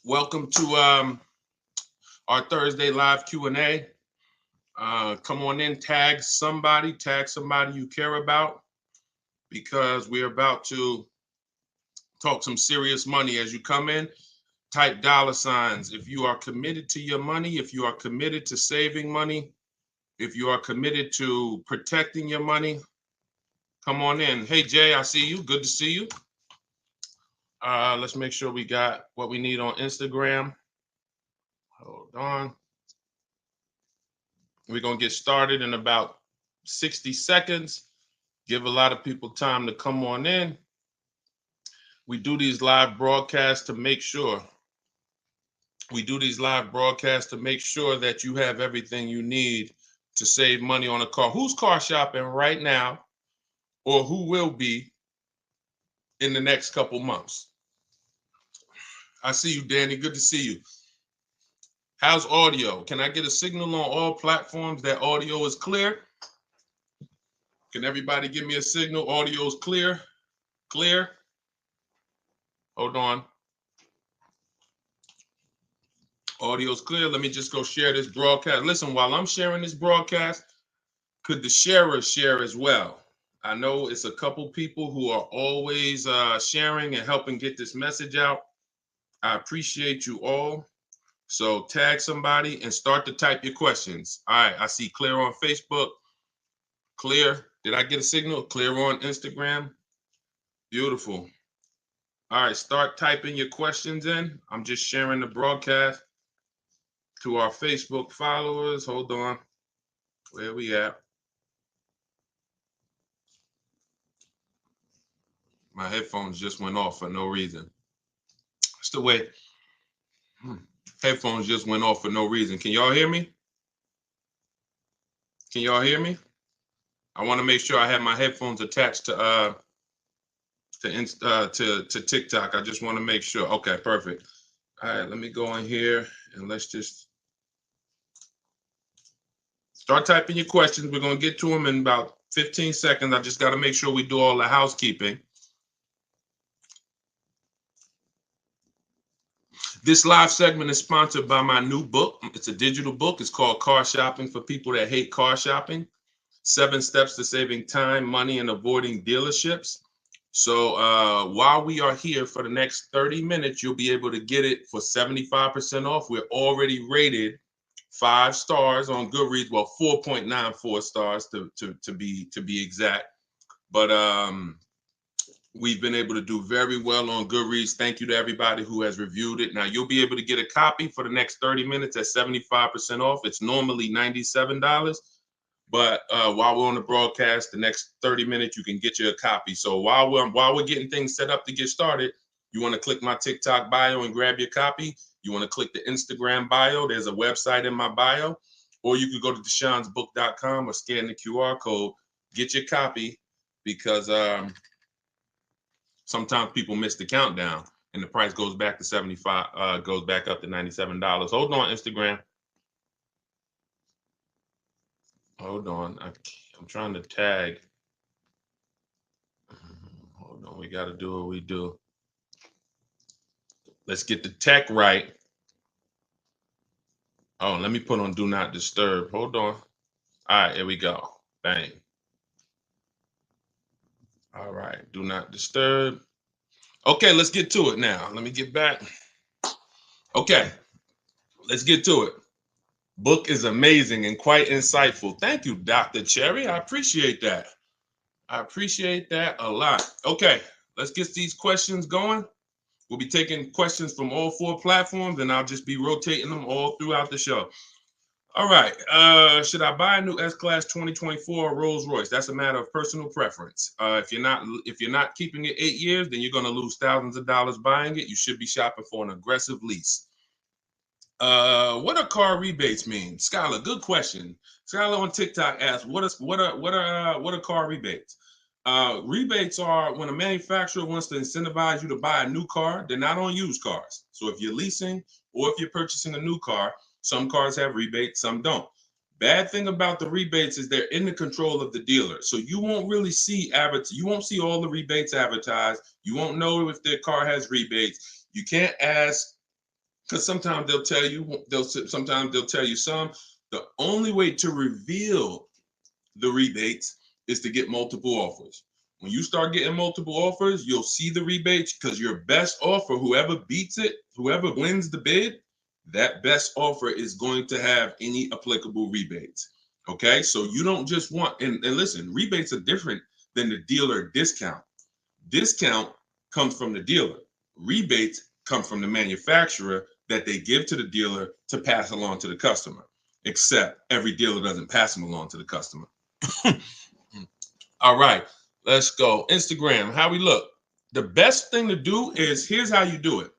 Welcome to our Thursday live Q&A. Come on in, tag somebody you care about, because we're about to talk some serious money. As you come in, type $signs if you are committed to your money, if you are committed to saving money, if you are committed to protecting your money. Come on in. Hey, Jay, I see you. Good to see you. Let's make sure we got what we need on Instagram. Hold on. We're going to get started in about 60 seconds. Give a lot of people time to come on in. We do these live broadcasts to make sure. That you have everything you need to save money on a car. Who's car shopping right now, or who will be in the next couple months? I see you, Danny. Good to see you. How's audio? Can I get a signal on all platforms that audio is clear? Can everybody give me a signal? Audio is clear? Clear? Hold on. Audio's clear. Let me just go share this broadcast. Listen, while I'm sharing this broadcast, could the sharers share as well? I know it's a couple people who are always sharing and helping get this message out. I appreciate you all. So tag somebody and start to type your questions. All right, I see clear on Facebook. Clear. Did I get a signal? Clear on Instagram. Beautiful. All right, start typing your questions in. I'm just sharing the broadcast to our Facebook followers. Hold on. Where we at? My headphones just went off for no reason. It's the way. Headphones just went off for no reason. Can y'all hear me? Can y'all hear me? I want to make sure I have my headphones attached to TikTok. I just want to make sure. Okay, perfect. All right, let me go in here and let's just start typing your questions. We're going to get to them in about 15 seconds. I just got to make sure we do all the housekeeping. This live segment is sponsored by my new book. It's a digital book. It's called Car Shopping for People That Hate Car Shopping. 7 Steps to Saving Time, Money, and Avoiding Dealerships. So while we are here for the next 30 minutes, you'll be able to get it for 75% off. We're already rated 5 stars on Goodreads. Well, 4.94 stars to be exact. But we've been able to do very well on Goodreads. Thank you to everybody who has reviewed it. Now, you'll be able to get a copy for the next 30 minutes at 75% off. It's normally $97. But while we're on the broadcast, the next 30 minutes, you can get you a copy. So while we're getting things set up to get started, you want to click my TikTok bio and grab your copy. You want to click the Instagram bio. There's a website in my bio. Or you could go to deshonsbook.com or scan the QR code. Get your copy, because sometimes people miss the countdown and the price goes back to 75, goes back up to $97. Hold on, Instagram. Hold on. I'm trying to tag. Hold on. We got to do what we do. Let's get the tech right. Oh, let me put on Do Not Disturb. Hold on. All right, here we go. Bang. All right. Do Not Disturb. Okay, let's get to it now. Let me get back. Okay, let's get to it. Book is amazing and quite insightful. Thank you, Dr. Cherry. I appreciate that. I appreciate that a lot. Okay, let's get these questions going. We'll be taking questions from all 4 platforms, and I'll just be rotating them all throughout the show. All right. Should I buy a new S-Class 2024 Rolls Royce? That's a matter of personal preference. If you're not keeping it 8 years, then you're going to lose thousands of dollars buying it. You should be shopping for an aggressive lease. What do car rebates mean? Skylar, good question. Skylar on TikTok asked, what are car rebates? Rebates are when a manufacturer wants to incentivize you to buy a new car. They're not on used cars. So if you're leasing or if you're purchasing a new car, some cars have rebates, some don't. Bad thing about the rebates is they're in the control of the dealer. So you won't really see you won't see all the rebates advertised. You won't know if their car has rebates. You can't ask Because sometimes they'll tell you, sometimes they'll tell you some. The only way to reveal the rebates is to get multiple offers. When you start getting multiple offers, you'll see the rebates because your best offer, whoever beats it, whoever wins the bid, that best offer is going to have any applicable rebates. Okay, so you don't just want, and listen, rebates are different than the dealer discount. Discount comes from the dealer. Rebates come from the manufacturer that they give to the dealer to pass along to the customer. Except every dealer doesn't pass them along to the customer. All right, let's go. Instagram, how we look. The best thing to do is, here's how you do it.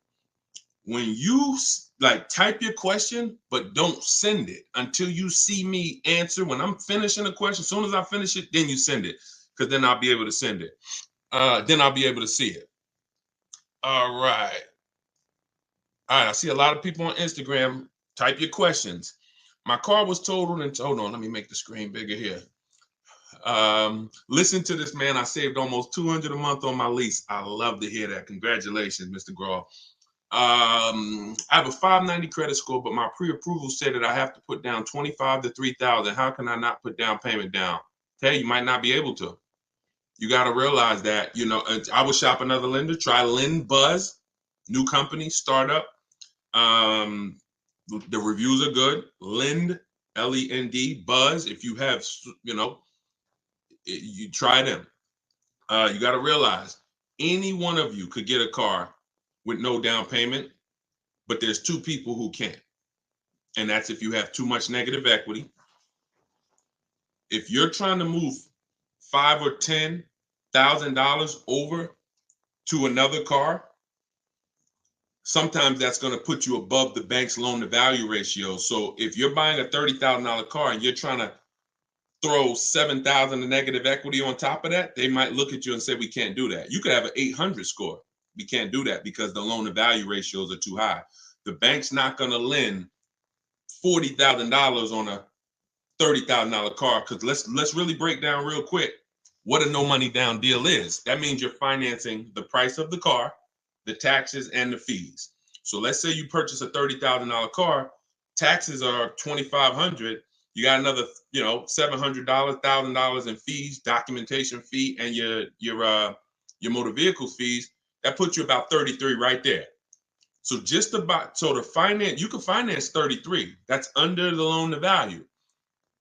When you like type your question, but don't send it until you see me answer. When I'm finishing a question, as soon as I finish it, then you send it, because then I'll be able to send it. Then I'll be able to see it. All right. All right, I see a lot of people on Instagram. Type your questions. My car was totaled and hold on, let me make the screen bigger here. Listen to this, man. I saved almost $200 a month on my lease. I love to hear that. Congratulations, Mr. Graw. I have a 590 credit score, but my pre-approval said that I have to put down 25 to 3,000. How can I not put down payment down? Hey, you might not be able to. You got to realize that, I would shop another lender. Try Lend Buzz, new company, startup. The reviews are good. Lend, Lend, Buzz. If you have, you try them. You got to realize any one of you could get a car with no down payment, but there's two people who can't. And that's if you have too much negative equity. If you're trying to move $5,000 or $10,000 over to another car, sometimes that's going to put you above the bank's loan to value ratio. So if you're buying a $30,000 car and you're trying to throw 7,000 of negative equity on top of that, they might look at you and say, we can't do that. You could have an 800 score. We can't do that because the loan to value ratios are too high. The bank's not going to lend $40,000 on a $30,000 car, because let's really break down real quick what a no money down deal is. That means you're financing the price of the car, the taxes, and the fees. So let's say you purchase a $30,000 car, taxes are $2,500. You got another, $700, $1,000 in fees, documentation fee, and your motor vehicle fees. That puts you about 33 right there. So to finance, you can finance 33. That's under the loan to value.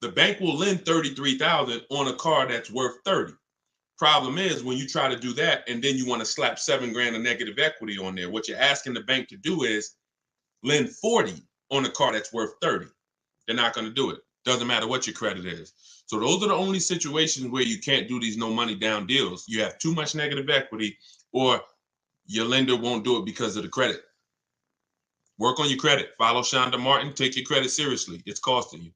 The bank will lend 33,000 on a car that's worth 30. Problem is, when you try to do that and then you want to slap $7,000 of negative equity on there, what you're asking the bank to do is lend 40 on a car that's worth 30. They're not going to do it. Doesn't matter what your credit is. So those are the only situations where you can't do these no money down deals. You have too much negative equity, or your lender won't do it because of the credit. Work on your credit. Follow Shonda Martin. Take your credit seriously. It's costing you.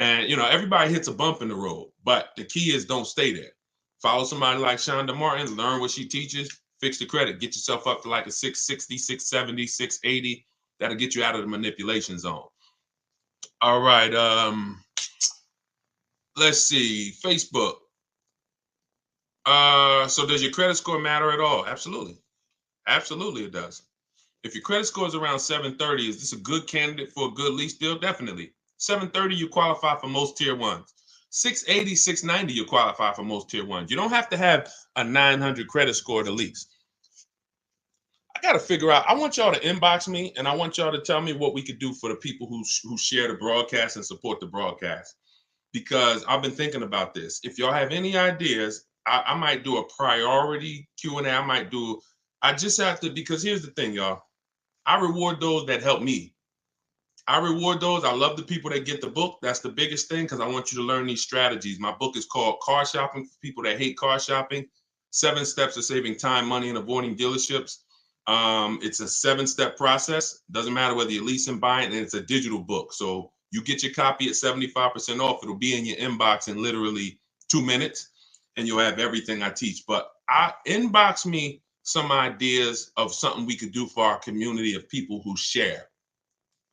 And, everybody hits a bump in the road, but the key is don't stay there. Follow somebody like Shonda Martin, learn what she teaches, fix the credit, get yourself up to like a 660, 670, 680. That'll get you out of the manipulation zone. All right. Let's see. Facebook. So does your credit score matter at all? Absolutely. Absolutely it does. If your credit score is around 730, is this a good candidate for a good lease deal? Definitely. 730, you qualify for most tier ones. 680, 690, you qualify for most tier ones. You don't have to have a 900 credit score to lease. I got to figure out, I want y'all to inbox me, and I want y'all to tell me what we could do for the people who share the broadcast and support the broadcast, because I've been thinking about this. If y'all have any ideas, I might do a priority Q&A. I just have to, because here's the thing, y'all. I reward those that help me. I reward those. I love the people that get the book. That's the biggest thing, because I want you to learn these strategies. My book is called Car Shopping for People That Hate Car Shopping. 7 Steps to Saving Time, Money, and Avoiding Dealerships. It's a 7-step process. Doesn't matter whether you're leasing, buying, and it's a digital book. So you get your copy at 75% off. It'll be in your inbox in literally 2 minutes, and you'll have everything I teach. But inbox me some ideas of something we could do for our community of people who share.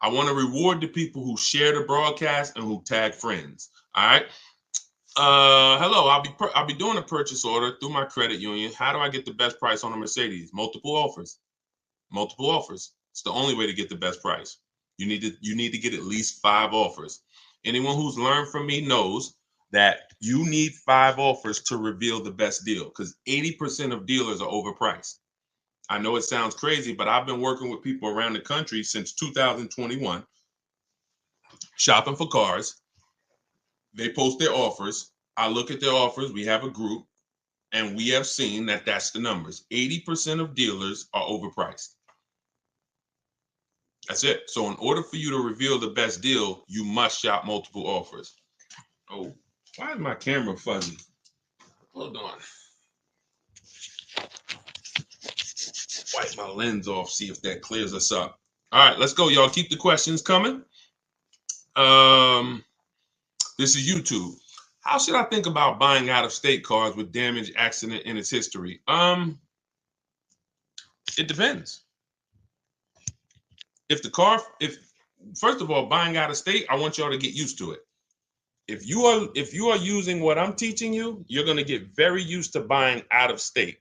I want to reward the people who share the broadcast and who tag friends. All right. Hello. I'll be doing a purchase order through my credit union. How do I get the best price on a Mercedes? Multiple offers. Multiple offers. It's the only way to get the best price. You need to get at least 5 offers. Anyone who's learned from me knows that you need 5 offers to reveal the best deal, because 80% of dealers are overpriced. I know it sounds crazy, but I've been working with people around the country since 2021, shopping for cars. They post their offers. I look at their offers. We have a group, and we have seen that that's the numbers. 80% of dealers are overpriced. That's it. So in order for you to reveal the best deal, you must shop multiple offers. Oh, why is my camera fuzzy? Hold on. Wipe my lens off, see if that clears us up. All right, let's go, y'all. Keep the questions coming. This is YouTube. How should I think about buying out-of-state cars with damage, accident, and its history? It depends. If first of all, buying out of state, I want y'all to get used to it. If you are using what I'm teaching you, you're going to get very used to buying out of state,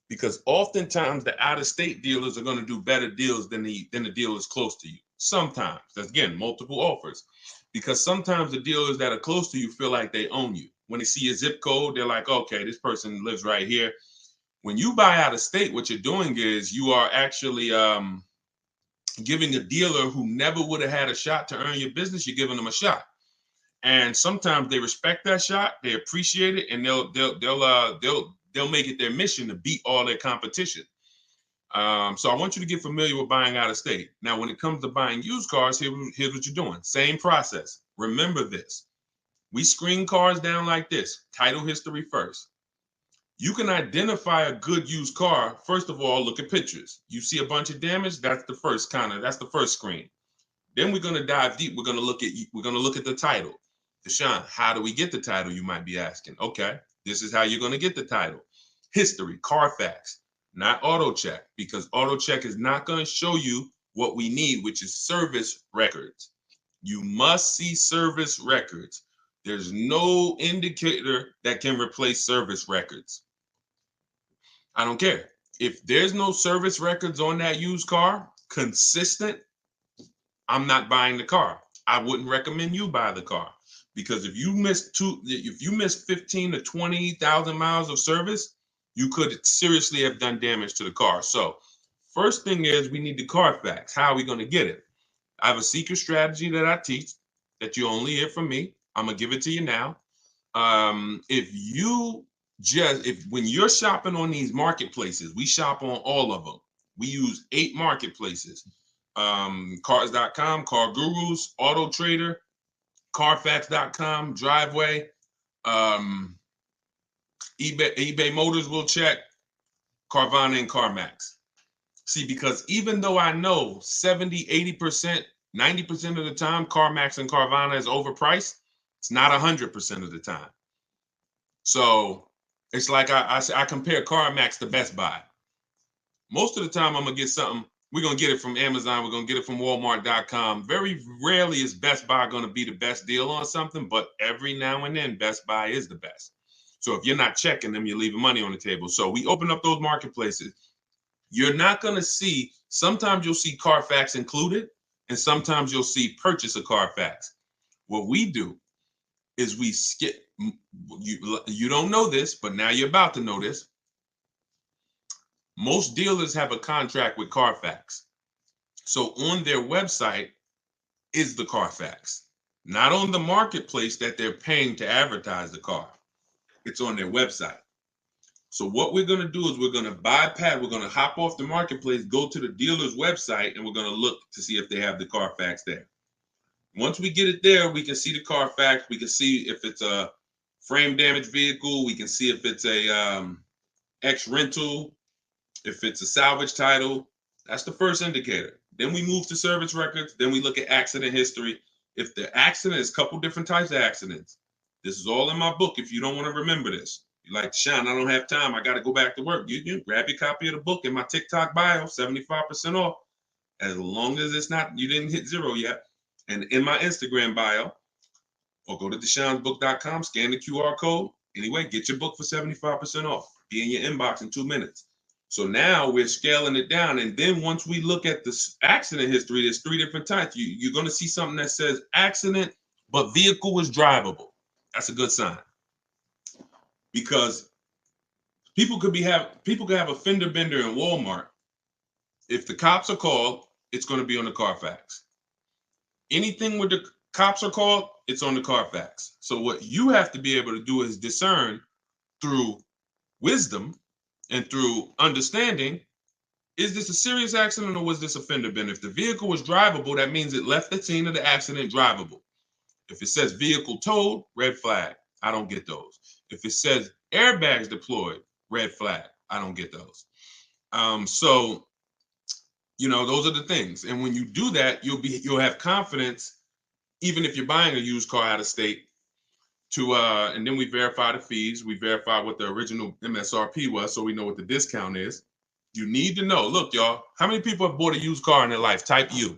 because oftentimes the out of state dealers are going to do better deals than the dealers close to you. Sometimes, that's again multiple offers, because sometimes the dealers that are close to you feel like they own you. When they see a zip code, they're like, okay, this person lives right here. When you buy out of state, what you're doing is you are actually giving a dealer who never would have had a shot to earn your business, you're giving them a shot. And sometimes they respect that shot, they appreciate it, and they'll make it their mission to beat all their competition. So I want you to get familiar with buying out of state. Now, when it comes to buying used cars, here's what you're doing. Same process. Remember this. We screen cars down like this. Title history first. You can identify a good used car. First of all, look at pictures. You see a bunch of damage, that's the first screen. Then we're going to dive deep. We're going to look at the title. Deshone, how do we get the title, you might be asking? Okay, this is how you're going to get the title. History, Carfax, not auto check, because auto check is not going to show you what we need, which is service records. You must see service records. There's no indicator that can replace service records. I don't care. If there's no service records on that used car, consistent, I'm not buying the car. I wouldn't recommend you buy the car, because if you miss 15 to 20,000 miles of service, you could seriously have done damage to the car. So first thing is we need the Carfax. How are we going to get it? I have a secret strategy that I teach that you only hear from me. I'm going to give it to you now. When you're shopping on these marketplaces, we shop on all of them. We use 8 marketplaces. Cars.com, Car Gurus, Auto Trader, Carfax.com, Driveway, eBay Motors will check, Carvana and CarMax. See, because even though I know 70, 80%, 90% of the time CarMax and Carvana is overpriced, it's not 100% of the time. So it's like I compare CarMax to Best Buy. Most of the time I'm going to get something. We're going to get it from Amazon. We're going to get it from Walmart.com. Very rarely is Best Buy going to be the best deal on something, but every now and then Best Buy is the best. So if you're not checking them, you're leaving money on the table. So we open up those marketplaces. You're not going to see, sometimes you'll see Carfax included, and sometimes you'll see purchase a Carfax. What we do is we skip, you don't know this, but now you're about to know this. Most dealers have a contract with Carfax. So on their website is the Carfax, not on the marketplace that they're paying to advertise the car. It's on their website. So what we're going to do is we're going to hop off the marketplace, go to the dealer's website, and we're going to look to see if they have the Carfax there. Once we get it there, we can see the Carfax. We can see if it's a frame damaged vehicle. We can see if it's a X rental, if it's a salvage title. That's the first indicator. Then we move to service records. Then we look at accident history. If the accident is a couple different types of accidents, this is all in my book. If you don't want to remember this, you're like, Deshone, I don't have time. I got to go back to work. You grab your copy of the book in my TikTok bio, 75% off. As long as it's not, you didn't hit 0 yet. And in my Instagram bio, or go to DeshonesBook.com, scan the QR code. Anyway, get your book for 75% off. Be in your inbox in 2 minutes. So now we're scaling it down. And then once we look at the accident history, there's 3 different types. You're going to see something that says accident, but vehicle was drivable. That's a good sign, because people could have a fender bender in Walmart. If the cops are called, it's going to be on the Carfax. Anything where the cops are called, it's on the Carfax. So what you have to be able to do is discern through wisdom and through understanding, is this a serious accident or was this a fender bender? If the vehicle was drivable, that means it left the scene of the accident drivable. If it says vehicle towed, red flag. I don't get those. If it says airbags deployed, red flag. I don't get those. So, those are the things. And when you do that, you'll have confidence, even if you're buying a used car out of state, and then we verify the fees. We verify what the original MSRP was, so we know what the discount is. You need to know. Look, y'all, how many people have bought a used car in their life? Type U.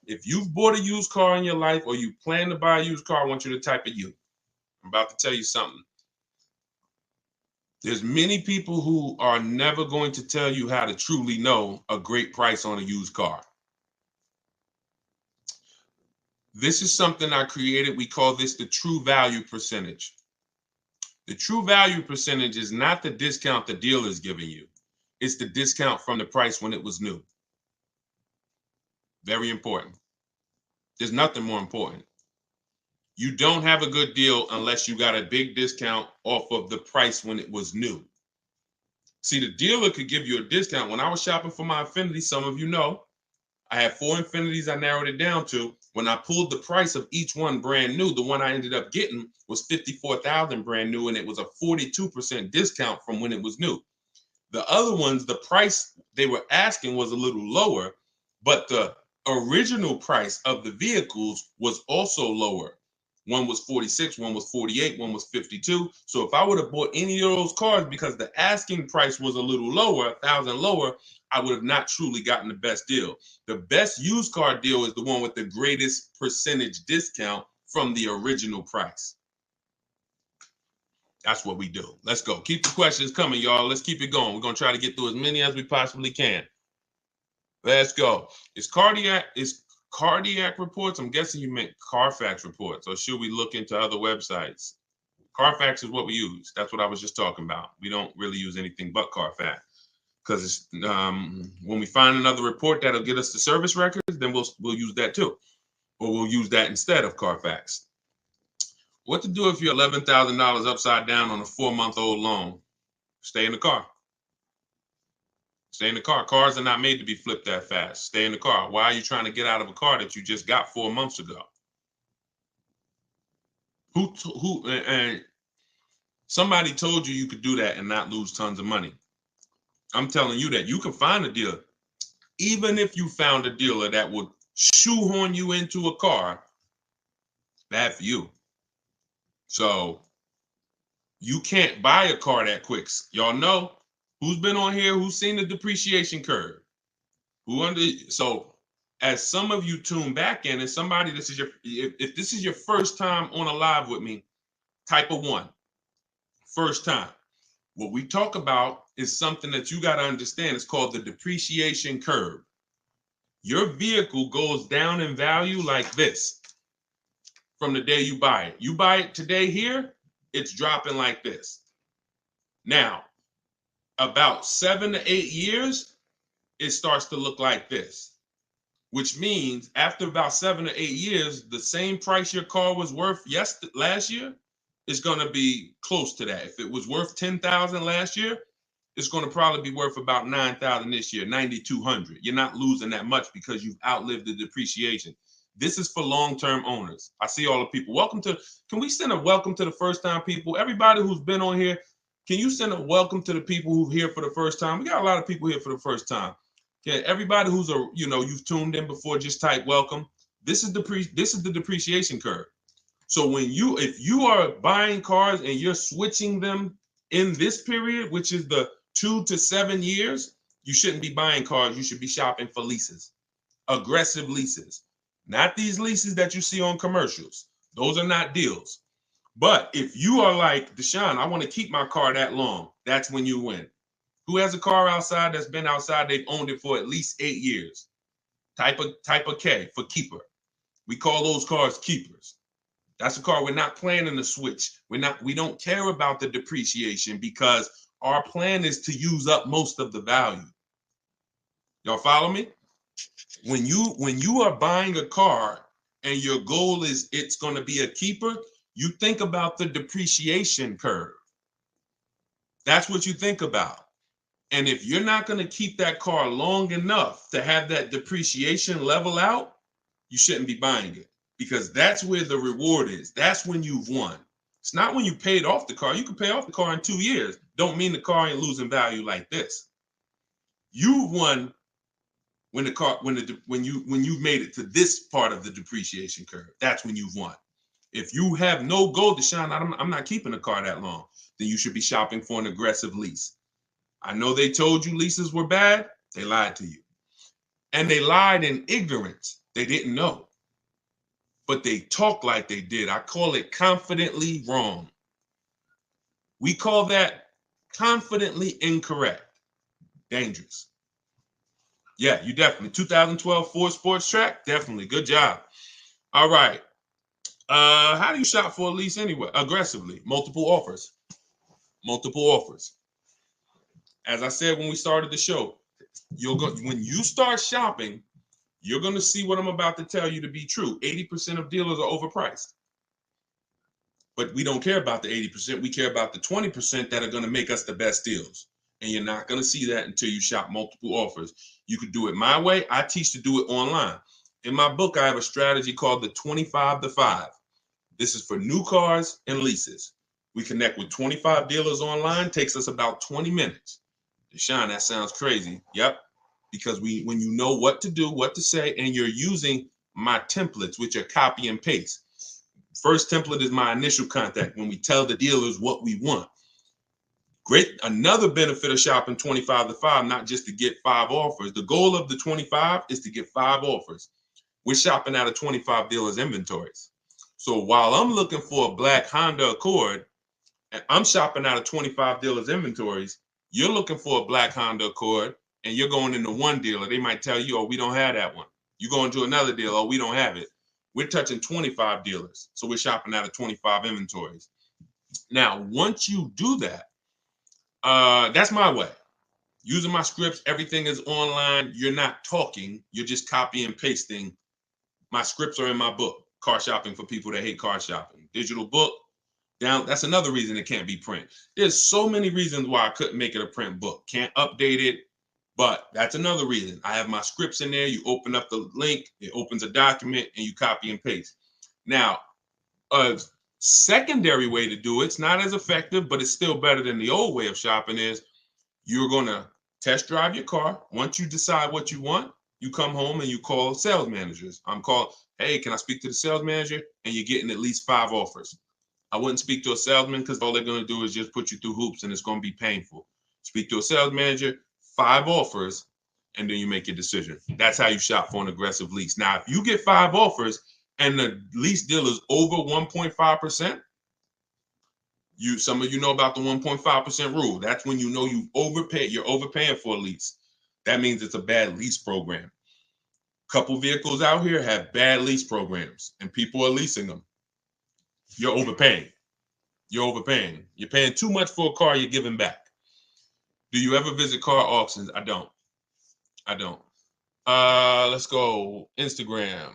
If you've bought a used car in your life or you plan to buy a used car, I want you to type a U. I'm about to tell you something. There's many people who are never going to tell you how to truly know a great price on a used car. This is something I created. We call this the true value percentage. The true value percentage is not the discount the dealer is giving you. It's the discount from the price when it was new. Very important. There's nothing more important. You don't have a good deal unless you got a big discount off of the price when it was new. See, the dealer could give you a discount. When I was shopping for my Infiniti, some of you know, I had 4 Infinitis I narrowed it down to. When I pulled the price of each one brand new, the one I ended up getting was $54,000 brand new, and it was a 42% discount from when it was new. The other ones, the price they were asking was a little lower, but the original price of the vehicles was also lower. One was 46, one was 48, one was 52. So if I would have bought any of those cars because the asking price was a little lower, $1,000 lower, I would have not truly gotten the best deal. The best used car deal is the one with the greatest percentage discount from the original price. That's what we do. Let's go. Keep the questions coming, y'all. Let's keep it going. We're going to try to get through as many as we possibly can. Let's go. Is cardiac reports? I'm guessing you meant Carfax reports, or should we look into other websites? Carfax is what we use. That's what I was just talking about. We don't really use anything but Carfax, because when we find another report that'll get us the service records, then we'll use that too, or we'll use that instead of Carfax. What to do if you're $11,000 upside down on a 4-month-old loan? Stay in the car. Stay in the car. Cars are not made to be flipped that fast. Stay in the car. Why are you trying to get out of a car that you just got 4 months ago? And somebody told you could do that and not lose tons of money. I'm telling you that you can find a dealer. Even if you found a dealer that would shoehorn you into a car, bad for you. So you can't buy a car that quick. Y'all know who's been on here, who's seen the depreciation curve. So as some of you tune back in, and somebody, if this is your first time on a live with me, type a 1. First time. What we talk about is something that you got to understand. It's called the depreciation curve. Your vehicle goes down in value like this from the day you buy it. You buy it today here, it's dropping like this. Now, about 7 to 8 years, it starts to look like this, which means after about 7 to 8 years, the same price your car was worth last year is going to be close to that. If it was worth $10,000 last year, it's going to probably be worth about $9,000 this year, $9,200. You're not losing that much because you've outlived the depreciation. This is for long-term owners. I see all the people. Can we send a welcome to the first-time people? Everybody who's been on here, can you send a welcome to the people who're here for the first time? We got a lot of people here for the first time. Okay, everybody who's you've tuned in before, just type welcome. This is the depreciation curve. So if you are buying cars and you're switching them in this period, which is the 2 to 7 years, you shouldn't be buying cars. You should be shopping for leases, aggressive leases, not these leases that you see on commercials. Those are not deals. But if you are like Deshone, I want to keep my car that long, that's when you win. Who has a car outside that's been outside? They've owned it for at least 8 years. Type of K for keeper. We call those cars keepers. That's a car we're not planning to switch. We don't care about the depreciation because our plan is to use up most of the value. Y'all follow me? When you are buying a car and your goal is it's going to be a keeper, you think about the depreciation curve. That's what you think about. And if you're not going to keep that car long enough to have that depreciation level out, you shouldn't be buying it, because that's where the reward is. That's when you've won. It's not when you paid off the car. You can pay off the car in 2 years. Don't mean the car ain't losing value like this. You've won when the car when you've made it to this part of the depreciation curve. That's when you've won. If you have no goal, Deshone, I'm not keeping a car that long, then you should be shopping for an aggressive lease. I know they told you leases were bad. They lied to you. And they lied in ignorance. They didn't know. But they talk like they did. I call it confidently wrong. We call that confidently incorrect. Dangerous. Yeah, you definitely. 2012 Ford Sports Track, definitely. Good job. All right. How do you shop for a lease anyway? Aggressively. Multiple offers. Multiple offers. As I said when we started the show, when you start shopping, you're going to see what I'm about to tell you to be true. 80% of dealers are overpriced. But we don't care about the 80%. We care about the 20% that are going to make us the best deals. And you're not going to see that until you shop multiple offers. You could do it my way. I teach to do it online. In my book, I have a strategy called the 25 to 5. This is for new cars and leases. We connect with 25 dealers online. Takes us about 20 minutes. Deshone, that sounds crazy. Yep. Because when you know what to do, what to say, and you're using my templates, which are copy and paste. First template is my initial contact, when we tell the dealers what we want. Great. Another benefit of shopping 25 to 5, not just to get 5 offers. The goal of the 25 is to get 5 offers. We're shopping out of 25 dealers' inventories. So while I'm looking for a black Honda Accord, and I'm shopping out of 25 dealers' inventories, you're looking for a black Honda Accord, and you're going into one dealer. They might tell you, oh, we don't have that one. You go into another dealer, oh, we don't have it. We're touching 25 dealers. So we're shopping out of 25 inventories. Now, once you do that, that's my way. Using my scripts, everything is online. You're not talking. You're just copy and pasting. My scripts are in my book, Car Shopping for People That Hate Car Shopping. Digital book. Down. That's another reason it can't be print. There's so many reasons why I couldn't make it a print book. Can't update it. But that's another reason. I have my scripts in there. You open up the link, it opens a document, and you copy and paste. Now, a secondary way to do it's not as effective, but it's still better than the old way of shopping, is you're going to test drive your car. Once you decide what you want, you come home and you call sales managers. I'm called, hey, can I speak to the sales manager? And you're getting at least 5 offers. I wouldn't speak to a salesman because all they're going to do is just put you through hoops and it's going to be painful. Speak to a sales manager, 5 offers, and then you make your decision. That's how you shop for an aggressive lease. Now, if you get 5 offers and the lease deal is over 1.5%, some of you know about the 1.5% rule. That's when you know you've overpaid. You're overpaying for a lease. That means it's a bad lease program. Couple vehicles out here have bad lease programs, and people are leasing them. You're overpaying. You're overpaying. You're paying too much for a car you're giving back. Do you ever visit car auctions? I don't. Let's go. Instagram.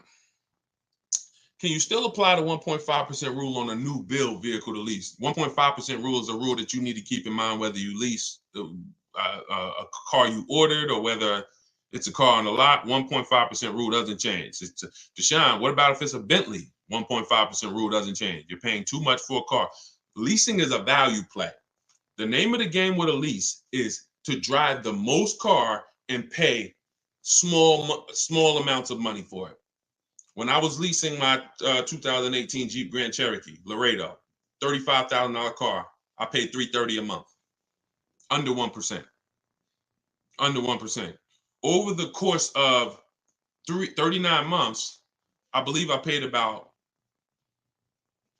Can you still apply the 1.5% rule on a new build vehicle to lease? 1.5% rule is a rule that you need to keep in mind whether you lease a car you ordered or whether it's a car on the lot. 1.5% rule doesn't change. Deshone, what about if it's a Bentley? 1.5% rule doesn't change. You're paying too much for a car. Leasing is a value play. The name of the game with a lease is to drive the most car and pay small amounts of money for it. When I was leasing my 2018 Jeep Grand Cherokee Laredo, $35,000 car, I paid $330 a month, under 1%. Under 1%. Over the course of 39 months, I believe I paid about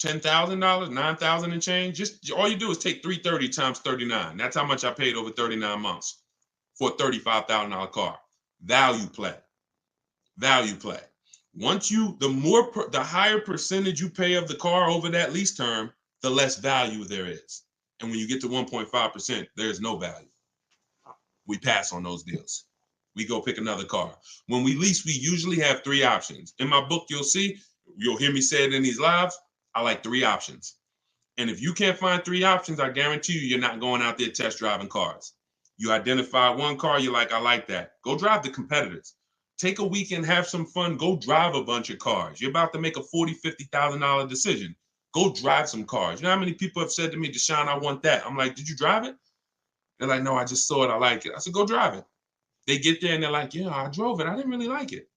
$10,000, $9,000 and change. Just all you do is take 330 times 39. That's how much I paid over 39 months for a $35,000 car. Value play. Value play. Once you, the higher percentage you pay of the car over that lease term, the less value there is. And when you get to 1.5%, there's no value. We pass on those deals. We go pick another car. When we lease, we usually have 3 options. In my book, you'll hear me say it in these lives. I like 3 options. And if you can't find 3 options, I guarantee you're not going out there test driving cars. You identify one car, you're like, I like that. Go drive the competitors. Take a weekend, have some fun. Go drive a bunch of cars. You're about to make a $40,000, $50,000 decision. Go drive some cars. You know how many people have said to me, Deshone, I want that. I'm like, did you drive it? They're like, no, I just saw it. I like it. I said, go drive it. They get there and they're like, yeah, I drove it. I didn't really like it.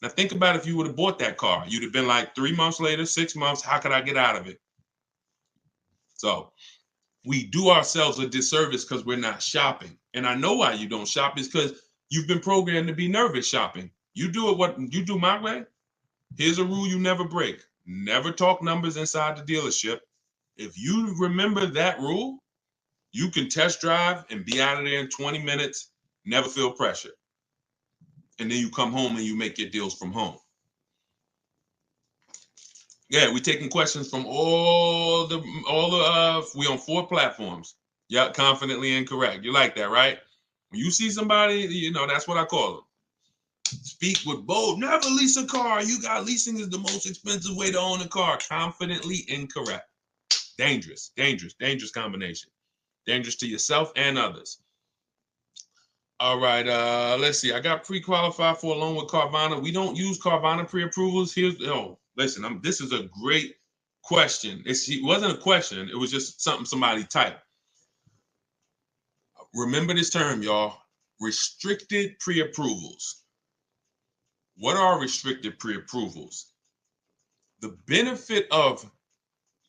Now think about if you would have bought that car. You'd have been like 3 months later, 6 months. How could I get out of it? So we do ourselves a disservice because we're not shopping. And I know why you don't shop is because you've been programmed to be nervous shopping. You do it what you do my way. Here's a rule you never break. Never talk numbers inside the dealership. If you remember that rule, you can test drive and be out of there in 20 minutes, never feel pressure. And then you come home and you make your deals from home. Yeah, we're taking questions from we on 4 platforms. Yeah, confidently incorrect. You like that, right? When you see somebody, that's what I call them. Speak with bold. Never lease a car. Leasing is the most expensive way to own a car. Confidently incorrect. Dangerous combination. Dangerous to yourself and others. All right, let's see. I got pre-qualified for a loan with Carvana. We don't use Carvana pre-approvals. Listen, this is a great question. It wasn't a question. It was just something somebody typed. Remember this term, y'all. Restricted pre-approvals. What are restricted pre-approvals? The benefit of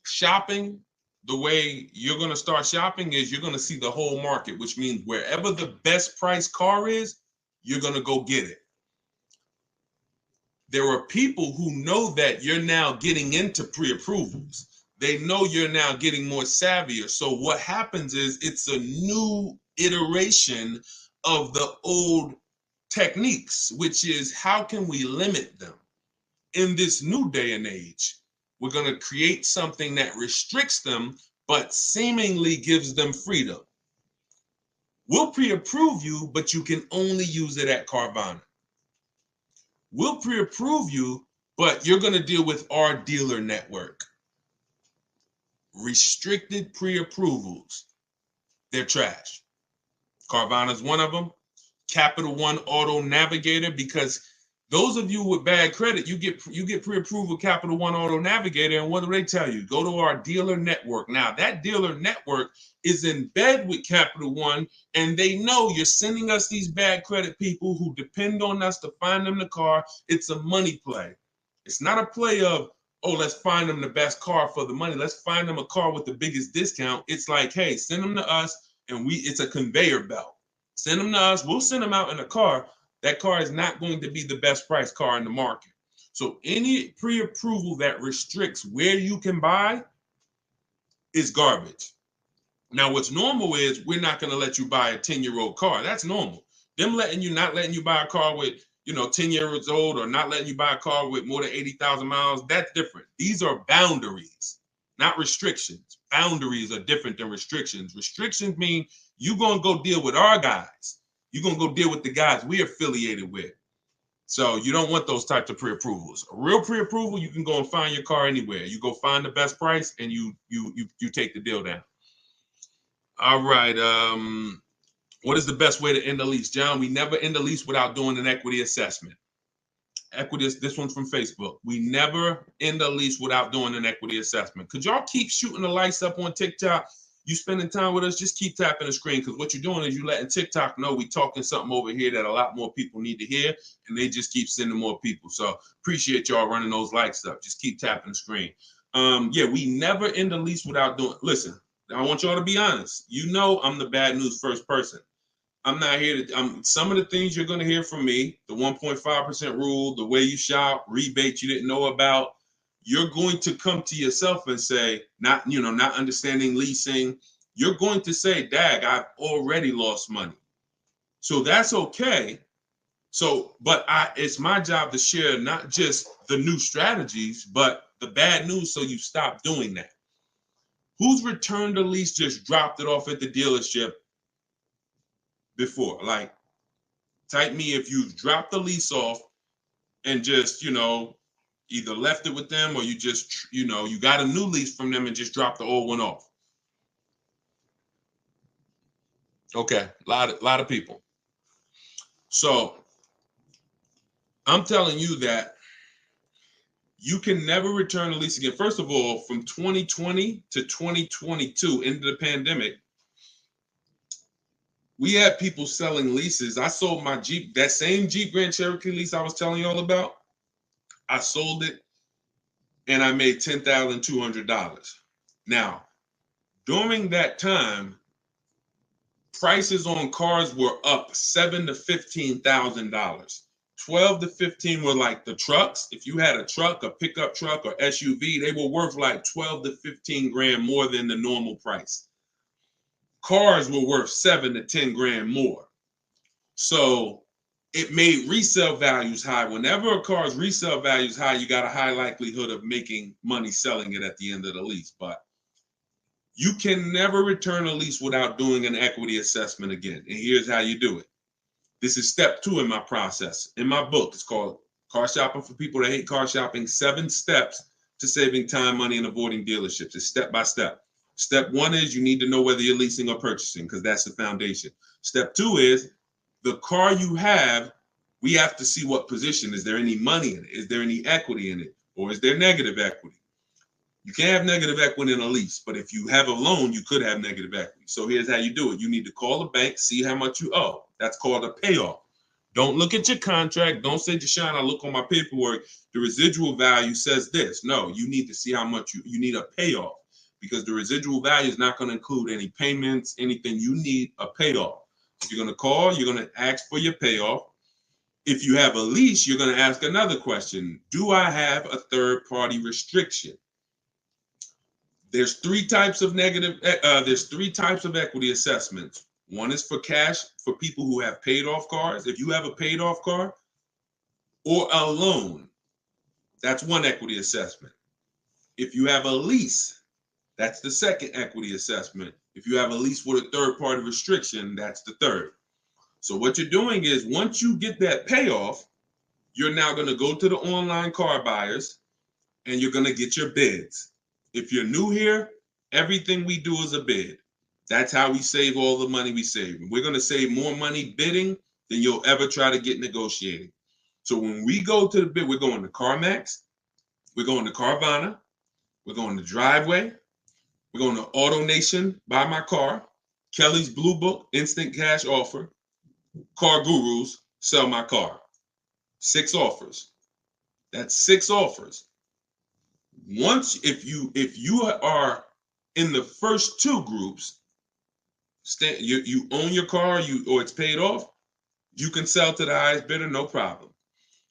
shopping the way you're going to start shopping is you're going to see the whole market, which means wherever the best price car is, you're going to go get it. There are people who know that you're now getting into pre-approvals. They know you're now getting more savvier. So what happens is it's a new iteration of the old techniques, which is how can we limit them? In this new day and age, we're going to create something that restricts them, but seemingly gives them freedom. We'll pre-approve you, but you can only use it at Carvana. We'll pre-approve you, but you're going to deal with our dealer network. Restricted pre-approvals, they're trash. Carvana's one of them. Capital One Auto Navigator, because those of you with bad credit, you get pre-approved with Capital One Auto Navigator, and what do they tell you? Go to our dealer network. Now, that dealer network is in bed with Capital One, and they know you're sending us these bad credit people who depend on us to find them the car. It's a money play. It's not a play of, oh, let's find them the best car for the money. Let's find them a car with the biggest discount. It's like, hey, send them to us, and it's a conveyor belt. Send them to us. We'll send them out in a car. That car is not going to be the best price car in the market. So any pre-approval that restricts where you can buy is garbage. Now, what's normal is we're not going to let you buy a 10-year-old car. That's normal. Them not letting you buy a car with, 10 years old, or not letting you buy a car with more than 80,000 miles, that's different. These are boundaries, not restrictions. Boundaries are different than restrictions. Restrictions mean you're going to go deal with our guys. You're going to go deal with the guys we're affiliated with. So you don't want those types of pre-approvals. A real pre-approval, you can go and find your car anywhere. You go find the best price and you take the deal down. All right. What is the best way to end a lease? John, we never end a lease without doing an equity assessment. This one's from Facebook. We never end a lease without doing an equity assessment. Could y'all keep shooting the lights up on TikTok? You spending time with us, just keep tapping the screen, because what you're doing is you're letting TikTok know we talking something over here that a lot more people need to hear, and they just keep sending more people. So appreciate y'all running those lights up. Just keep tapping the screen. Yeah, we never end a lease without doing. Listen, I want y'all to be honest. I'm the bad news first person. I'm not here to. Some of the things you're going to hear from me, the 1.5% rule, the way you shop, rebates you didn't know about. you're going to come to yourself and say, not understanding leasing, you're going to say, dag, I've already lost money. So that's okay. So, but it's my job to share not just the new strategies, but the bad news so you stop doing that. Who's returned a lease, just dropped it off at the dealership before? Like, type me if you've dropped the lease off and just, either left it with them or you just, you got a new lease from them and just dropped the old one off. Okay, a lot of people. So I'm telling you that you can never return a lease again. First of all, from 2020 to 2022, into the pandemic, we had people selling leases. I sold my Jeep, that same Jeep Grand Cherokee lease I was telling you all about. I sold it and I made $10,200. Now, during that time, prices on cars were up $7,000 to $15,000. 12 to 15 were like the trucks. If you had a truck, a pickup truck or SUV, they were worth like 12 to 15 grand more than the normal price. Cars were worth 7 to 10 grand more. So it made resale values high. Whenever a car's resale value is high, you got a high likelihood of making money selling it at the end of the lease. But you can never return a lease without doing an equity assessment again. And here's how you do it. This is step 2 in my process. In my book, it's called Car Shopping for People That Hate Car Shopping, 7 Steps to Saving Time, Money, and Avoiding Dealerships. It's step by step. Step 1 is you need to know whether you're leasing or purchasing, because that's the foundation. Step 2 is the car you have, we have to see what position. Is there any money in it? Is there any equity in it? Or is there negative equity? You can't have negative equity in a lease, but if you have a loan, you could have negative equity. So here's how you do it. You need to call the bank, see how much you owe. That's called a payoff. Don't look at your contract. Don't say, Deshone, I look on my paperwork. The residual value says this. No, you need to see how much you need a payoff, because the residual value is not going to include any payments, anything. You need a payoff. If you're going to call, you're going to ask for your payoff. If you have a lease, you're going to ask another question. Do I have a third-party restriction? There's 3 types of there's 3 types of equity assessments. One is for cash, for people who have paid off cars. If you have a paid off car or a loan, that's one equity assessment. If you have a lease, that's the second equity assessment. If you have a lease with a third-party restriction, that's the third. So what you're doing is, once you get that payoff, you're now going to go to the online car buyers and you're going to get your bids. If you're new here, everything we do is a bid. That's how we save all the money we save. We're going to save more money bidding than you'll ever try to get negotiating. So when we go to the bid, we're going to CarMax, we're going to Carvana, we're going to Driveway, we're going to AutoNation, Buy My Car, Kelly's Blue Book, Instant Cash Offer, Car Gurus, Sell My Car. 6 offers. That's 6 offers. Once, if you are in the first 2 groups, you own your car, or it's paid off, you can sell to the highest bidder, no problem.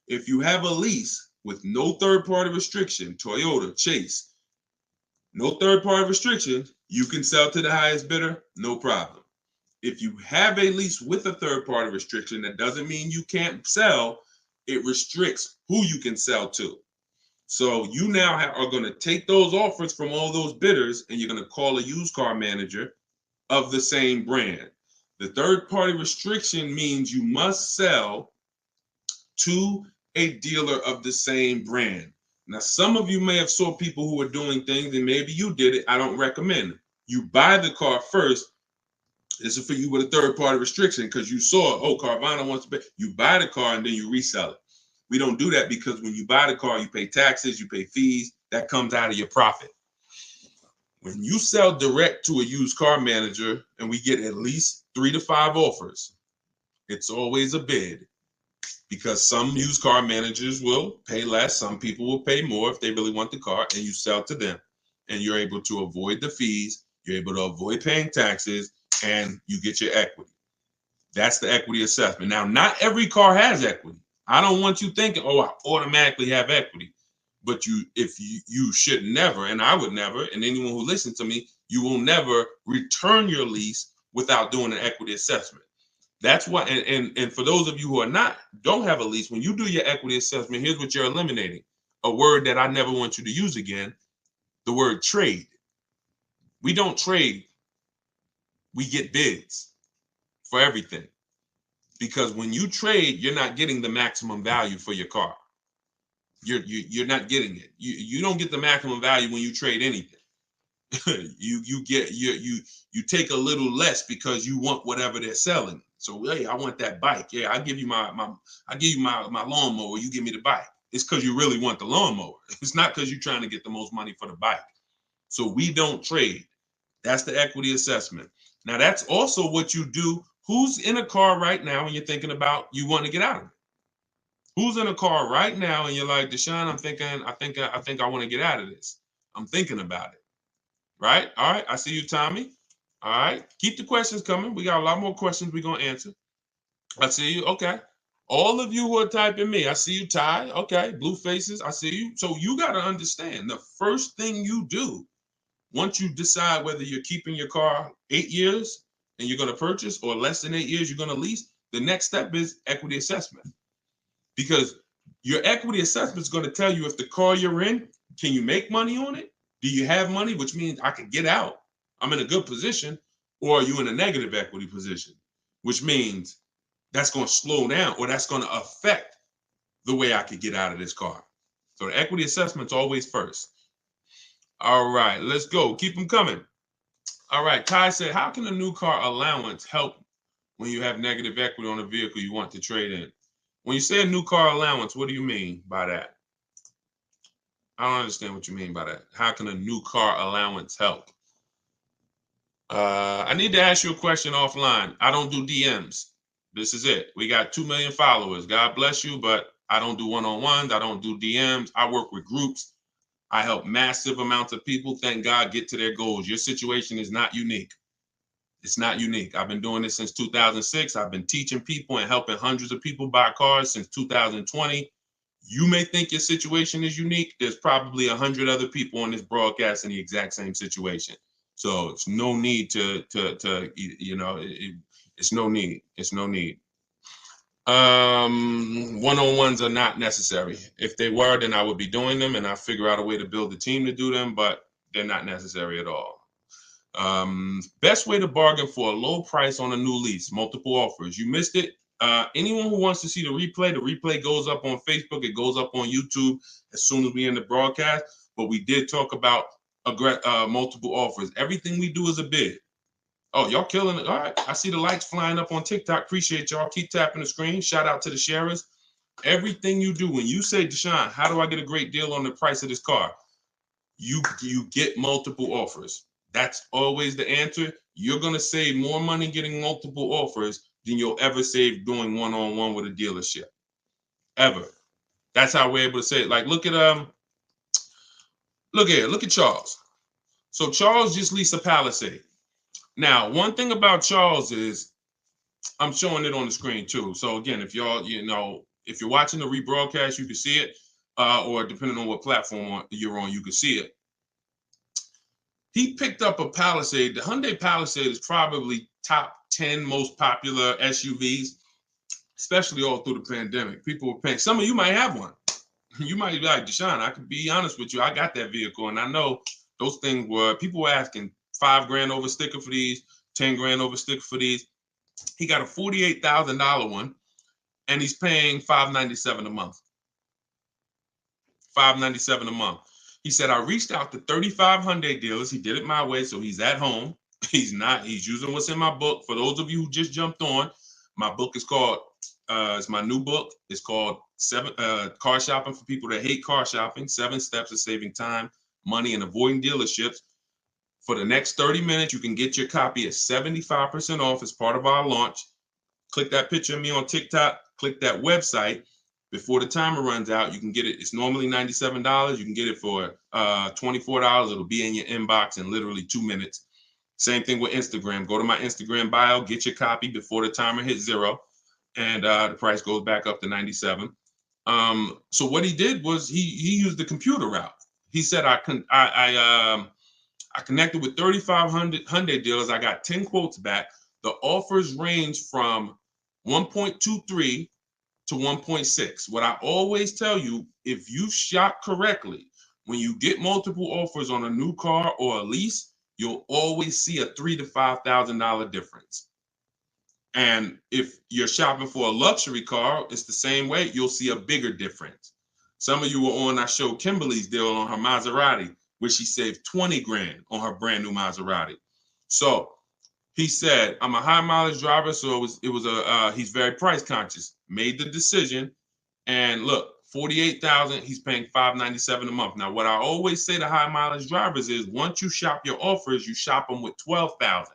If you have a lease with no third-party restriction, Toyota, Chase, no third-party restriction, you can sell to the highest bidder, no problem. If you have a lease with a third-party restriction, that doesn't mean you can't sell. It restricts who you can sell to. So you now are going to take those offers from all those bidders, and you're going to call a used car manager of the same brand. The third-party restriction means you must sell to a dealer of the same brand. Now, some of you may have saw people who are doing things, and maybe you did it. I don't recommend it. You buy the car first. This is for you with a third-party restriction, because you saw, oh, Carvana wants to pay. You buy the car and then you resell it. We don't do that, because when you buy the car, you pay taxes, you pay fees. That comes out of your profit. When you sell direct to a used car manager and we get at least 3 to 5 offers, it's always a bid, because some used car managers will pay less. Some people will pay more if they really want the car, and you sell to them, and you're able to avoid the fees. You're able to avoid paying taxes, and you get your equity. That's the equity assessment. Now, not every car has equity. I don't want you thinking, oh, I automatically have equity. But you should never, and I would never, and anyone who listens to me, you will never return your lease without doing an equity assessment. That's why, and for those of you who don't have a lease, when you do your equity assessment, here's what you're eliminating: a word that I never want you to use again, the word trade. We don't trade. We get bids for everything. Because when you trade, you're not getting the maximum value for your car. You're not getting it. You don't get the maximum value when you trade anything. you take a little less because you want whatever they're selling. So hey, I want that bike. Yeah, I give you my lawnmower. You give me the bike. It's because you really want the lawnmower. It's not because you're trying to get the most money for the bike. So we don't trade. That's the equity assessment. Now that's also what you do. Who's in a car right now and you're thinking about you want to get out of it? Who's in a car right now and you're like, Deshone, I think I want to get out of this. I'm thinking about it. Right? All right. I see you, Tommy. All right. Keep the questions coming. We got a lot more questions we're going to answer. I see you. Okay. All of you who are typing me, I see you, Ty. Okay. Blue faces. I see you. So you got to understand the first thing you do once you decide whether you're keeping your car 8 years and you're going to purchase, or less than 8 years you're going to lease, the next step is equity assessment. Because your equity assessment is going to tell you if the car you're in, can you make money on it? Do you have money, which means I can get out, I'm in a good position, or are you in a negative equity position, which means that's going to slow down or that's going to affect the way I could get out of this car. So the equity assessment's always first. All right, let's go. Keep them coming. All right, Kai said, how can a new car allowance help when you have negative equity on a vehicle you want to trade in? When you say a new car allowance, what do you mean by that? I don't understand what you mean by that. How can a new car allowance help? I need to ask you a question offline. I don't do DMs. This is it. We got 2 million followers. God bless you, but I don't do one-on-ones. I don't do DMs. I work with groups. I help massive amounts of people, thank God, get to their goals. Your situation is not unique. It's not unique. I've been doing this since 2006. I've been teaching people and helping hundreds of people buy cars since 2020. You may think your situation is unique. There's probably 100 other people on this broadcast in the exact same situation. So it's no need it's no need. It's no need. One-on-ones are not necessary. If they were, then I would be doing them and I figure out a way to build a team to do them, but they're not necessary at all. Best way to bargain for a low price on a new lease, multiple offers. You missed it. Anyone who wants to see the replay goes up on Facebook. It goes up on YouTube as soon as we end the broadcast. But we did talk about multiple offers. Everything we do is a bid. Oh, y'all killing it. All right. I see the likes flying up on TikTok. Appreciate y'all. Keep tapping the screen. Shout out to the sharers. Everything you do, when you say, Deshone, how do I get a great deal on the price of this car? You get multiple offers. That's always the answer. You're going to save more money getting multiple offers than you'll ever save doing one-on-one with a dealership. Ever. That's how we're able to say it. Like, look at Charles. So Charles just leased a Palisade. Now, one thing about Charles is, I'm showing it on the screen too. So again, if y'all, if you're watching the rebroadcast, you can see it, or depending on what platform you're on, you can see it. He picked up a Palisade. The Hyundai Palisade is probably top 10 most popular SUVs, especially all through the pandemic. People were paying. Some of you might have one. You might be like, Deshone, I can be honest with you. I got that vehicle, and I know those things people were asking $5,000 over sticker for these, $10,000 over sticker for these. He got a $48,000 one, and he's paying $597 a month. $597 a month. He said, I reached out to 35 Hyundai dealers. He did it my way, so he's at home. He's using what's in my book. For those of you who just jumped on, my book is called, it's my new book. It's called Car Shopping for People That Hate Car Shopping, 7 Steps of Saving Time, Money, and Avoiding Dealerships. For the next 30 minutes, you can get your copy at 75% off as part of our launch. Click that picture of me on TikTok. Click that website. Before the timer runs out, you can get it. It's normally $97. You can get it for $24. It'll be in your inbox in literally 2 minutes. Same thing with Instagram. Go to my Instagram bio, get your copy before the timer hits 0, and the price goes back up to $97. So what he did was he used the computer route. He said, I connected with 3,500 Hyundai dealers. I got 10 quotes back. The offers range from 1.23 to 1.6. What I always tell you, if you shop correctly, when you get multiple offers on a new car or a lease, you'll always see a $3,000 to $5,000 difference. And if you're shopping for a luxury car, it's the same way. You'll see a bigger difference. Some of you were on, I showed Kimberly's deal on her Maserati, where she saved 20 grand on her brand new Maserati. So he said, I'm a high mileage driver, so he's very price conscious. Made the decision, and look, 48,000, he's paying $597 a month. Now, what I always say to high mileage drivers is, once you shop your offers, you shop them with 12,000.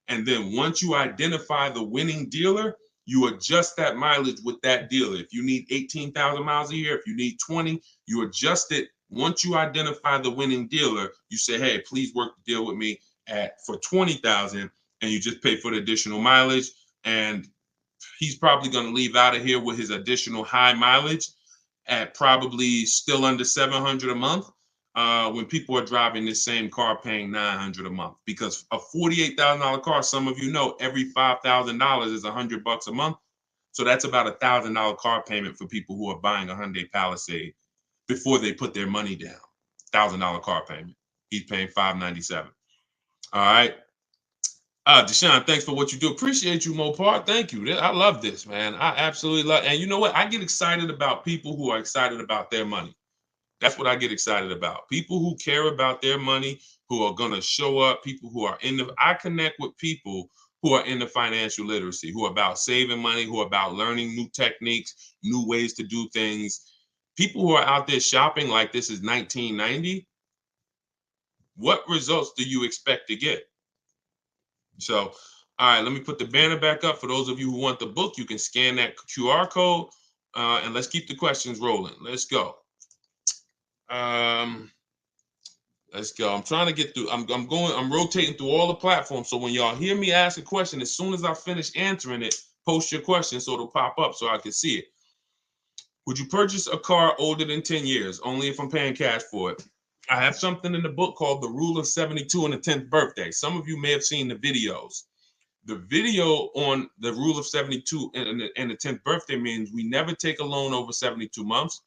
And then once you identify the winning dealer, you adjust that mileage with that dealer. If you need 18,000 miles a year, if you need 20, you adjust it. Once you identify the winning dealer, you say, hey, please work the deal with me for 20,000, and you just pay for the additional mileage. And he's probably going to leave out of here with his additional high mileage at probably still under 700 a month. When people are driving this same car paying $900 a month, because a $48,000 car, some of you know, every $5,000 is $100 a month. So that's about $1,000 car payment for people who are buying a Hyundai Palisade before they put their money down. $1,000 car payment. He's paying $597. All right. Deshone, thanks for what you do. Appreciate you, Mopar. Thank you. I love this, man. I absolutely love it. And you know what? I get excited about people who are excited about their money. That's what I get excited about. People who care about their money, who are going to show up, people who are I connect with people who are into financial literacy, who are about saving money, who are about learning new techniques, new ways to do things. People who are out there shopping like this is 1990. What results do you expect to get? So, all right, let me put the banner back up. For those of you who want the book, you can scan that QR code, and let's keep the questions rolling. Let's go. Let's go. I'm trying to get through. I'm rotating through all the platforms. So when y'all hear me ask a question, as soon as I finish answering it, post your question so it'll pop up so I can see it. Would you purchase a car older than 10 years? Only if I'm paying cash for it. I have something in the book called The Rule of 72 and the 10th Birthday. Some of you may have seen the videos. The video on the Rule of 72 and the 10th birthday means we never take a loan over 72 months.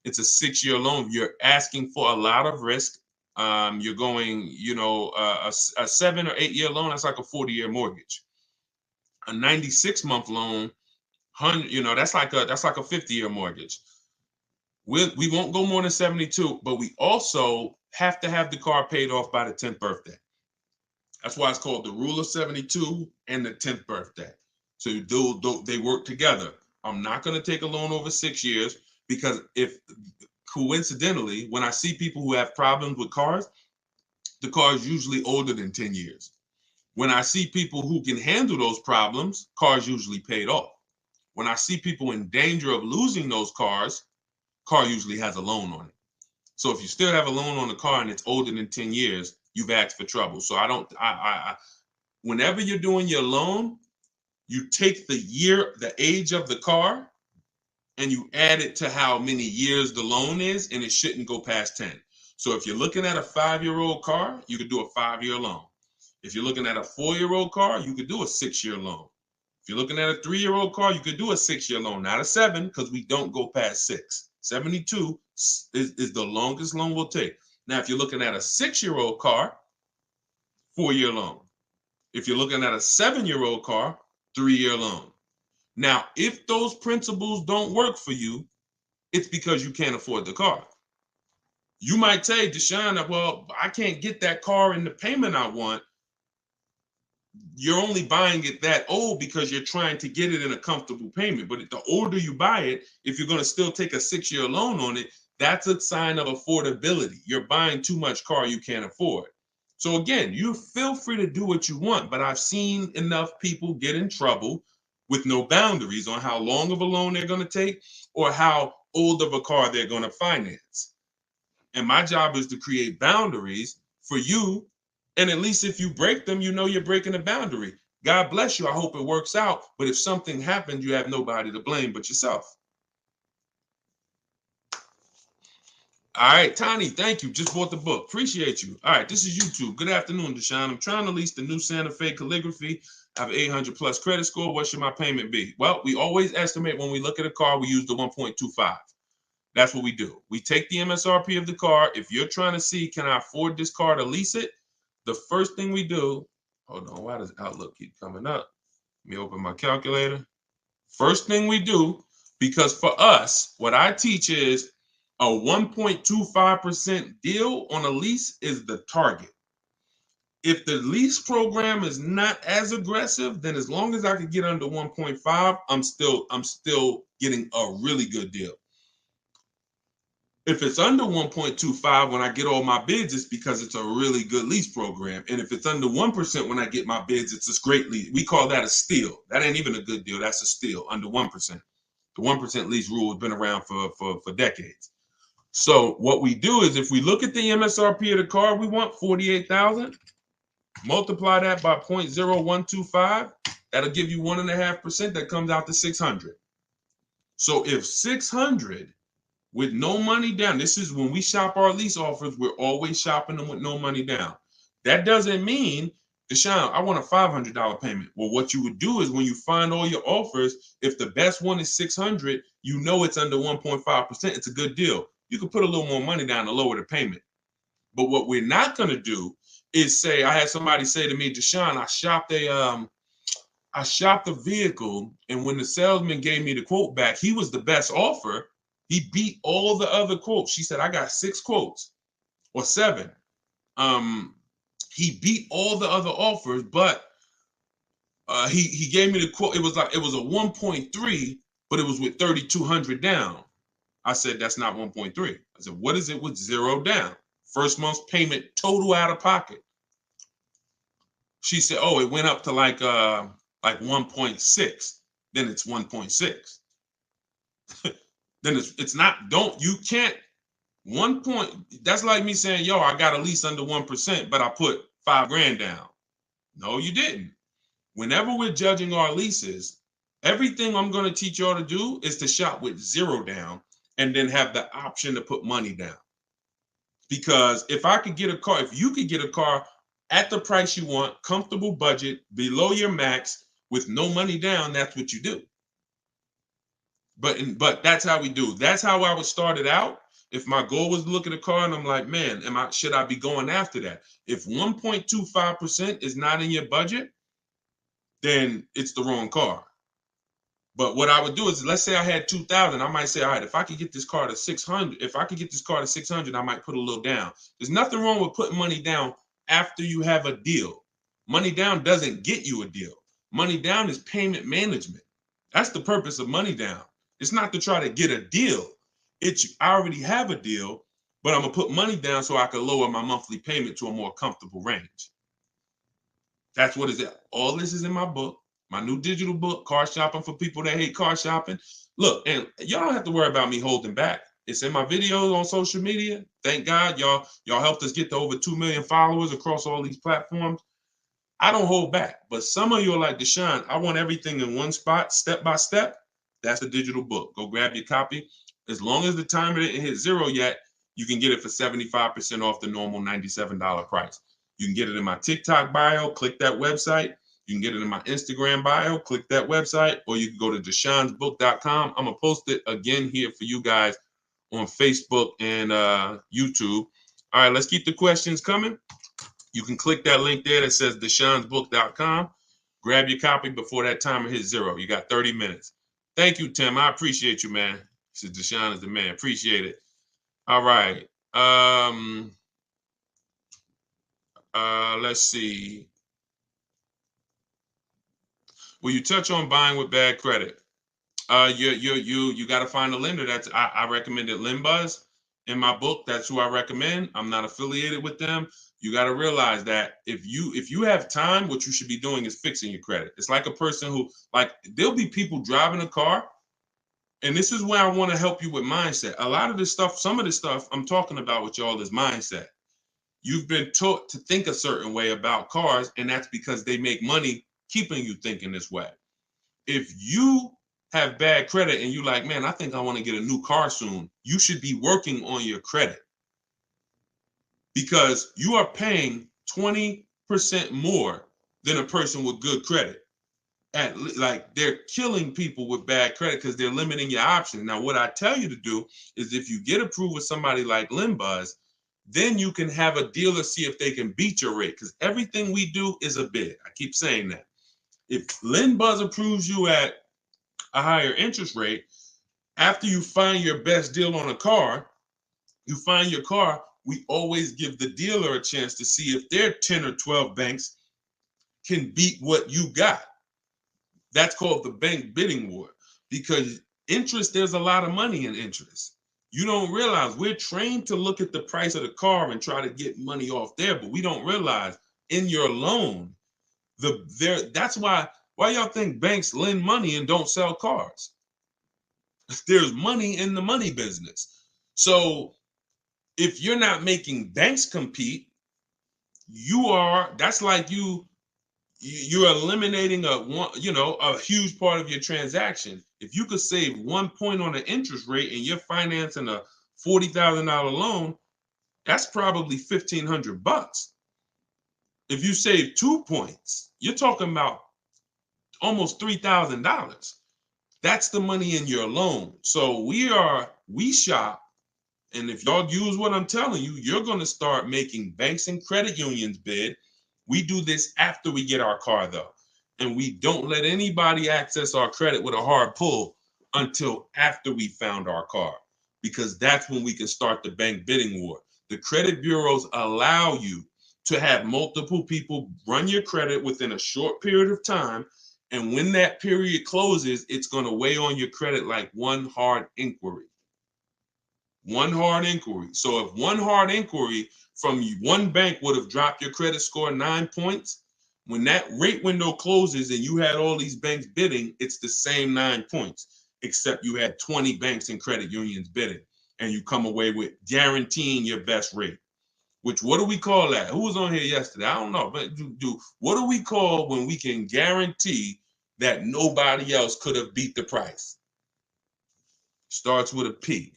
It's a 6-year loan. You're asking for a lot of risk. You're going, a 7 or 8 year loan, that's like a 40-year mortgage. A 96-month loan, that's like a 50-year mortgage. We won't go more than 72, but we also have to have the car paid off by the 10th birthday. That's why it's called the Rule of 72 and the 10th birthday. So they work together. I'm not going to take a loan over 6 years, because if coincidentally, when I see people who have problems with cars, the car is usually older than 10 years. When I see people who can handle those problems, cars usually paid off. When I see people in danger of losing those cars, car usually has a loan on it. So if you still have a loan on the car and it's older than 10 years, you've asked for trouble. So whenever you're doing your loan, you take the age of the car, and you add it to how many years the loan is, and it shouldn't go past 10. So if you're looking at a 5-year-old car, you could do a 5-year loan. If you're looking at a 4-year-old car, you could do a 6-year loan. If you're looking at a 3-year-old car, you could do a 6-year loan, not a 7, because we don't go past 6. 72 is the longest loan we'll take. Now, if you're looking at a 6-year-old car, 4-year loan. If you're looking at a 7-year-old car, 3-year loan. Now, if those principles don't work for you, it's because you can't afford the car. You might say, Deshone, well, I can't get that car in the payment I want. You're only buying it that old because you're trying to get it in a comfortable payment. But the older you buy it, if you're going to still take a 6-year loan on it, that's a sign of affordability. You're buying too much car you can't afford. So again, you feel free to do what you want, but I've seen enough people get in trouble with no boundaries on how long of a loan they're going to take or how old of a car they're going to finance. And my job is to create boundaries for you. And at least if you break them, you know you're breaking a boundary. God bless you. I hope it works out. But if something happens, you have nobody to blame but yourself. All right, Tiny, thank you. Just bought the book. Appreciate you. All right, this is YouTube. Good afternoon, Deshone. I'm trying to lease the new Santa Fe Calligraphy. I have 800 plus credit score. What should my payment be? Well, we always estimate when we look at a car, we use the 1.25. That's what we do. We take the MSRP of the car. If you're trying to see, can I afford this car to lease it? The first thing we do, hold on, why does Outlook keep coming up? Let me open my calculator. First thing we do, because for us, what I teach is a 1.25% deal on a lease is the target. If the lease program is not as aggressive, then as long as I can get under 1.5, I'm still getting a really good deal. If it's under 1.25 when I get all my bids, it's because it's a really good lease program. And if it's under 1% when I get my bids, it's a great lease. We call that a steal. That ain't even a good deal. That's a steal, under 1%. The 1% lease rule has been around for decades. So what we do is if we look at the MSRP of the car, we want $48,000. Multiply that by 0.0125. That'll give you 1.5%. That comes out to $600. So if 600 with no money down, this is when we shop our lease offers, we're always shopping them with no money down. That doesn't mean, Deshone, I want a $500 payment. Well, what you would do is when you find all your offers, if the best one is 600, you know it's under 1.5%. It's a good deal. You can put a little more money down to lower the payment. But what we're not going to do is say, I had somebody say to me, Deshone, I shopped a vehicle, and when the salesman gave me the quote back, he was the best offer. He beat all the other quotes. She said, I got 6 quotes or 7. He beat all the other offers, but he gave me the quote. It was a 1.3, but it was with 3,200 down. I said, that's not 1.3. I said, what is it with 0 down? First month's payment total out of pocket. She said, oh, it went up to like 1.6. Then it's 1.6. Then it's not, you can't, 1 point, that's like me saying, yo, I got a lease under 1%, but I put $5,000 down. No, you didn't. Whenever we're judging our leases, everything I'm going to teach y'all to do is to shop with 0 down and then have the option to put money down. Because if I could get a car, if you could get a car at the price you want, comfortable budget, below your max, with no money down, that's what you do. But that's how we do. That's how I would start it out. If my goal was to look at a car and I'm like, man, should I be going after that? If 1.25% is not in your budget, then it's the wrong car. But what I would do is, let's say I had 2,000, I might say, all right, if I could get this car to 600, I might put a little down. There's nothing wrong with putting money down after you have a deal. Money down doesn't get you a deal. Money down is payment management. That's the purpose of money down. It's not to try to get a deal. I already have a deal, but I'm gonna put money down so I can lower my monthly payment to a more comfortable range. That's what it's at. All this is in my book, my new digital book, Car Shopping for People That Hate Car Shopping. Look, and y'all don't have to worry about me holding back. It's in my videos on social media. Thank God y'all helped us get to over 2 million followers across all these platforms. I don't hold back, but some of you are like, Deshone, I want everything in one spot, step by step. That's the digital book. Go grab your copy. As long as the timer didn't hit 0 yet, you can get it for 75% off the normal $97 price. You can get it in my TikTok bio, click that website. You can get it in my Instagram bio, click that website, or you can go to deshonesbook.com. I'm going to post it again here for you guys on Facebook and YouTube. All right, let's keep the questions coming. You can click that link there that says deshonesbook.com. Grab your copy before that timer hits 0. You got 30 minutes. Thank you, Tim. I appreciate you, man. He said Deshone is the man. Appreciate it. All right. Let's see. Will you touch on buying with bad credit? You got to find a lender. I recommended LendBuzz in my book. That's who I recommend. I'm not affiliated with them. You got to realize that if you have time, what you should be doing is fixing your credit. It's like a person who, like, there'll be people driving a car, and this is where I want to help you with mindset. A lot of this stuff, some of the stuff I'm talking about with y'all is mindset. You've been taught to think a certain way about cars, and that's because they make money keeping you thinking this way. If you have bad credit and you like, man, I think I want to get a new car soon, you should be working on your credit. because you are paying 20% more than a person with good credit. Like they're killing people with bad credit because they're limiting your options. Now, what I tell you to do is if you get approved with somebody like LendBuzz, then you can have a dealer see if they can beat your rate, because everything we do is a bid. I keep saying that. If LendBuzz approves you at a higher interest rate, after you find your best deal on a car, you find your car, we always give the dealer a chance to see if their 10 or 12 banks can beat what you got. That's called the bank bidding war, because interest, there's a lot of money in interest. You don't realize we're trained to look at the price of the car and try to get money off there, but we don't realize in your loan, that's why y'all think banks lend money and don't sell cars. There's money in the money business. So if you're not making banks compete, that's like you're eliminating a huge part of your transaction. If you could save 1 point on the interest rate and you're financing a $40,000 loan, that's probably $1,500. If you save 2 points, you're talking about almost $3,000. That's the money in your loan. So we shop. And if y'all use what I'm telling you, you're going to start making banks and credit unions bid. We do this after we get our car, though. And we don't let anybody access our credit with a hard pull until after we found our car, because that's when we can start the bank bidding war. The credit bureaus allow you to have multiple people run your credit within a short period of time. And when that period closes, it's going to weigh on your credit like one hard inquiry. One hard inquiry. So if one hard inquiry from one bank would have dropped your credit score 9 points, when that rate window closes and you had all these banks bidding, it's the same 9 points, except you had 20 banks and credit unions bidding, and you come away with guaranteeing your best rate. Which, what do we call that? Who was on here yesterday? I don't know, but what do we call when we can guarantee that nobody else could have beat the price? Starts with a P.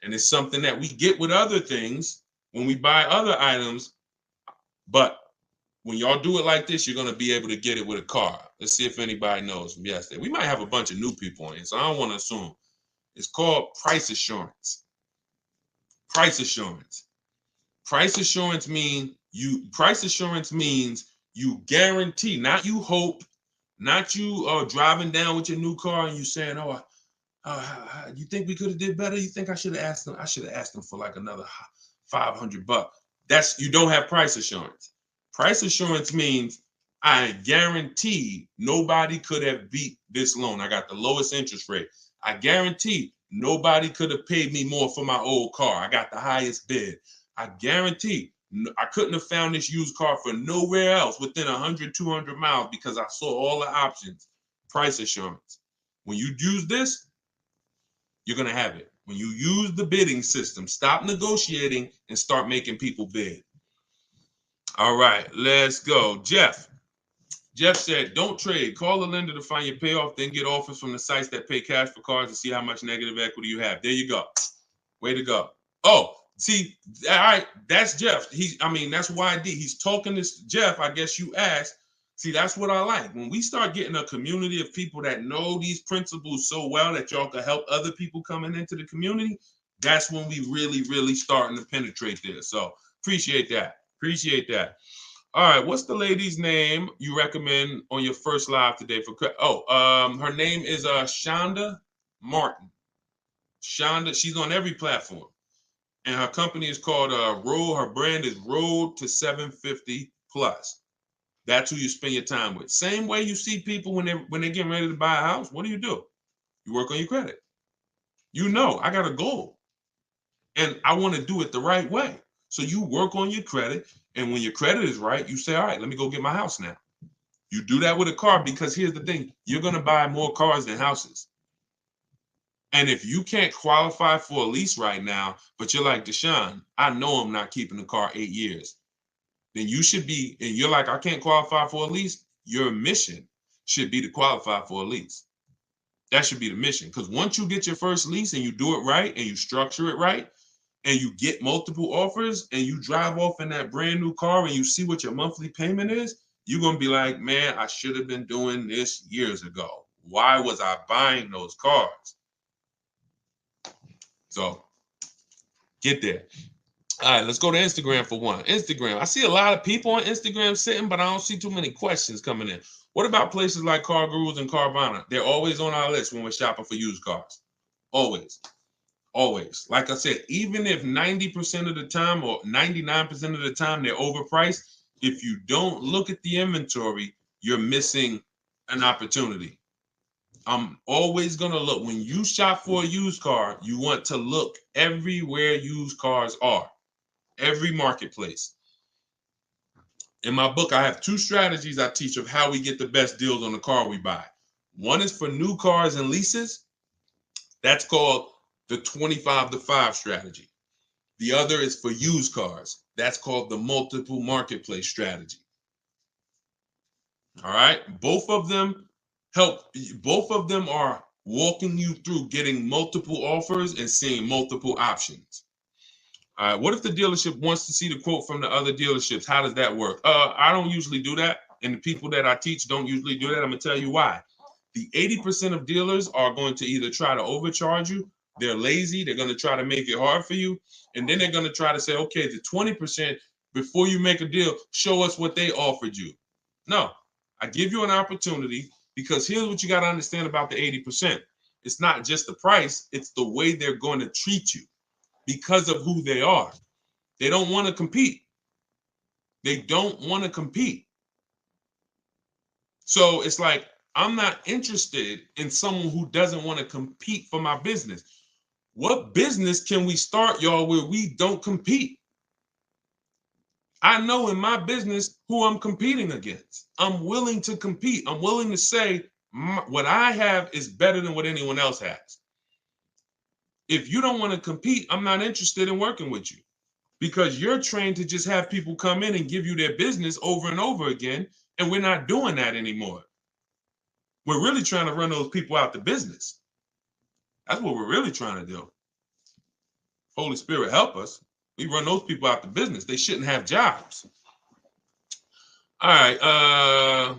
And it's something that we get with other things when we buy other items. But when y'all do it like this, you're going to be able to get it with a car. Let's see if anybody knows from yesterday. We might have a bunch of new people on here, so I don't want to assume. It's called price assurance. Price assurance. Price assurance means you guarantee, not you hope, not you driving down with your new car and you saying, oh, you think we could have did better? You think I should have asked them? I should have asked them for like another $500. You don't have price assurance. Price assurance means I guarantee nobody could have beat this loan. I got the lowest interest rate. I guarantee nobody could have paid me more for my old car. I got the highest bid. I guarantee I couldn't have found this used car for nowhere else within 100, 200 miles because I saw all the options. Price assurance. When you use this, you're going to have it. When you use the bidding system, stop negotiating and start making people bid. All right, let's go. Jeff said, don't trade. Call the lender to find your payoff, then get offers from the sites that pay cash for cars to see how much negative equity you have. There you go. Way to go. Oh, see, all right, that's Jeff. That's YD. He's talking to Jeff. I guess you asked. See, that's what I like. When we start getting a community of people that know these principles so well that y'all can help other people coming into the community, that's when we really, really starting to penetrate this. So appreciate that. All right, what's the lady's name you recommend on your first live today for? Her name is Shonda Martin. Shonda, she's on every platform, and her company is called Road. Her brand is Road to 750 Plus. That's who you spend your time with. Same way you see people when they're getting ready to buy a house. What do? You work on your credit. I got a goal, and I want to do it the right way. So you work on your credit, and when your credit is right, you say, all right, let me go get my house now. You do that with a car, because here's the thing. You're going to buy more cars than houses. And if you can't qualify for a lease right now, but you're like, Deshone, I know I'm not keeping the car 8 years, then you should be, and you're like, I can't qualify for a lease. Your mission should be to qualify for a lease. That should be the mission. Because once you get your first lease and you do it right and you structure it right, and you get multiple offers and you drive off in that brand new car and you see what your monthly payment is, you're going to be like, man, I should have been doing this years ago. Why was I buying those cars? So get there. All right, let's go to Instagram for one. Instagram. I see a lot of people on Instagram sitting, but I don't see too many questions coming in. What about places like Car Gurus and Carvana? They're always on our list when we're shopping for used cars. Always. Always. Like I said, even if 90% of the time or 99% of the time they're overpriced, if you don't look at the inventory, you're missing an opportunity. I'm always going to look. When you shop for a used car, you want to look everywhere used cars are, every marketplace. In my book, I have 2 strategies I teach of how we get the best deals on the car we buy. One is for new cars and leases. That's called the 25-to-5 strategy. The other is for used cars. That's called the multiple marketplace strategy. All right. Both of them are walking you through getting multiple offers and seeing multiple options. All right. What if the dealership wants to see the quote from the other dealerships? How does that work? I don't usually do that. And the people that I teach don't usually do that. I'm going to tell you why. The 80% of dealers are going to either try to overcharge you. They're lazy. They're going to try to make it hard for you. And then they're going to try to say, okay, the 20%, before you make a deal, show us what they offered you. No, I give you an opportunity, because here's what you got to understand about the 80%. It's not just the price. It's the way they're going to treat you because of who they are. They don't want to compete. They don't want to compete. So it's like, I'm not interested in someone who doesn't want to compete for my business. What business can we start, y'all, where we don't compete? I know in my business who I'm competing against. I'm willing to compete. I'm willing to say what I have is better than what anyone else has. If you don't want to compete, I'm not interested in working with you, because you're trained to just have people come in and give you their business over and over again. And we're not doing that anymore. We're really trying to run those people out the business. That's what we're really trying to do. Holy Spirit, help us. We run those people out the business. They shouldn't have jobs. All right.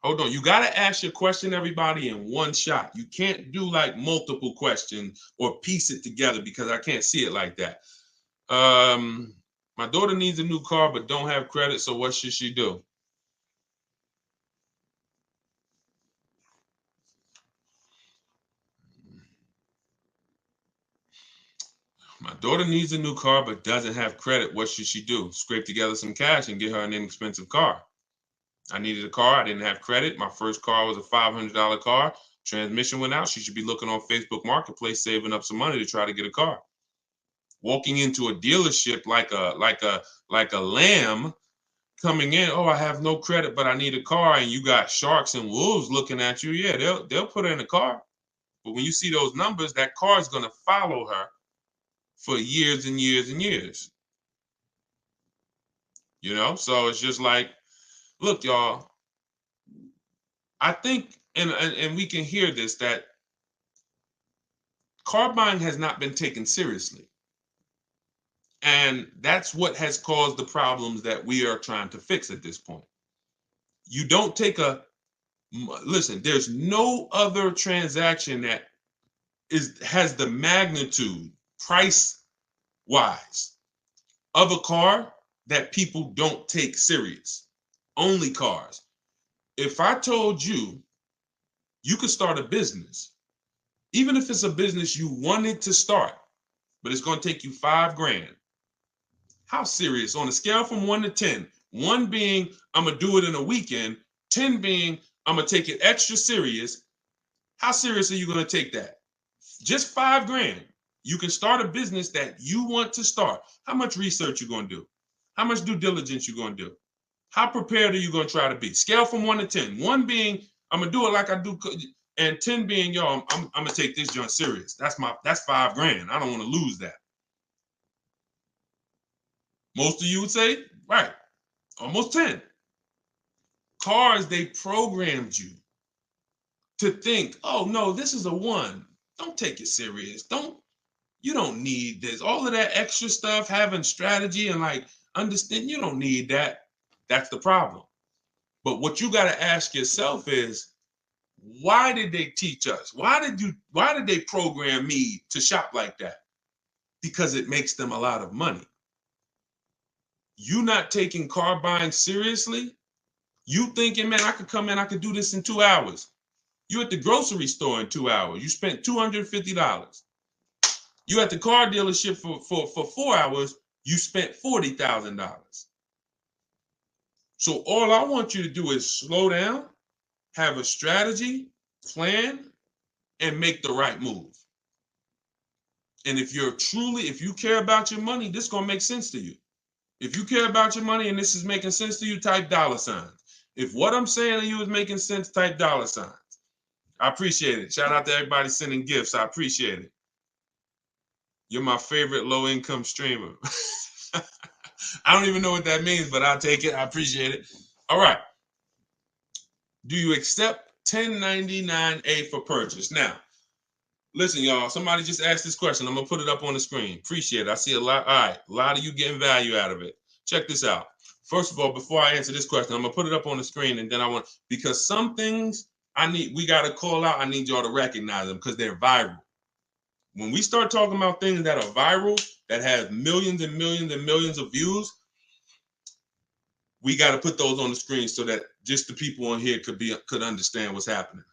Hold on. You got to ask your question, everybody, in one shot. You can't do like multiple questions or piece it together, because I can't see it like that. My daughter needs a new car but don't have credit, so what should she do? My daughter needs a new car but doesn't have credit. What should she do? Scrape together some cash and get her an inexpensive car. I needed a car. I didn't have credit. My first car was a $500 car. Transmission went out. She should be looking on Facebook Marketplace, saving up some money to try to get a car. Walking into a dealership like a lamb, coming in, oh, I have no credit, but I need a car, and you got sharks and wolves looking at you. Yeah, they'll put her in a car. But when you see those numbers, that car is going to follow her for years and years and years. You know, so it's just like, look, y'all, I think, and we can hear this, that car buying has not been taken seriously. And that's what has caused the problems that we are trying to fix at this point. You don't take listen, there's no other transaction that has the magnitude, price wise, of a car that people don't take serious. Only cars. If I told you you could start a business, even if it's a business you wanted to start, but it's going to take you $5,000. How serious? On a scale from 1 to 10, 1 being I'm going to do it in a weekend, 10 being I'm going to take it extra serious. How serious are you going to take that? Just $5,000. You can start a business that you want to start. How much research you going to do? How much due diligence you going to do? How prepared are you going to try to be? Scale from 1 to 10. 1 being I'm going to do it like I do, and 10 being, yo, I'm going to take this joint serious. That's $5,000. I don't want to lose that. Most of you would say, right, almost 10. Cars, they programmed you to think, oh no, this is a 1. Don't take it serious. Don't. You don't need this. All of that extra stuff, having strategy and like understand, you don't need that. That's the problem. But what you got to ask yourself is, why did they teach us? Why did they program me to shop like that? Because it makes them a lot of money. You not taking car buying seriously? You thinking, man, I could come in, I could do this in 2 hours. You at the grocery store in 2 hours. You spent $250. You at the car dealership for 4 hours, you spent $40,000. So all I want you to do is slow down, have a strategy, plan, and make the right move. And if you care about your money, this is gonna make sense to you. If you care about your money and this is making sense to you, type $signs. If what I'm saying to you is making sense, type $signs. I appreciate it. Shout out to everybody sending gifts. I appreciate it. You're my favorite low-income streamer. I don't even know what that means, but I'll take it. I appreciate it. All right. Do you accept 1099A for purchase? Now, listen, y'all. Somebody just asked this question. I'm going to put it up on the screen. Appreciate it. I see a lot. All right. A lot of you getting value out of it. Check this out. First of all, before I answer this question, I'm going to put it up on the screen, and then because some things we got to call out. I need y'all to recognize them because they're viral. When we start talking about things that are viral, that have millions and millions and millions of views, we got to put those on the screen so that just the people on here could understand what's happening.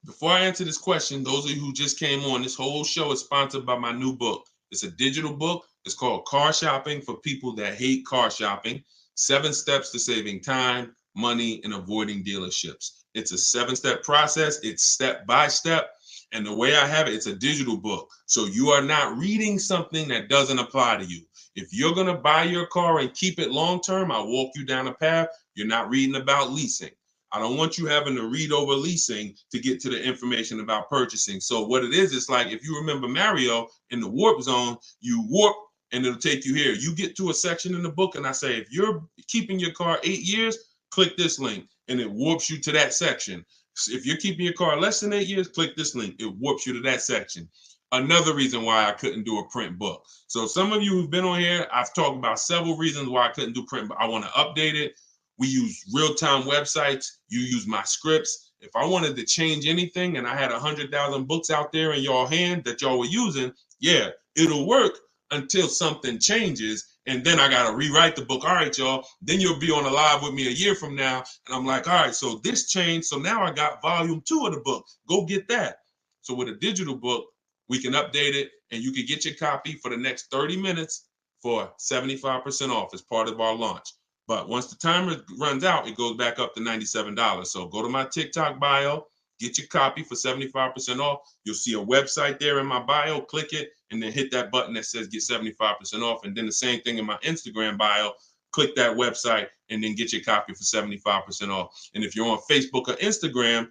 Before I answer this question, those of you who just came on, this whole show is sponsored by my new book. It's a digital book. It's called Car Shopping for People That Hate Car Shopping: 7 Steps to Saving Time, Money, and Avoiding Dealerships. It's a 7-step process. It's step by step. And the way I have it, it's a digital book. So you are not reading something that doesn't apply to you. If you're going to buy your car and keep it long term, I'll walk you down a path. You're not reading about leasing. I don't want you having to read over leasing to get to the information about purchasing. So what it is, it's like if you remember Mario in the warp zone, you warp and it'll take you here. You get to a section in the book and I say, if you're keeping your car 8 years, click this link and it warps you to that section. If you're keeping your car less than 8 years, click this link. It warps you to that section. Another reason why I couldn't do a print book. So some of you who've been on here, I've talked about several reasons why I couldn't do print, but I want to update it. We use real-time websites. You use my scripts. If I wanted to change anything and I had 100,000 books out there in y'all hand that y'all were using, yeah, it'll work until something changes. And then I got to rewrite the book. All right, y'all. Then you'll be on a live with me a year from now. And I'm like, all right, so this changed. So now I got volume 2 of the book. Go get that. So with a digital book, we can update it and you can get your copy for the next 30 minutes for 75% off as part of our launch. But once the timer runs out, it goes back up to $97. So go to my TikTok bio, get your copy for 75% off. You'll see a website there in my bio, click it, and then hit that button that says get 75% off. And then the same thing in my Instagram bio, click that website and then get your copy for 75% off. And if you're on Facebook or Instagram,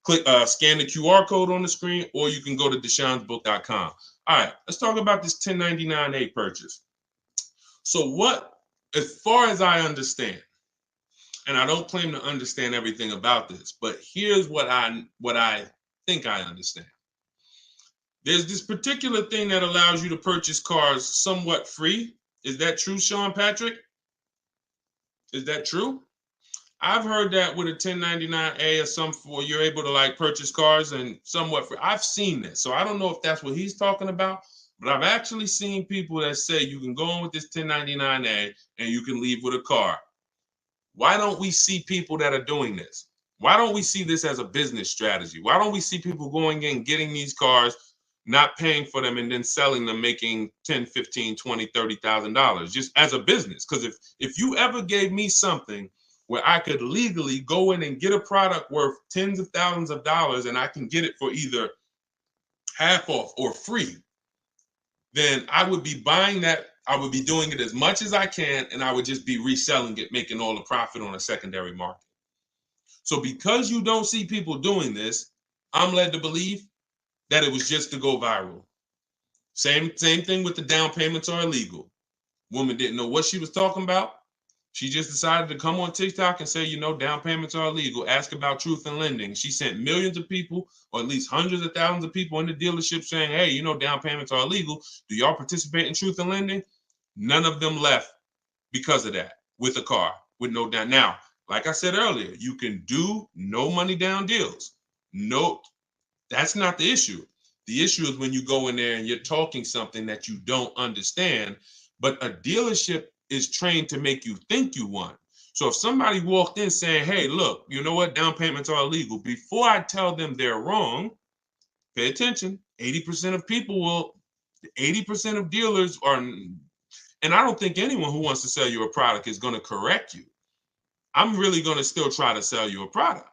click scan the QR code on the screen, or you can go to deshonesbook.com. All right, let's talk about this 1099A purchase. So as far as I understand, and I don't claim to understand everything about this, but here's what I think I understand. There's this particular thing that allows you to purchase cars somewhat free. Is that true, Sean Patrick? Is that true? I've heard that with a 1099A or you're able to like purchase cars and somewhat free. I've seen this. So I don't know if that's what he's talking about, but I've actually seen people that say you can go in with this 1099A and you can leave with a car. Why don't we see people that are doing this? Why don't we see this as a business strategy? Why don't we see people going in, getting these cars, not paying for them, and then selling them, making $10, $15, $20, $30,000 just as a business? Because if you ever gave me something where I could legally go in and get a product worth tens of thousands of dollars and I can get it for either half off or free, then I would be buying that. I would be doing it as much as I can, and I would just be reselling it, making all the profit on a secondary market. So because you don't see people doing this, I'm led to believe that it was just to go viral. Same thing with the down payments are illegal. Woman didn't know what she was talking about. She just decided to come on TikTok and say, down payments are illegal. Ask about truth in lending. She sent millions of people, or at least hundreds of thousands of people in the dealership saying, hey, down payments are illegal. Do y'all participate in truth in lending? None of them left because of that with a car, with no down. Now, like I said earlier, you can do no money down deals. No, that's not the issue. The issue is when you go in there and you're talking something that you don't understand, but a dealership is trained to make you think you want. So if somebody walked in saying, hey, look, you know what, down payments are illegal, before I tell them they're wrong, pay attention. 80% of people will, 80% of dealers are, and I don't think anyone who wants to sell you a product is going to correct you. I'm really going to still try to sell you a product.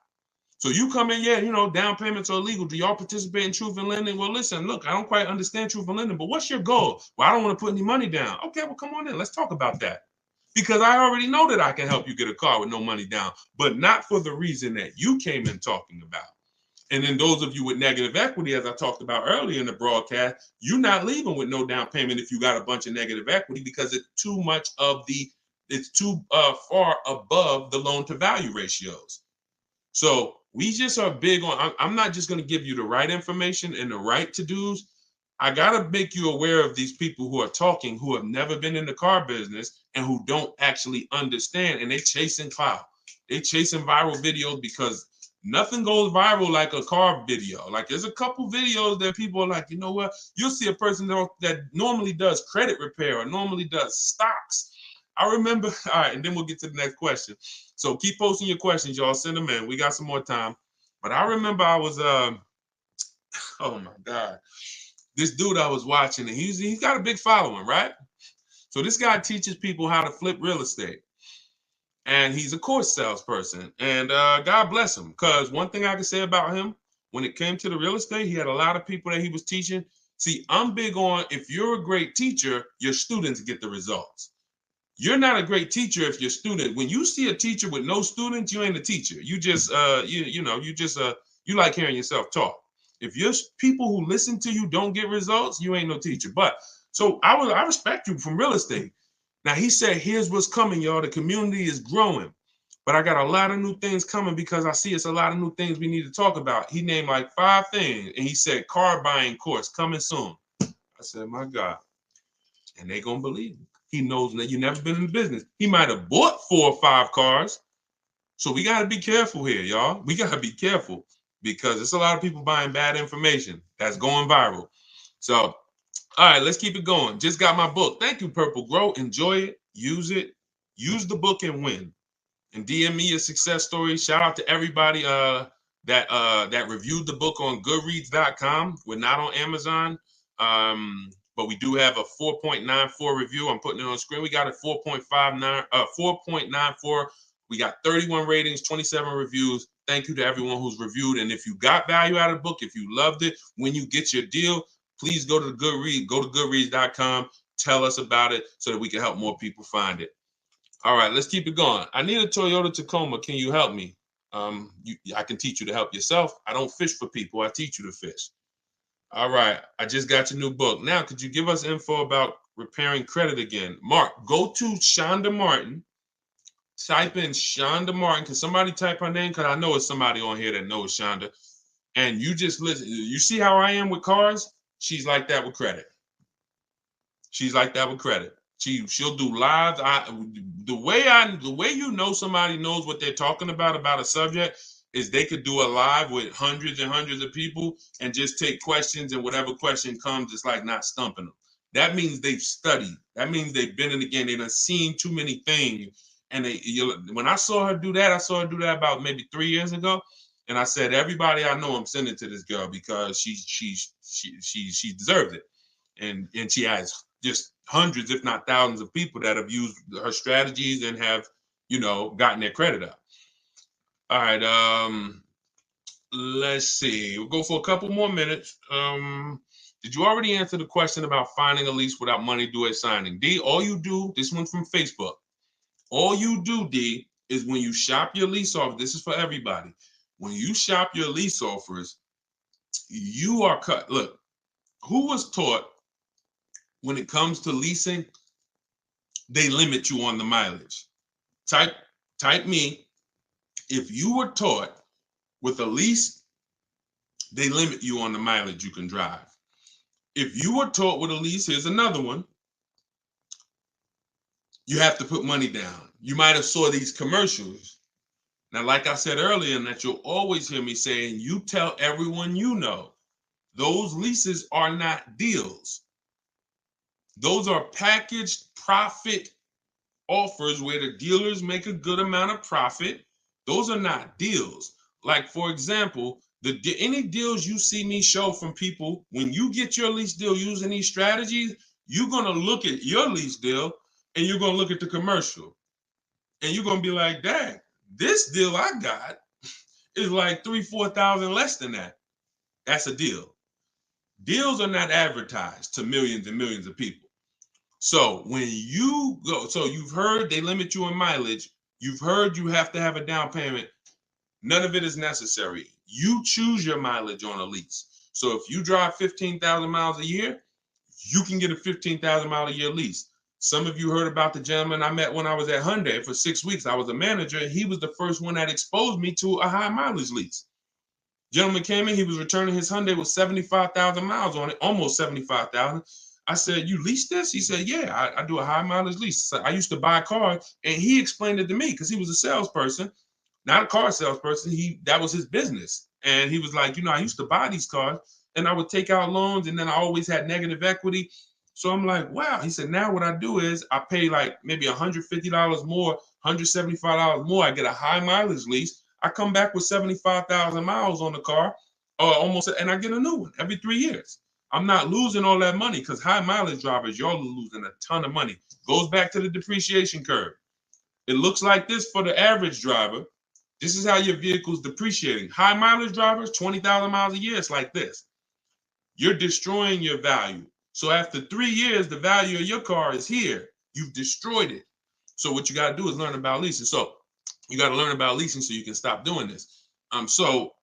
So you come in, down payments are illegal. Do y'all participate in truth in lending? Well, listen, look, I don't quite understand truth in lending, but what's your goal? Well, I don't want to put any money down. Okay, well, come on in. Let's talk about that. Because I already know that I can help you get a car with no money down, but not for the reason that you came in talking about. And then those of you with negative equity, as I talked about earlier in the broadcast, you're not leaving with no down payment if you got a bunch of negative equity, because it's too far above the loan to value ratios. So we just are big on, I'm not just going to give you the right information and the right to-dos. I got to make you aware of these people who are talking, who have never been in the car business and who don't actually understand, and they chasing clout. They chasing viral videos because nothing goes viral like a car video. Like there's a couple videos that people are like, you know what? You'll see a person that normally does credit repair or normally does stocks. I remember, all right, and then we'll get to the next question. So keep posting your questions, y'all. Send them in. We got some more time. But I remember I was, oh my God, this dude I was watching, and he's got a big following, right? So this guy teaches people how to flip real estate. And he's a course salesperson. And God bless him, because one thing I can say about him, when it came to the real estate, he had a lot of people that he was teaching. See, I'm big on, if you're a great teacher, your students get the results. You're not a great teacher if your student, when you see a teacher with no students, you ain't a teacher. You just you like hearing yourself talk. If your people who listen to you don't get results, you ain't no teacher. But so I respect you from real estate. Now he said, here's what's coming, y'all. The community is growing, but I got a lot of new things coming because I see it's a lot of new things we need to talk about. He named like 5 things, and he said car buying course coming soon. I said, my God. And they gonna believe him. He knows that you've never been in the business. He might have bought 4 or 5 cars. So we got to be careful here, y'all. We got to be careful because there's a lot of people buying bad information that's going viral. So, all right, let's keep it going. Just got my book. Thank you, Purple Grow. Enjoy it. Use it. Use the book and win. And DM me a success story. Shout out to everybody that reviewed the book on Goodreads.com. We're not on Amazon. But we do have a 4.94 review. I'm putting it on the screen. We got a 4.94. We got 31 ratings, 27 reviews. Thank you to everyone who's reviewed. And if you got value out of the book, if you loved it, when you get your deal, please go to Goodreads, go to Goodreads.com, tell us about it so that we can help more people find it. All right, let's keep it going. I need a Toyota Tacoma. Can you help me? I can teach you to help yourself. I don't fish for people. I teach you to fish. All right, I just got your new book. Now, could you give us info about repairing credit again? Mark, go to Shonda Martin. Type in Shonda Martin. Can somebody type her name? Because I know it's somebody on here that knows Shonda. And you just listen. You see how I am with cars? She's like that with credit. She's like that with credit. She'll do lives. The way you know somebody knows what they're talking about a subject is they could do a live with hundreds and hundreds of people and just take questions, and whatever question comes, it's like not stumping them. That means they've studied. That means they've been in the game. They've seen too many things. And when I saw her do that, about maybe 3 years ago. And I said, everybody I know, I'm sending to this girl because she deserves it. And she has just hundreds, if not thousands, of people that have used her strategies and have, gotten their credit up. All right. Let's see. We'll go for a couple more minutes. Did you already answer the question about finding a lease without money due at signing? D, all you do, this one's from Facebook. All you do, D, is when you shop your lease off, this is for everybody. When you shop your lease offers, you are cut. Look, who was taught when it comes to leasing, they limit you on the mileage. Type me. If you were taught with a lease, they limit you on the mileage you can drive. If you were taught with a lease, here's another one. You have to put money down. You might have saw these commercials. Now, like I said earlier, and that you'll always hear me saying, you tell everyone you know, those leases are not deals. Those are packaged profit offers where the dealers make a good amount of profit. Those are not deals. Like, for example, any deals you see me show from people, when you get your lease deal using these strategies, you're going to look at your lease deal and you're going to look at the commercial. And you're going to be like, dang, this deal I got is like $3,000-4,000 less than that. That's a deal. Deals are not advertised to millions and millions of people. So when you go, so you've heard they limit you in mileage. You've heard you have to have a down payment. None of it is necessary. You choose your mileage on a lease. So if you drive 15,000 miles a year, you can get a 15,000 mile a year lease. Some of you heard about the gentleman I met when I was at Hyundai for 6 weeks. I was a manager. He was the first one that exposed me to a high mileage lease. Gentleman came in, he was returning his Hyundai with 75,000 miles on it, almost 75,000. I said, you lease this? He said, yeah, I do a high mileage lease. So I used to buy cars, and he explained it to me because he was a salesperson, not a car salesperson. That was his business. And he was like, I used to buy these cars, and I would take out loans, and then I always had negative equity. So I'm like, wow. He said, now what I do is I pay like maybe $150 more, $175 more. I get a high mileage lease. I come back with 75,000 miles on the car, almost, and I get a new one every 3 years. I'm not losing all that money because high mileage drivers, y'all losing a ton of money. Goes back to the depreciation curve. It looks like this for the average driver. This is how your vehicle's depreciating. High mileage drivers, 20,000 miles a year, it's like this. You're destroying your value. So after 3 years, the value of your car is here. You've destroyed it. So what you got to do is learn about leasing. So you got to learn about leasing so you can stop doing this. So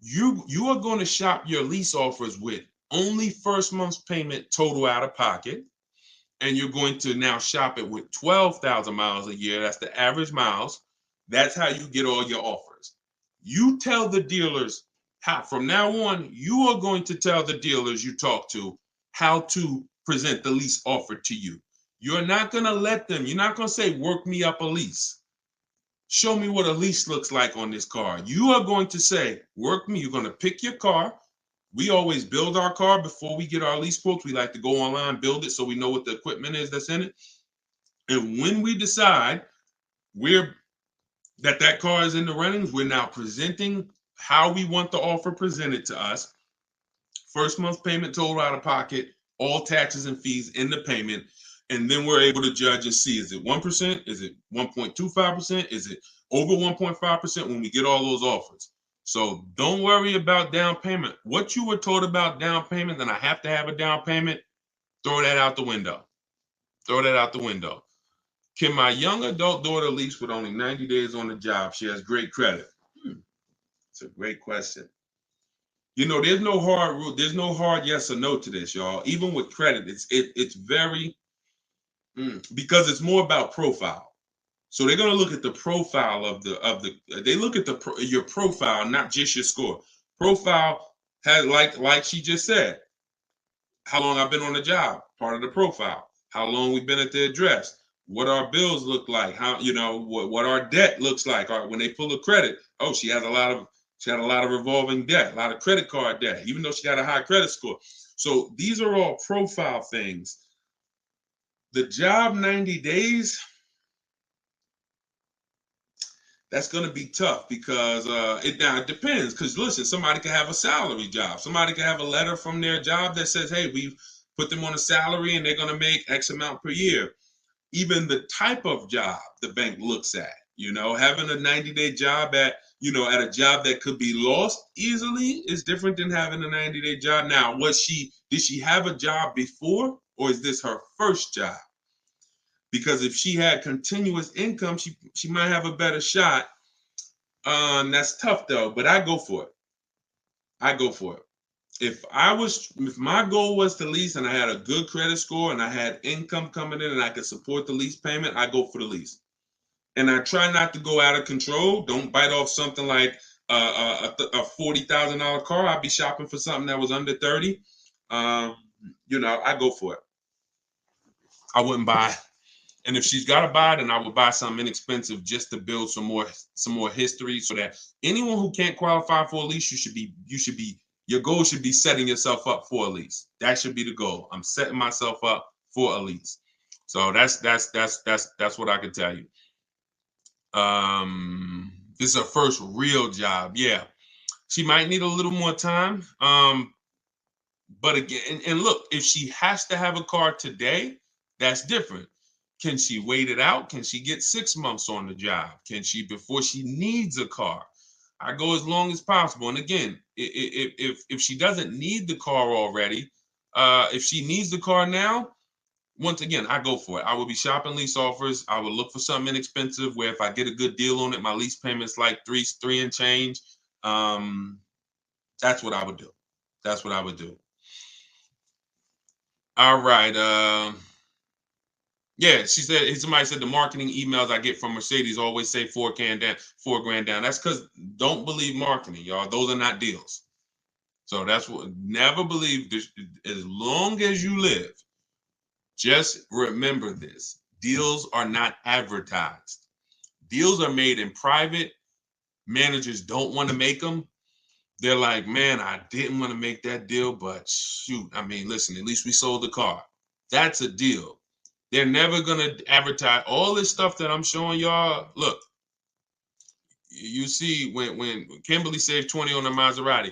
you are going to shop your lease offers with only first month's payment total out of pocket. And you're going to now shop it with 12,000 miles a year. That's the average miles. That's how you get all your offers. You tell the dealers how, from now on, you are going to tell the dealers you talk to how to present the lease offer to you. You're not going to let them, you're not going to say, work me up a lease. Show me what a lease looks like on this car. You are going to say, work me. You're going to pick your car. We always build our car before we get our lease quotes. We like to go online, build it so we know what the equipment is that's in it. And when we decide that car is in the runnings, we're now presenting how we want the offer presented to us. First month payment total out of pocket, all taxes and fees in the payment. And then we're able to judge and see, is it 1%? Is it 1.25%? Is it over 1.5% when we get all those offers? So don't worry about down payment. What you were taught about down payment, then I have to have a down payment, throw that out the window. Throw that out the window. Can my young adult daughter lease with only 90 days on the job? She has great credit. It's a great question. There's no hard rule. There's no hard yes or no to this, y'all. Even with credit, it's very, because it's more about profile. So they're going to look at the profile they look at your profile, not just your score. Profile has, like she just said, how long I've been on the job, part of the profile. How long we've been at the address. What our bills look like. How, what our debt looks like. When they pull a credit, she had a lot of revolving debt, a lot of credit card debt, even though she got a high credit score. So these are all profile things. The job 90 days, that's going to be tough because it depends. Because listen, somebody can have a salary job. Somebody can have a letter from their job that says, hey, we've put them on a salary and they're going to make X amount per year. Even the type of job the bank looks at, having a 90-day job at a job that could be lost easily is different than having a 90-day job. Now, did she have a job before, or is this her first job? Because if she had continuous income, she might have a better shot. That's tough though, but I go for it. If my goal was to lease and I had a good credit score and I had income coming in and I could support the lease payment, I go for the lease. And I try not to go out of control. Don't bite off something like a $40,000 car. I'd be shopping for something that was under 30. I go for it. I wouldn't buy. And if she's got to buy, then I would buy something inexpensive just to build some more history, so that anyone who can't qualify for a lease, your goal should be setting yourself up for a lease. That should be the goal. I'm setting myself up for a lease. So that's what I can tell you. This is her first real job. Yeah, she might need a little more time. But again, and look, if she has to have a car today, that's different. Can she wait it out? Can she get 6 months on the job? Can she, before she needs a car? I go as long as possible. And again, if she doesn't need the car already, if she needs the car now, once again, I go for it. I will be shopping lease offers. I will look for something inexpensive where if I get a good deal on it, my lease payment's like three and change. That's what I would do. That's what I would do. All right. Yeah, somebody said the marketing emails I get from Mercedes always say $4,000 down. That's because don't believe marketing, y'all. Those are not deals. So that's what, never believe this. As long as you live, just remember this. Deals are not advertised. Deals are made in private. Managers don't want to make them. They're like, man, I didn't want to make that deal, but shoot, I mean, listen, at least we sold the car. That's a deal. They're never going to advertise all this stuff that I'm showing y'all. Look, you see when Kimberly saved 20 on a Maserati,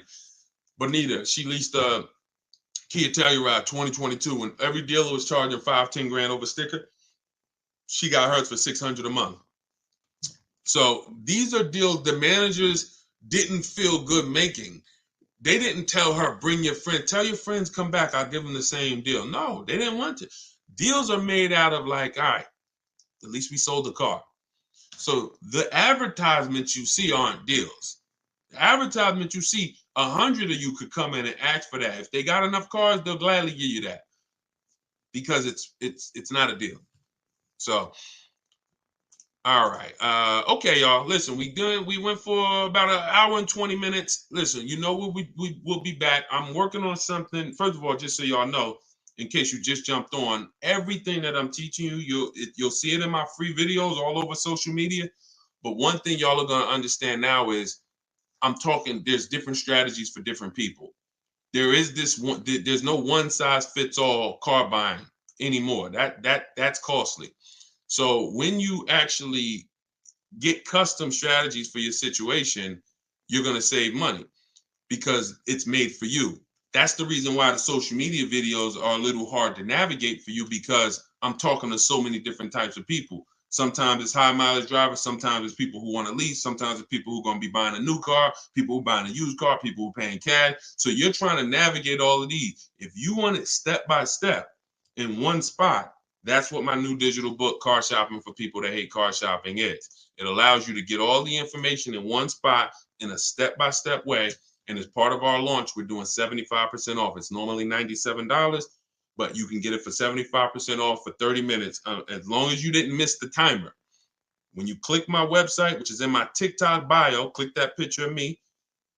Bonita, she leased a Kia Telluride 2022 when every dealer was charging $5-10 grand over sticker. She got hers for $600 a month. So these are deals the managers didn't feel good making. They didn't tell her, bring your friend, tell your friends, come back, I'll give them the same deal. No, they didn't want to. Deals are made out of like, all right, at least we sold the car. So the advertisements you see aren't deals. The advertisement you see, 100 of you could come in and ask for that. If they got enough cars, they'll gladly give you that because it's not a deal. So, all right. Okay, y'all. Listen, we went for about an hour and 20 minutes. Listen, we'll be back. I'm working on something. First of all, just so y'all know, in case you just jumped on, everything that I'm teaching you, you'll see it in my free videos all over social media. But one thing y'all are going to understand now is there's different strategies for different people. There's no one size fits all car buying anymore. That's costly. So when you actually get custom strategies for your situation, you're going to save money because it's made for you. That's the reason why the social media videos are a little hard to navigate for you, because I'm talking to so many different types of people. Sometimes it's high mileage drivers. Sometimes it's people who want to lease. Sometimes it's people who are going to be buying a new car, people who are buying a used car, people who are paying cash. So you're trying to navigate all of these. If you want it step by step in one spot, that's what my new digital book, Car Shopping for People That Hate Car Shopping, is. It allows you to get all the information in one spot in a step-by-step way. And as part of our launch, we're doing 75% off. It's normally $97, but you can get it for 75% off for 30 minutes, as long as you didn't miss the timer. When you click my website, which is in my TikTok bio, click that picture of me,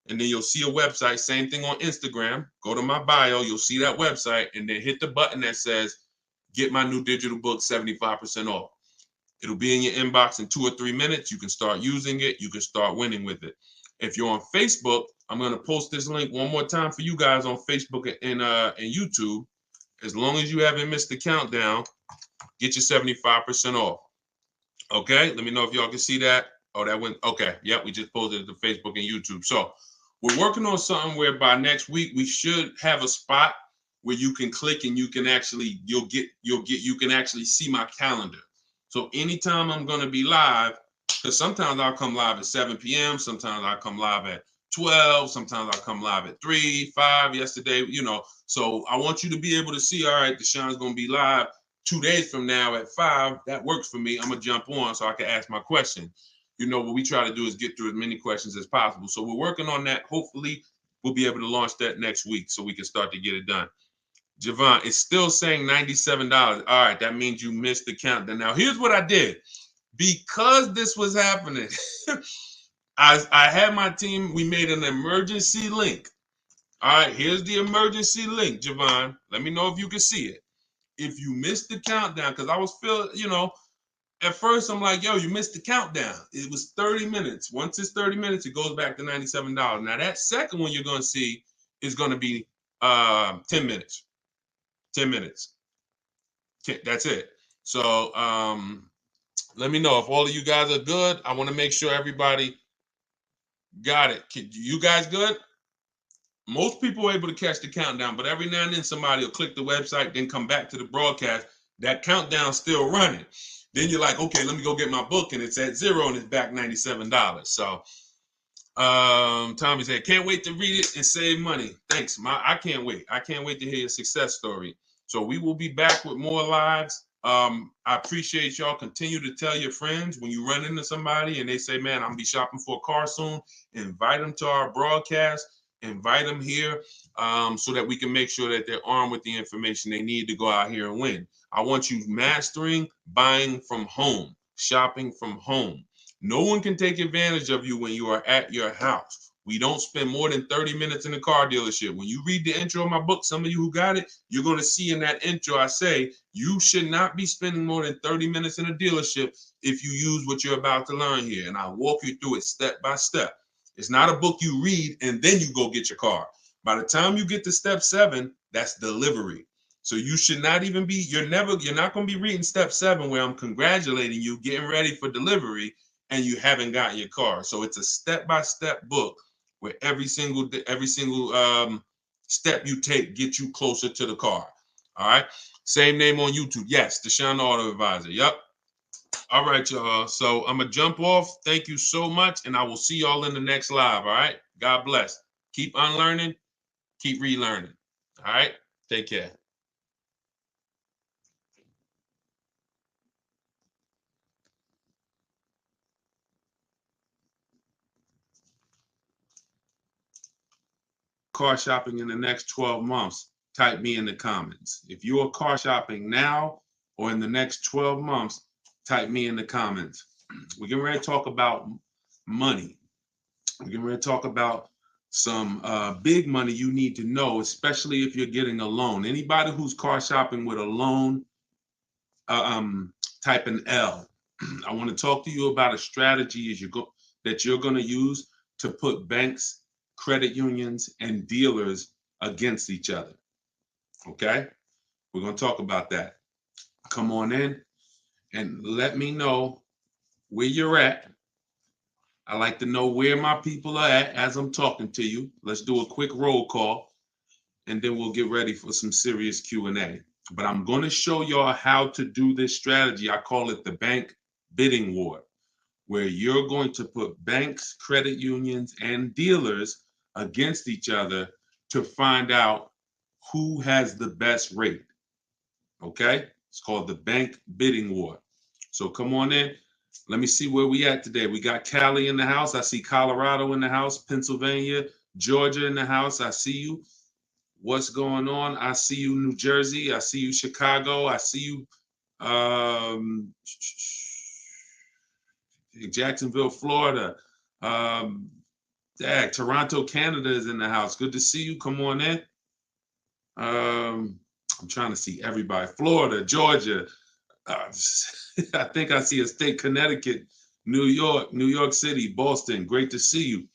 and then you'll see a website. Same thing on Instagram. Go to my bio, you'll see that website, and then hit the button that says, get my new digital book 75% off. It'll be in your inbox in 2 or 3 minutes. You can start using it. You can start winning with it. If you're on Facebook, I'm going to post this link one more time for you guys on Facebook and YouTube. As long as you haven't missed the countdown, get your 75% off. Okay, let me know if y'all can see that. Oh, that went, okay. Yep, we just posted it to Facebook and YouTube. So we're working on something where by next week, we should have a spot where you can click and you can actually, you can actually see my calendar. So anytime I'm going to be live, because sometimes I'll come live at 7 p.m. Sometimes I'll come live at 12. Sometimes I'll come live at 3, 5 yesterday, So I want you to be able to see, all right, Deshaun's going to be live 2 days from now at 5. That works for me. I'm going to jump on so I can ask my question. What we try to do is get through as many questions as possible. So we're working on that. Hopefully, we'll be able to launch that next week so we can start to get it done. Javon, it's still saying $97. All right, that means you missed the countdown. Now, here's what I did. because this was happening, I had my team, we made an emergency link. All right, here's the emergency link, Javon. Let me know if you can see it. If you missed the countdown, because I was feeling, at first I'm like, yo, you missed the countdown. It was 30 minutes. Once it's 30 minutes, it goes back to $97. Now that second one you're going to see is going to be 10 minutes. 10 minutes. That's it. So let me know if all of you guys are good. I want to make sure everybody got it. You guys good? Most people are able to catch the countdown, but every now and then somebody will click the website, then come back to the broadcast. That countdown's still running. Then you're like, okay, let me go get my book, and it's at 0 and it's back $97. So Tommy said, can't wait to read it and save money. Thanks. I can't wait. I can't wait to hear your success story. So we will be back with more lives. I appreciate y'all. Continue to tell your friends when you run into somebody and they say, man, I'm gonna be shopping for a car soon. Invite them to our broadcast. Invite them here so that we can make sure that they're armed with the information they need to go out here and win. I want you mastering buying from home, shopping from home. No one can take advantage of you when you are at your house. We don't spend more than 30 minutes in a car dealership. When you read the intro of my book, some of you who got it, you're going to see in that intro, I say, you should not be spending more than 30 minutes in a dealership if you use what you're about to learn here. And I walk you through it step by step. It's not a book you read and then you go get your car. By the time you get to step 7, that's delivery. So you should not even be, you're not going to be reading step 7 where I'm congratulating you, getting ready for delivery, and you haven't gotten your car. So it's a step-by-step book where every single step you take gets you closer to the car. All right. Same name on YouTube. Yes, Deshone the Auto Advisor. Yep. All right, y'all. So I'm going to jump off. Thank you so much, and I will see y'all in the next live, all right? God bless. Keep unlearning, keep relearning, all right? Take care. Car shopping in the next 12 months, type me in the comments. If you are car shopping now or in the next 12 months, type me in the comments. We're getting ready to talk about money. We're getting ready to talk about some big money you need to know, especially if you're getting a loan. Anybody who's car shopping with a loan, type an L. I want to talk to you about a strategy that you're going to use to put banks, credit unions, and dealers against each other. Okay? We're going to talk about that. Come on in and let me know where you're at. I like to know where my people are at as I'm talking to you. Let's do a quick roll call, and then we'll get ready for some serious Q&A. But I'm going to show y'all how to do this strategy. I call it the bank bidding war, where you're going to put banks, credit unions, and dealers against each other to find out who has the best rate. Okay? It's called the bank bidding war. So come on in. Let me see where we at today. We got Cali in the house. I see Colorado in the house, Pennsylvania, Georgia in the house. I see you. What's going on? I see you, New Jersey. I see you, Chicago. I see you, Jacksonville, Florida. Toronto, Canada is in the house. Good to see you. Come on in. I'm trying to see everybody. Florida, Georgia. I think I see a state, Connecticut, New York City, Boston. Great to see you.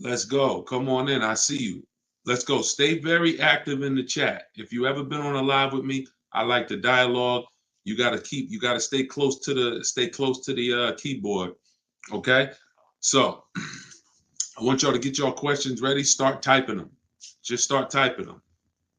Let's go. Come on in. I see you. Let's go. Stay very active in the chat. If you ever been on a live with me, I like the dialogue. You got to stay close to the keyboard. Okay. So I want y'all to get your questions ready. Start typing them. Just start typing them.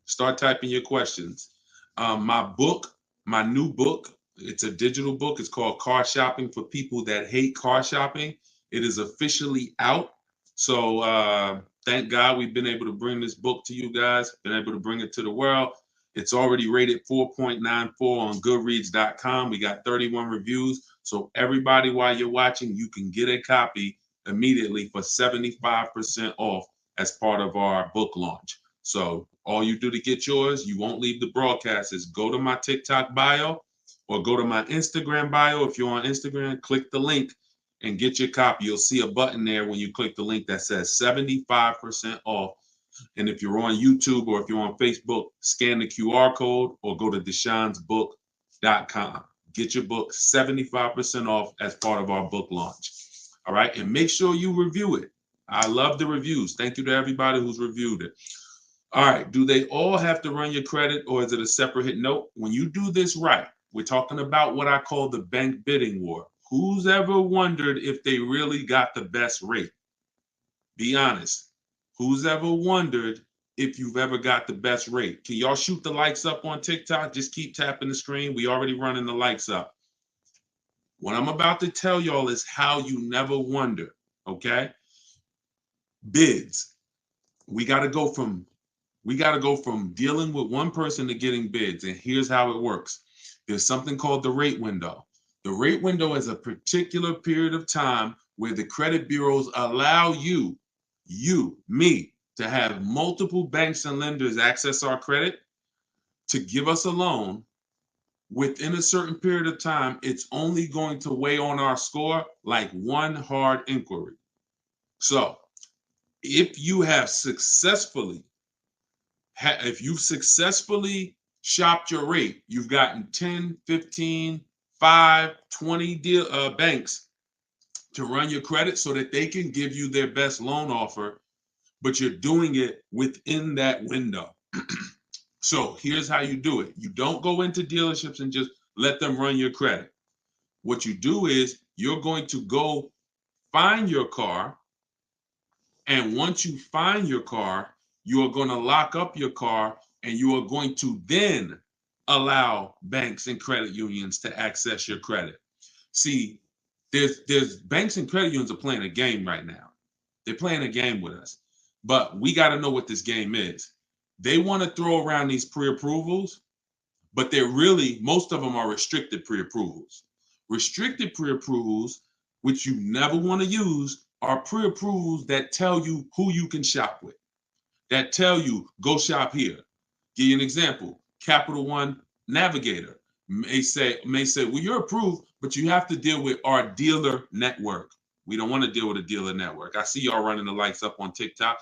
Start typing your questions. My new book, it's a digital book. It's called Car Shopping for People That Hate Car Shopping. It is officially out. So thank God we've been able to bring this book to you guys, been able to bring it to the world. It's already rated 4.94 on Goodreads.com. We got 31 reviews. So everybody, while you're watching, you can get a copy immediately for 75% off as part of our book launch. So all you do to get yours, you won't leave the broadcast, is go to my TikTok bio, or go to my Instagram bio. If you're on Instagram, click the link and get your copy. You'll see a button there when you click the link that says 75% off. And if you're on YouTube or if you're on Facebook, scan the QR code or go to deshonesbook.com. Get your book 75% off as part of our book launch. All right. And make sure you review it. I love the reviews. Thank you to everybody who's reviewed it. All right. Do they all have to run your credit, or is it a separate hit? Nope. When you do this right, we're talking about what I call the bank bidding war. Who's ever wondered if they really got the best rate? Be honest. Who's ever wondered if you've ever got the best rate? Can y'all shoot the likes up on TikTok? Just keep tapping the screen. We already running the likes up. What I'm about to tell y'all is how you never wonder, okay? Bids. We got to go from dealing with one person to getting bids. And here's how it works. There's something called the rate window. The rate window is a particular period of time where the credit bureaus allow you, me, to have multiple banks and lenders access our credit to give us a loan. Within a certain period of time, it's only going to weigh on our score like one hard inquiry. So if you've successfully shopped your rate, you've gotten 10, 15, 5, 20 banks to run your credit so that they can give you their best loan offer, but you're doing it within that window. So here's how you do it. You don't go into dealerships and just let them run your credit. What you do is you're going to go find your car, and once you find your car, you are going to lock up your car, and you are going to then allow banks and credit unions to access your credit. See, there's banks and credit unions are playing a game right now. They're playing a game with us, but we got to know what this game is. They want to throw around these pre-approvals, but most of them are restricted pre-approvals. Restricted pre-approvals, which you never want to use, are pre-approvals that tell you who you can shop with, that tell you go shop here. Give you an example. Capital One Navigator may say, well, you're approved, but you have to deal with our dealer network. We don't want to deal with a dealer network. I see y'all running the likes up on TikTok.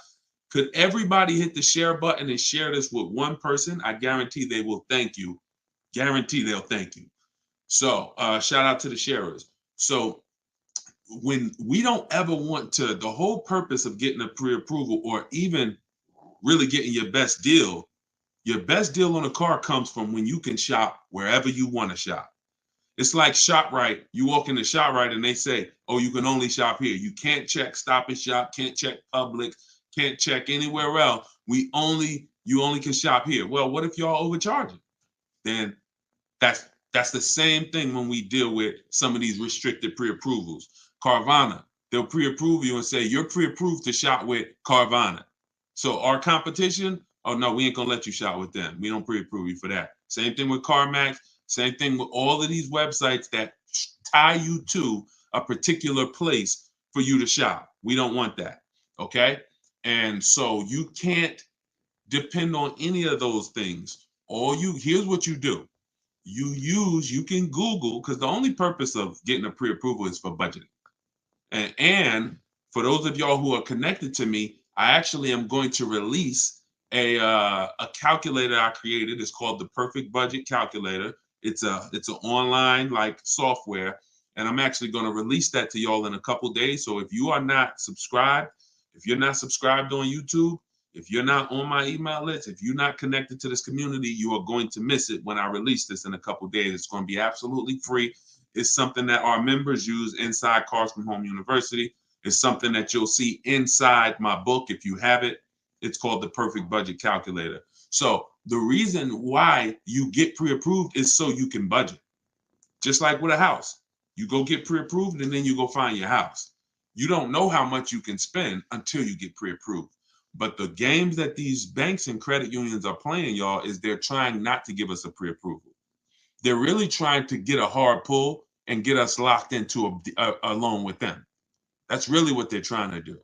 Could everybody hit the share button and share this with one person? I guarantee they will thank you. Guarantee they'll thank you. So shout out to the sharers. So when we don't ever want to, the whole purpose of getting a pre-approval or even really getting your best deal on a car comes from when you can shop wherever you want to shop. It's like ShopRite. You walk into ShopRite and they say, oh, you can only shop here. You can't check Stop and Shop, can't check Publix, can't check anywhere else. You only can shop here. Well, what if y'all overcharging? Then that's the same thing when we deal with some of these restricted pre-approvals. Carvana, they'll pre-approve you and say you're pre-approved to shop with Carvana. So our competition, oh no, we ain't gonna let you shop with them. We don't pre-approve you for that. Same thing with CarMax. Same thing with all of these websites that tie you to a particular place for you to shop. We don't want that. Okay. And so you can't depend on any of those things. Here's what you do. You can Google, because the only purpose of getting a pre-approval is for budgeting. And for those of y'all who are connected to me, I actually am going to release a calculator I created. It's called the Perfect Budget Calculator. It's an online like software, and I'm actually going to release that to y'all in a couple days. So if you are not subscribed, if you're not subscribed on YouTube, if you're not on my email list, if you're not connected to this community, you are going to miss it when I release this in a couple days. It's going to be absolutely free. It's something that our members use inside Cars from Home University. It's something that you'll see inside my book if you have it. It's called the Perfect Budget Calculator. So the reason why you get pre-approved is so you can budget. Just like with a house. You go get pre-approved and then you go find your house. You don't know how much you can spend until you get pre-approved. But the games that these banks and credit unions are playing, y'all, is they're trying not to give us a pre-approval. They're really trying to get a hard pull and get us locked into a loan with them. That's really what they're trying to do.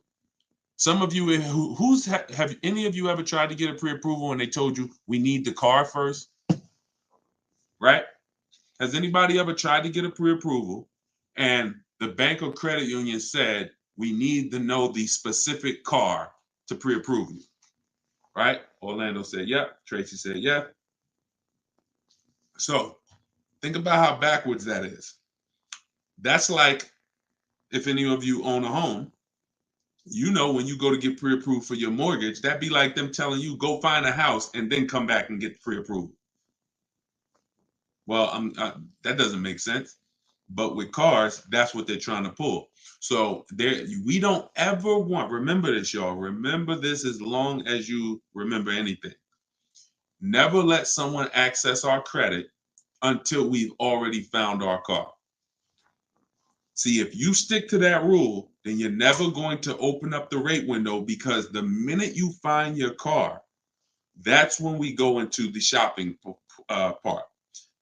Some of you, have any of you ever tried to get a pre-approval and they told you we need the car first? Right? Has anybody ever tried to get a pre-approval and the bank or credit union said, we need to know the specific car to pre-approve you? Right? Orlando said, yep. Tracy said, yep. So think about how backwards that is. That's like if any of you own a home, you know, when you go to get pre-approved for your mortgage, that'd be like them telling you, go find a house and then come back and get pre-approved. Well, that doesn't make sense. But with cars, that's what they're trying to pull. So we don't ever want, remember this, y'all. Remember this as long as you remember anything. Never let someone access our credit until we've already found our car. See, if you stick to that rule, then you're never going to open up the rate window, because the minute you find your car, that's when we go into the shopping part.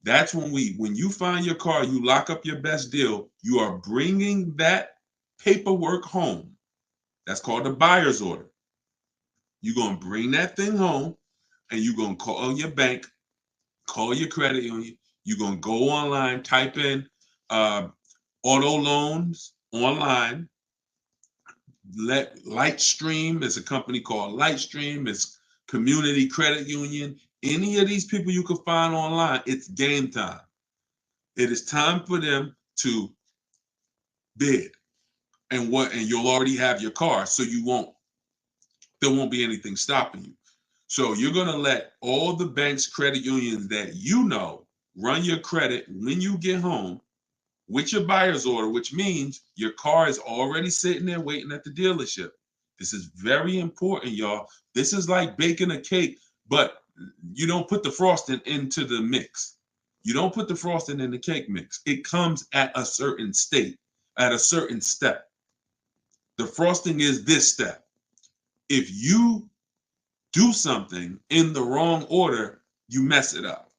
That's when you find your car, you lock up your best deal, you are bringing that paperwork home. That's called a buyer's order. You're going to bring that thing home and you're going to call your bank, call your credit union. You're going to go online, type in auto loans online. Lightstream is a company called Lightstream. It's Community Credit Union. Any of these people you can find online, it's game time. It is time for them to bid, and you'll already have your car, so there won't be anything stopping you. So you're going to let all the banks, credit unions that you know run your credit when you get home with your buyer's order, which means your car is already sitting there waiting at the dealership. This is very important, y'all. This is like baking a cake, but you don't put the frosting into the mix. You don't put the frosting in the cake mix. It comes at a certain state, at a certain step. The frosting is this step. If you do something in the wrong order, you mess it up.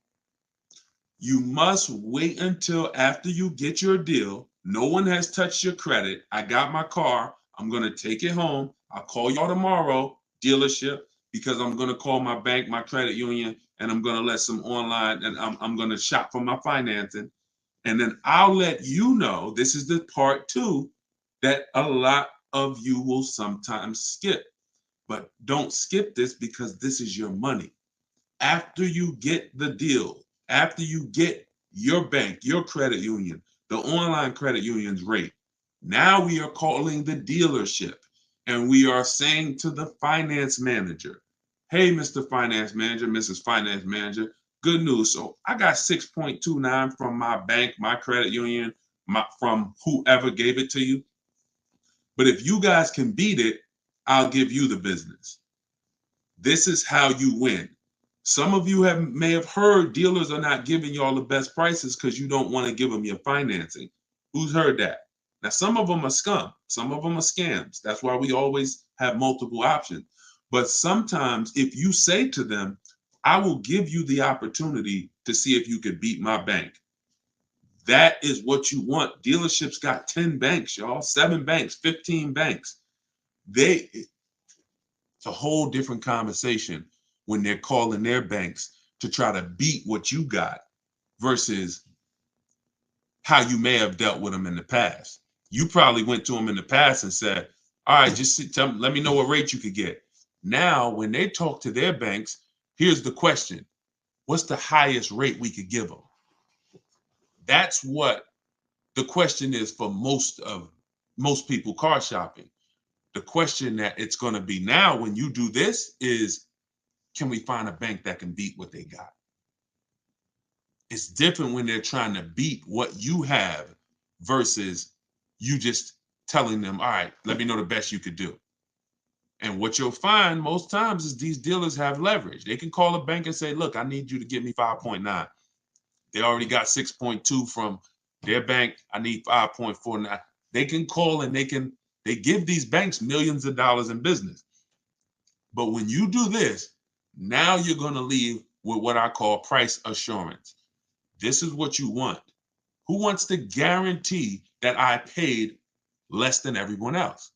You must wait until after you get your deal. No one has touched your credit. I got my car. I'm going to take it home. I'll call y'all tomorrow, dealership, because I'm going to call my bank, my credit union, and I'm going to let some online, and I'm going to shop for my financing. And then I'll let you know, this is the part 2, that a lot of you will sometimes skip. But don't skip this, because this is your money. After you get the deal, after you get your bank, your credit union, the online credit union's rate, now we are calling the dealership and we are saying to the finance manager, hey, Mr. Finance Manager, Mrs. Finance Manager, good news. So I got 6.29 from my bank, my credit union, from whoever gave it to you. But if you guys can beat it, I'll give you the business. This is how you win. Some of you may have heard dealers are not giving y'all the best prices because you don't want to give them your financing. Who's heard that? Now, some of them are scum. Some of them are scams. That's why we always have multiple options. But sometimes if you say to them, I will give you the opportunity to see if you could beat my bank. That is what you want. Dealerships got 10 banks, y'all, 7 banks, 15 banks. It's a whole different conversation when they're calling their banks to try to beat what you got versus how you may have dealt with them in the past. You probably went to them in the past and said, all right, just let me know what rate you could get. Now, when they talk to their banks, here's the question. What's the highest rate we could give them? That's what the question is for most people car shopping. The question that it's going to be now when you do this is, can we find a bank that can beat what they got? It's different when they're trying to beat what you have versus you just telling them, all right, let me know the best you could do. And what you'll find most times is these dealers have leverage. They can call a bank and say, look, I need you to give me 5.9. They already got 6.2 from their bank. I need 5.49. They can call and they give these banks millions of dollars in business. But when you do this, now you're going to leave with what I call price assurance. This is what you want. Who wants to guarantee that I paid less than everyone else?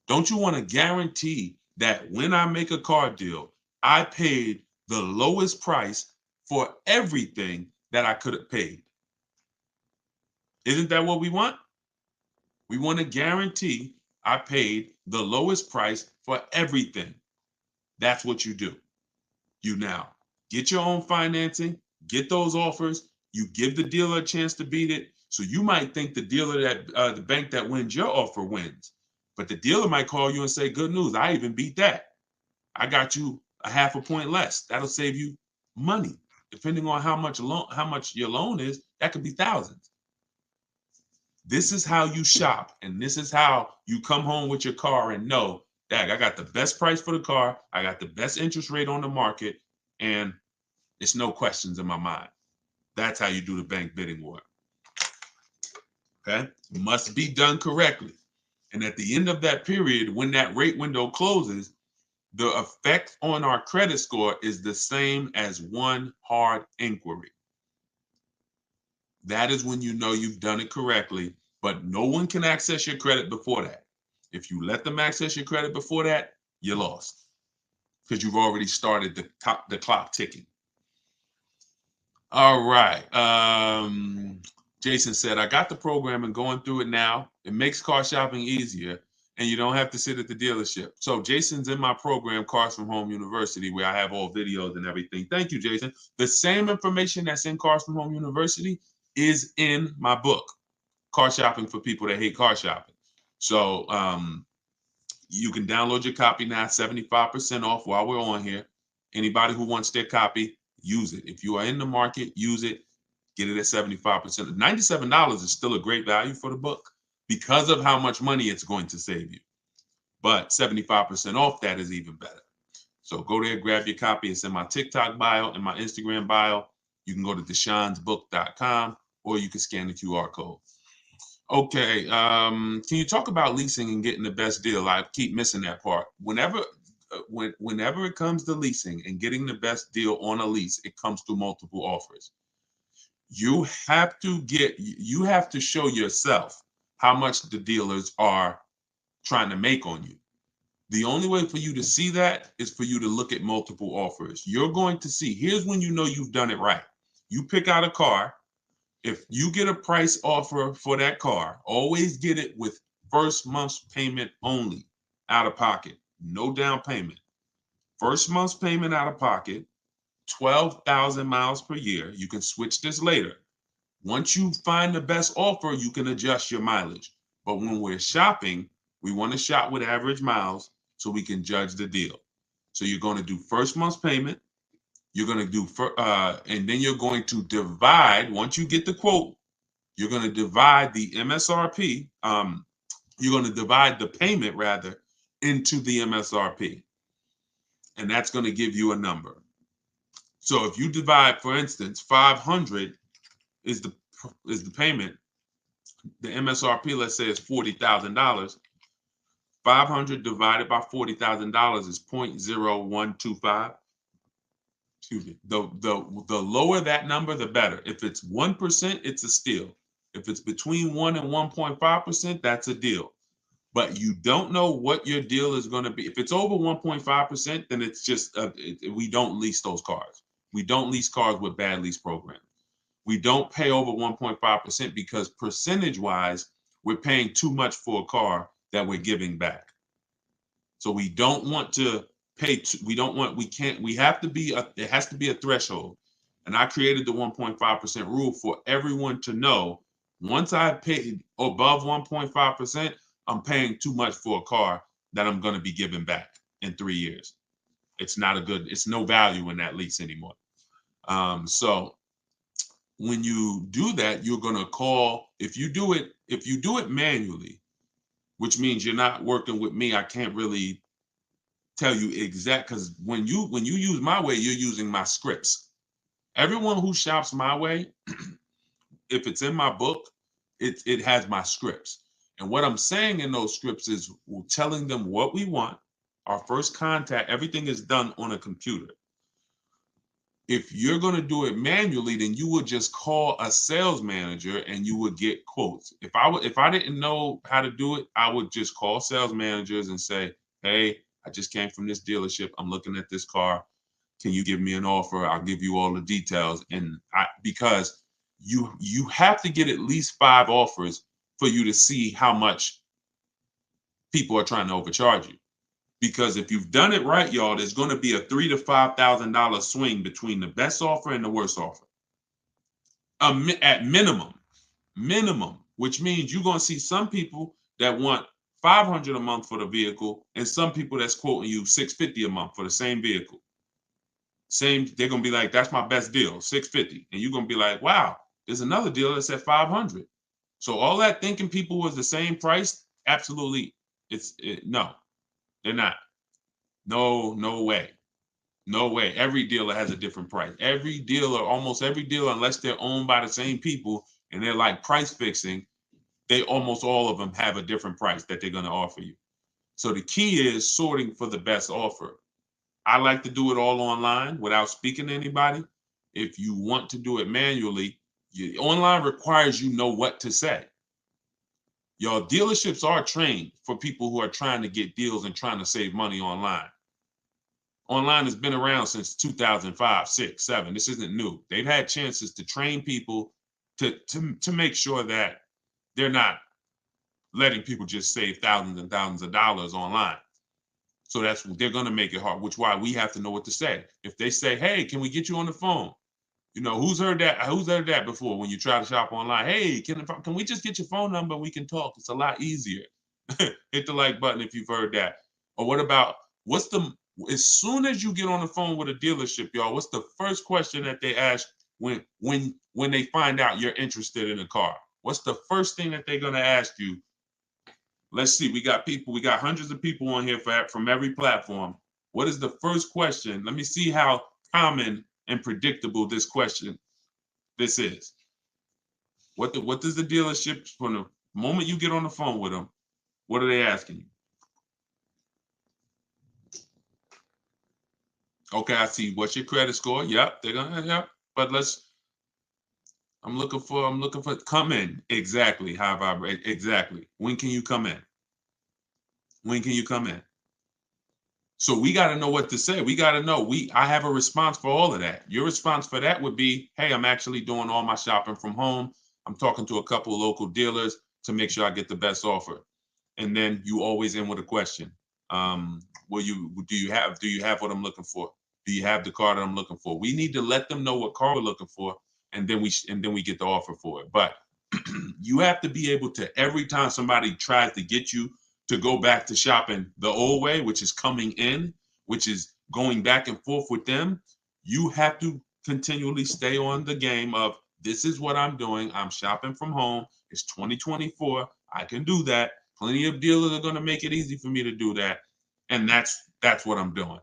Don't you want to guarantee that when I make a car deal, I paid the lowest price for everything that I could have paid. Isn't that what we want? We want to guarantee I paid the lowest price for everything. That's what you do. You now get your own financing, get those offers. You give the dealer a chance to beat it. So you might think the dealer that the bank that wins your offer wins, but the dealer might call you and say, "Good news, I even beat that. I got you a half a point less." That'll save you money, depending on how much your loan is. That could be thousands. This is how you shop, and this is how you come home with your car and know, "Dag, I got the best price for the car. I got the best interest rate on the market, and it's no questions in my mind." That's how you do the bank bidding war. Okay? Must be done correctly. And at the end of that period, when that rate window closes, the effect on our credit score is the same as one hard inquiry. That is when you know you've done it correctly, but no one can access your credit before that. If you let them access your credit before that, you're lost because you've already started the clock ticking. All right. Jason said, "I got the program and going through it now. It makes car shopping easier, and you don't have to sit at the dealership." So Jason's in my program, Cars from Home University, where I have all videos and everything. Thank you, Jason. The same information that's in Cars from Home University is in my book, Car Shopping for People That Hate Car Shopping. So you can download your copy now, 75% off while we're on here. Anybody who wants their copy, use it. If you are in the market, use it. Get it at 75%. $97 is still a great value for the book because of how much money it's going to save you. But 75% off, that is even better. So go there, grab your copy. It's in my TikTok bio and my Instagram bio. You can go to deshonsbook.com or you can scan the QR code. Okay, can you talk about leasing and getting the best deal? I keep missing that part. Whenever it comes to leasing and getting the best deal on a lease, it comes through multiple offers. You have to show yourself how much the dealers are trying to make on you. The only way for you to see that is for you to look at multiple offers. You're going to see, here's when you know you've done it right. You pick out a car. If you get a price offer for that car, always get it with first month's payment only, out of pocket, no down payment. First month's payment out of pocket, 12,000 miles per year. You can switch this later. Once you find the best offer, you can adjust your mileage. But when we're shopping, we want to shop with average miles so we can judge the deal. So you're going to do first month's payment. You're going to do, and then you're going to divide, once you get the quote, you're going to divide the MSRP. You're going to divide the payment rather into the MSRP. And that's going to give you a number. So if you divide, for instance, 500 is the payment, the MSRP, let's say, is $40,000. 500 divided by $40,000 is 0.0125. Excuse me. The lower that number, the better. If it's 1%, it's a steal. If it's between 1 and 1.5%, that's a deal. But you don't know what your deal is going to be. If it's over 1.5%, then it's just we don't lease those cars. We don't lease cars with bad lease programs. We don't pay over 1.5% because percentage-wise, we're paying too much for a car that we're giving back. So we don't want to pay. We have to be, it has to be a threshold. And I created the 1.5% rule for everyone to know, once I paid above 1.5%, I'm paying too much for a car that I'm going to be giving back in 3 years. It's no value in that lease anymore. So when you do that, you're going to call, if you do it manually, which means you're not working with me, I can't really tell you exact, because when you use my way, you're using my scripts. Everyone who shops my way, if it's in my book, it has my scripts. And what I'm saying in those scripts is telling them what we want. Our first contact, everything is done on a computer. If you're going to do it manually, then you would just call a sales manager and you would get quotes. If I didn't know how to do it, I would just call sales managers and say, "Hey, I just came from this dealership. I'm looking at this car. can you give me an offer? I'll give you all the details. And because you have to get at least 5 offers for you to see how much people are trying to overcharge you. Because if you've done it right, y'all, there's going to be a $3,000 to $5,000 swing between the best offer and the worst offer. At minimum, which means you're going to see some people that want $500 a month for the vehicle, and some people that's quoting you $650 a month for the same vehicle. They're going to be like, that's my best deal, $650, and you're going to be like, wow, there's another deal that's at $500. So all that thinking people was the same price, absolutely, no, they're not. No way. No way. Every dealer has a different price. Almost every dealer, unless they're owned by the same people and they're like price fixing, they almost all of them have a different price that they're going to offer you. So the key is sorting for the best offer. I like to do it all online without speaking to anybody. If you want to do it manually, online requires you know what to say. Your dealerships are trained for people who are trying to get deals and trying to save money online. Online has been around since 2005, 6, 7. This isn't new. They've had chances to train people to make sure that they're not letting people just save thousands and thousands of dollars online. So they're going to make it hard, which is why we have to know what to say. If they say, hey, can we get you on the phone? You know, who's heard that? Who's heard that before when you try to shop online? Hey, can we just get your phone number? We can talk. It's a lot easier. Hit the like button if you've heard that. Or what about, as soon as you get on the phone with a dealership, y'all, what's the first question that they ask when they find out you're interested in a car? What's the first thing that they're going to ask you? Let's see. We got hundreds of people on here from every platform. What is the first question? Let me see how common and predictable this is. What does the dealership, from the moment you get on the phone with them, what are they asking you? Okay, I see. What's your credit score? Yep, they're gonna, yep. But I'm looking for come in. Exactly. High vibrate. Exactly. When can you come in? When can you come in? So we got to know what to say. We got to know. I have a response for all of that. Your response for that would be, hey, I'm actually doing all my shopping from home. I'm talking to a couple of local dealers to make sure I get the best offer. And then you always end with a question. Do you have what I'm looking for? Do you have the car that I'm looking for? We need to let them know what car we're looking for, and then we get the offer for it. But you have to be able to, every time somebody tries to get you to go back to shopping the old way, which is coming in, which is going back and forth with them, you have to continually stay on the game of, this is what I'm doing. I'm shopping from home. It's 2024. I can do that. Plenty of dealers are going to make it easy for me to do that. And that's what I'm doing.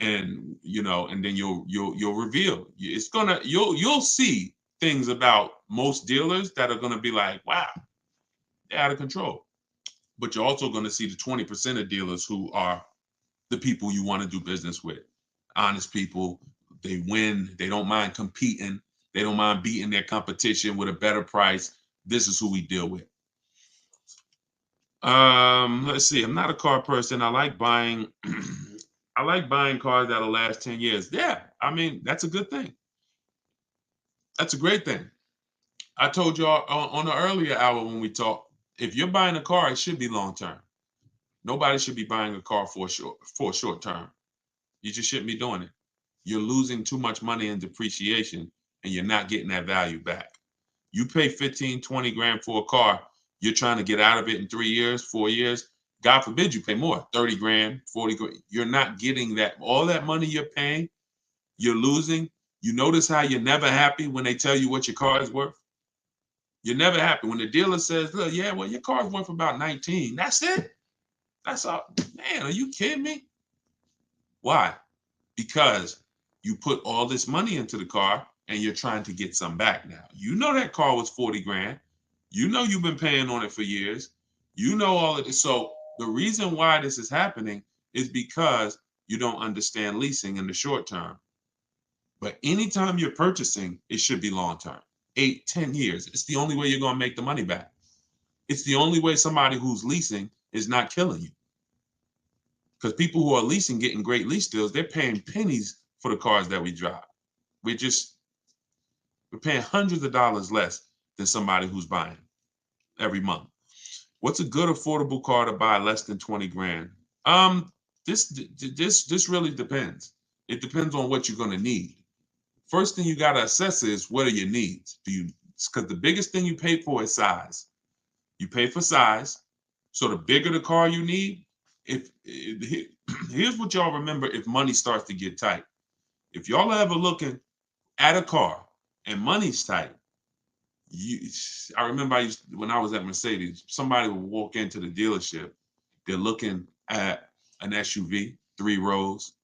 And, and then you'll reveal. You'll see things about most dealers that are going to be like, wow, they're out of control. But you're also going to see the 20% of dealers who are the people you want to do business with. Honest people. They win. They don't mind competing. They don't mind beating their competition with a better price. This is who we deal with. Let's see. I'm not a car person. I like buying cars that'll last 10 years. Yeah, I mean, that's a good thing. That's a great thing. I told y'all on the earlier hour when we talked, if you're buying a car, it should be long term. Nobody should be buying a car for a short term. You just shouldn't be doing it. You're losing too much money in depreciation, and you're not getting that value back. You pay 15, 20 grand for a car, you're trying to get out of it in 3 years, 4 years. God forbid you pay more, 30 grand, 40 grand. You're not getting that. All that money you're paying, you're losing. You notice how you're never happy when they tell you what your car is worth? You're never happy. When the dealer says, look, yeah, well, your car's worth about 19. That's it? That's all. Man, are you kidding me? Why? Because you put all this money into the car and you're trying to get some back now. You know that car was 40 grand. You know you've been paying on it for years. You know all of this. So the reason why this is happening is because you don't understand leasing in the short term. But anytime you're purchasing, it should be long term. 8, 10 years. It's the only way you're going to make the money back. It's the only way somebody who's leasing is not killing you. Because people who are leasing, getting great lease deals, they're paying pennies for the cars that we drive. We're paying hundreds of dollars less than somebody who's buying every month. What's a good affordable car to buy less than 20 grand? This really depends. It depends on what you're going to need. First thing you got to assess is, what are your needs? Because the biggest thing you pay for is size. You pay for size. So the bigger the car you need, here's what y'all remember if money starts to get tight. If y'all are ever looking at a car and money's tight, I remember when I was at Mercedes, somebody would walk into the dealership, they're looking at an SUV, 3 rows,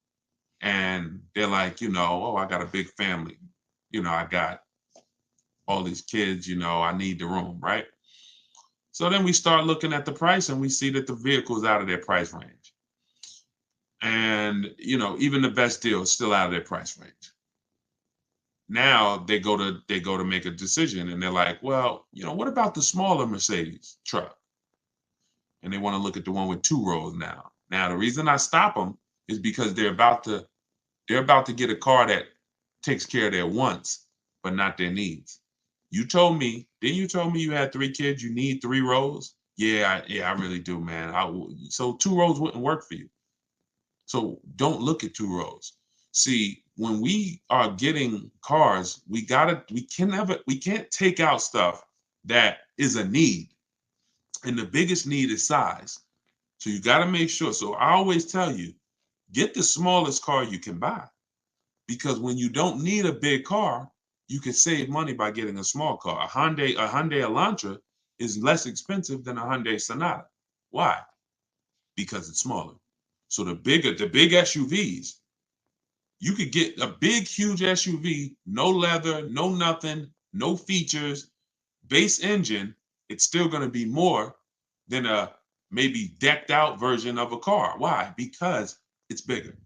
and they're like, oh, I got a big family. I got all these kids, I need the room, right? So then we start looking at the price and we see that the vehicle is out of their price range. And, even the best deal is still out of their price range. Now they go to make a decision and they're like, well, what about the smaller Mercedes truck? And they want to look at the one with 2 rows now. Now, the reason I stop them is because they're about to get a car that takes care of their wants, but not their needs. You told me you had 3 kids, you need 3 rows? Yeah, I really do, man. So 2 rows wouldn't work for you. So don't look at 2 rows. See, when we are getting cars, we can't take out stuff that is a need. And the biggest need is size. So you got to make sure. So I always tell you, get the smallest car you can buy. Because when you don't need a big car, you can save money by getting a small car. A Hyundai Elantra is less expensive than a Hyundai Sonata. Why? Because it's smaller. So the big SUVs, you could get a big, huge SUV, no leather, no nothing, no features, base engine. It's still going to be more than a maybe decked out version of a car. Why? Because it's bigger.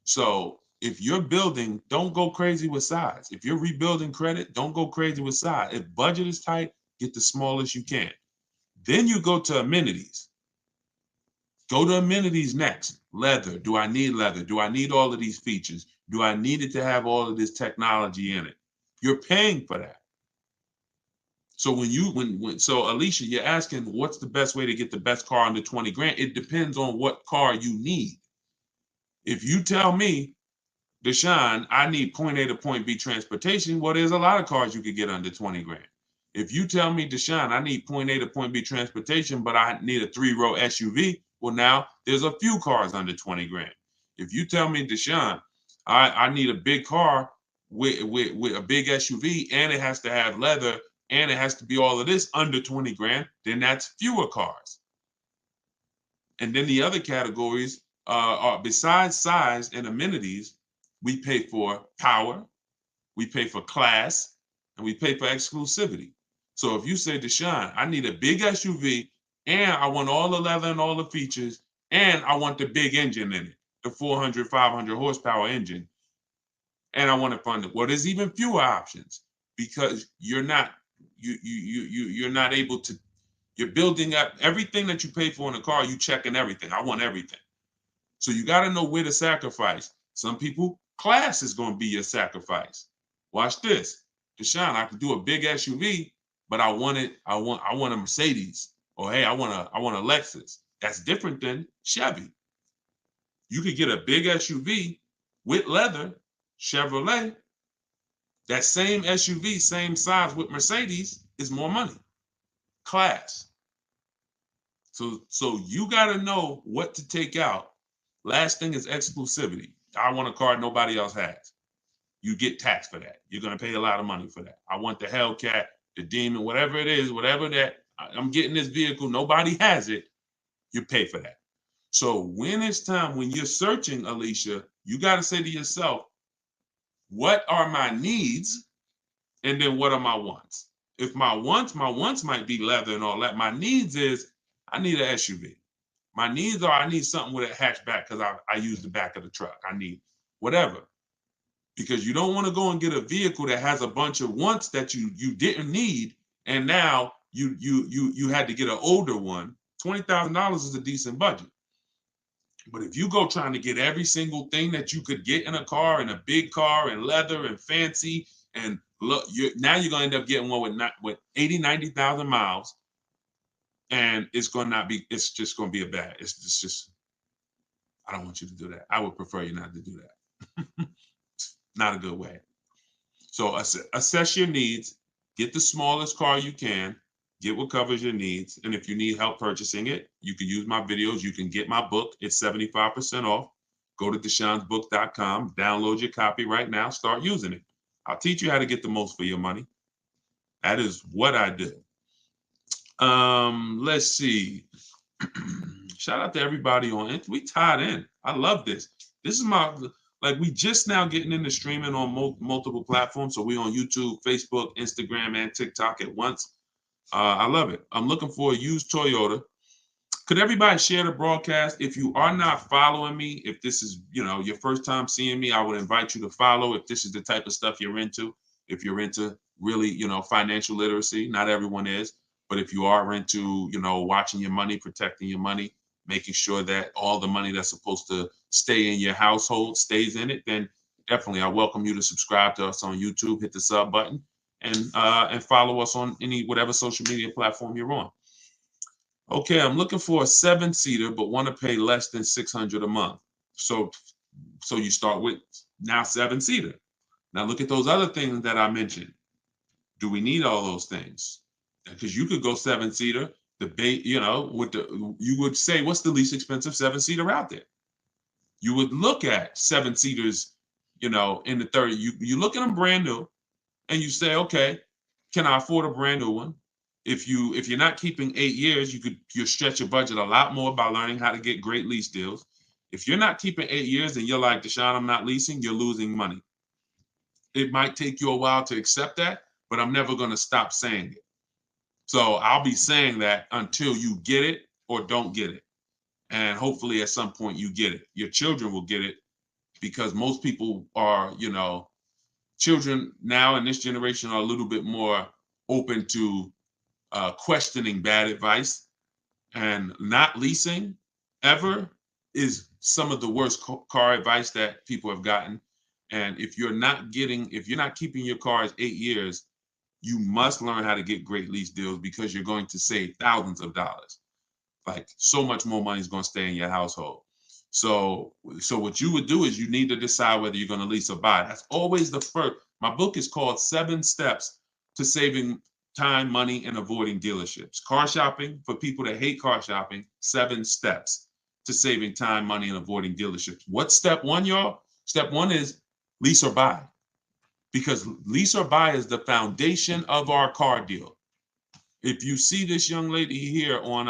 So if you're building, don't go crazy with size. If you're rebuilding credit, don't go crazy with size. If budget is tight, get the smallest you can. Then you go to amenities. Go to amenities next. Leather. Do I need leather? Do I need all of these features? Do I need it to have all of this technology in it? You're paying for that. So so Alicia, you're asking what's the best way to get the best car under 20 grand? It depends on what car you need. If you tell me, Deshone, I need point A to point B transportation, well, there's a lot of cars you could get under 20 grand. If you tell me, Deshone, I need point A to point B transportation, but I need a 3-row SUV, well, now there's a few cars under 20 grand. If you tell me, Deshone, I need a big car with a big SUV and it has to have leather and it has to be all of this under 20 grand, then that's fewer cars. And then the other categories are, besides size and amenities, we pay for power, we pay for class, and we pay for exclusivity. So if you say, Deshone, I need a big SUV and I want all the leather and all the features and I want the big engine in it, the 400, 500 horsepower engine, and I want to fund it. Well, there's even fewer options because you're not able to. You're building up everything that you pay for in a car. You checking everything. I want everything. So you got to know where to sacrifice. Some people, class is going to be your sacrifice. Watch this, Deshone. I can do a big SUV, but I want a Mercedes, or hey, I want a Lexus. That's different than Chevy. You could get a big SUV with leather, Chevrolet. That same SUV, same size with Mercedes is more money. Class. So you got to know what to take out. Last thing is exclusivity. I want a car nobody else has. You get taxed for that. You're going to pay a lot of money for that. I want the Hellcat, the Demon, whatever it is, whatever that, I'm getting this vehicle, nobody has it, you pay for that. So when it's time, when you're searching, Alicia, you got to say to yourself, what are my needs? And then what are my wants? If my wants might be leather and all that. My needs is I need an SUV. My needs are I need something with a hatchback because I use the back of the truck. I need whatever. Because you don't want to go and get a vehicle that has a bunch of wants that you didn't need, and now you had to get an older one. $20,000 is a decent budget. But if you go trying to get every single thing that you could get in a car, in a big car, and leather and fancy, and look, now you're going to end up getting one with 80, 90,000 miles, and it's going to not be, it's just going to be a bad, it's just, I don't want you to do that. I would prefer you not to do that. Not a good way. So assess your needs, get the smallest car you can, get what covers your needs. And if you need help purchasing it, you can use my videos. You can get my book. It's 75% off. Go to deshonsbook.com, download your copy right now, start using it. I'll teach you how to get the most for your money. That is what I do. Let's see. Shout out to everybody on it. We tied in. I love this. This is my, like, we just now getting into streaming on multiple platforms. So we on YouTube, Facebook, Instagram, and TikTok at once. I love it. I'm looking for a used Toyota. Could everybody share the broadcast? If you are not following me, if this is, your first time seeing me, I would invite you to follow if this is the type of stuff you're into. If you're into really, financial literacy, not everyone is. But if you are into, watching your money, protecting your money, making sure that all the money that's supposed to stay in your household stays in it, then definitely I welcome you to subscribe to us on YouTube, hit the sub button, and follow us on whatever social media platform you're on. Okay, I'm looking for a 7-seater, but want to pay less than $600 a month. So you start with now 7-seater. Now look at those other things that I mentioned. Do we need all those things? Because you could go 7-seater, you would say, what's the least expensive 7-seater out there? You would look at 7-seaters, in the 30. You look at them brand new, and you say, okay, can I afford a brand new one? If you're not keeping 8 years, you stretch your budget a lot more by learning how to get great lease deals. If you're not keeping 8 years and you're like, Deshone, I'm not leasing, you're losing money. It might take you a while to accept that, but I'm never going to stop saying it. So I'll be saying that until you get it or don't get it. And hopefully at some point you get it. Your children will get it, because most people are, children now in this generation are a little bit more open to questioning bad advice, and not leasing ever is some of the worst car advice that people have gotten. And if you're not keeping your cars 8 years, you must learn how to get great lease deals, because you're going to save thousands of dollars. Like, so much more money is going to stay in your household. So what you would do is you need to decide whether you're going to lease or buy. That's always the first. My book is called 7 Steps to Saving Time, Money, and Avoiding Dealerships. Car shopping, for people that hate car shopping, 7 steps to saving time, money, and avoiding dealerships. What's step 1, y'all? Step 1 is lease or buy. Because lease or buy is the foundation of our car deal. If you see this young lady here on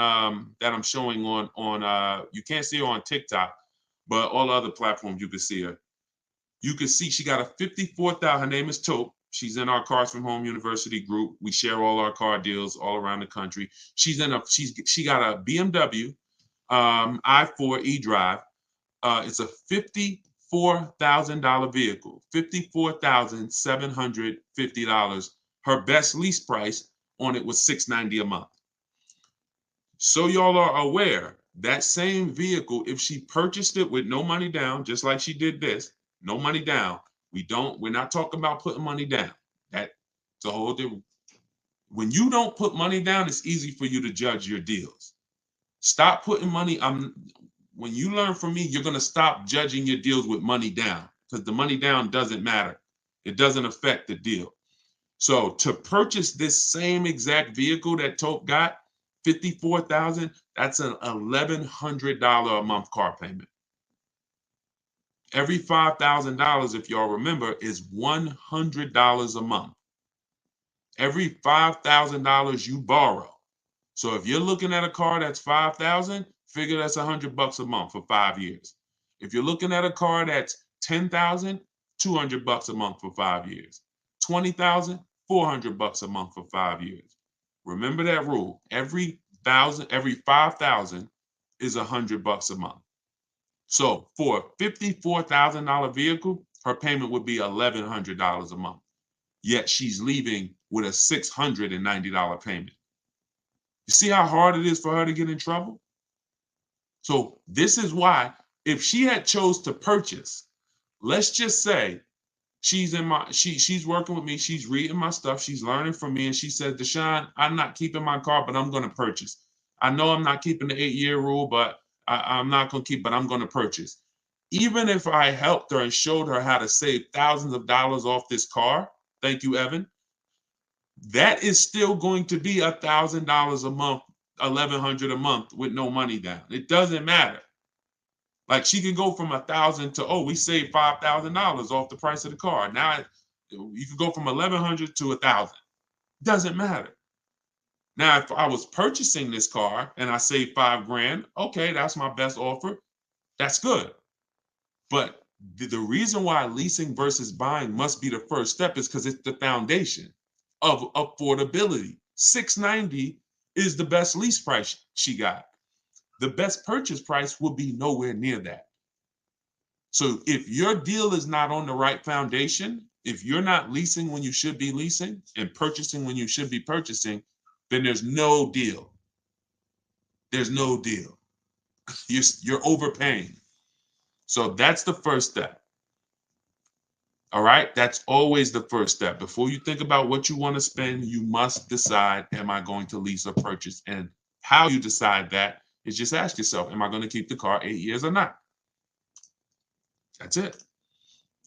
that I'm showing on you can't see her on TikTok, but all other platforms you can see her. You can see she got a 54,000. Her name is Taupe. She's in our Cars from Home University group. We share all our car deals all around the country. She got a BMW i4 eDrive. It's a $54,000 vehicle, $54,750. Her best lease price on it was $690 a month. So y'all are aware, that same vehicle, if she purchased it with no money down, just like she did this, no money down. We're not talking about putting money down. That's a whole different. When you don't put money down, it's easy for you to judge your deals. Stop putting money. When you learn from me, you're going to stop judging your deals with money down, because the money down doesn't matter. It doesn't affect the deal. So to purchase this same exact vehicle that Taupe got, $54,000, that's an $1,100 a month car payment. Every $5,000, if y'all remember, is $100 a month. Every $5,000 you borrow. So if you're looking at a car that's $5,000, figure that's $100 a month for 5 years. If you're looking at a car that's $10,000, $200 a month for 5 years. $20,000, $400 a month for 5 years. Remember that rule. Every $5,000 is $100 a month. So for a $54,000 vehicle, her payment would be $1,100 a month. Yet she's leaving with a $690 payment. You see how hard it is for her to get in trouble? So this is why If she had chose to purchase, let's just say she's working with me, she's reading my stuff, she's learning from me, and she said, Deshone, I'm not keeping my car, but I'm going to purchase. I know I'm not keeping the 8-year rule, but I'm not going to keep, but I'm going to purchase. Even if I helped her and showed her how to save thousands of dollars off this car, thank you, Evan, that is still going to be $1,000 a month, $1,100 a month with no money down. It doesn't matter. Like she can go from 1,000 to, oh, we saved $5,000 off the price of the car. Now you can go from 1,100 to 1,000. Doesn't matter. Now, if I was purchasing this car and I saved $5,000, okay, that's my best offer. That's good. But the reason why leasing versus buying must be the first step is because it's the foundation of affordability. $690 is the best lease price she got. The best purchase price will be nowhere near that. So if your deal is not on the right foundation, if you're not leasing when you should be leasing and purchasing when you should be purchasing, then there's no deal. There's no deal. You're overpaying. So that's the first step. All right, that's always the first step. Before you think about what you want to spend, you must decide, am I going to lease or purchase? And how you decide that is just ask yourself, am I going to keep the car 8 years or not? That's it.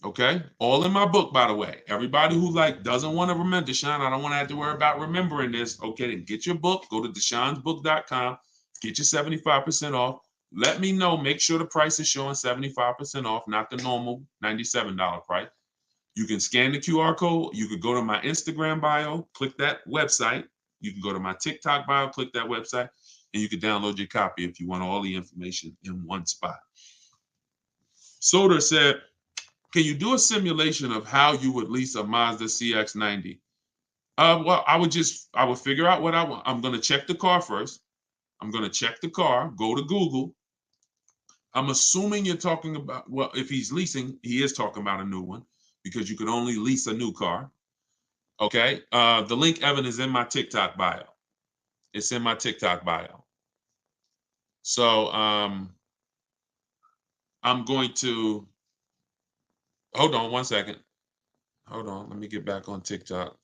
Okay, all in my book, by the way. Everybody who doesn't want to remember, Deshone, I don't want to have to worry about remembering this. Okay, then get your book, go to deshonesbook.com, get your 75% off. Let me know, make sure the price is showing 75% off, not the normal $97 price. You can scan the QR code. You could go to my Instagram bio, click that website. You can go to my TikTok bio, click that website, and you can download your copy if you want all the information in one spot. Soder said, can you do a simulation of how you would lease a Mazda CX-90? Well, I would figure out what I want. I'm going to check the car first. I'm going to check the car, go to Google. I'm assuming you're talking about, well, if he's leasing, he is talking about a new one, because you can only lease a new car. Okay. The link, Evan, is in my TikTok bio. It's in my TikTok bio. So I'm going to, hold on one second. Hold on. Let me get back on TikTok.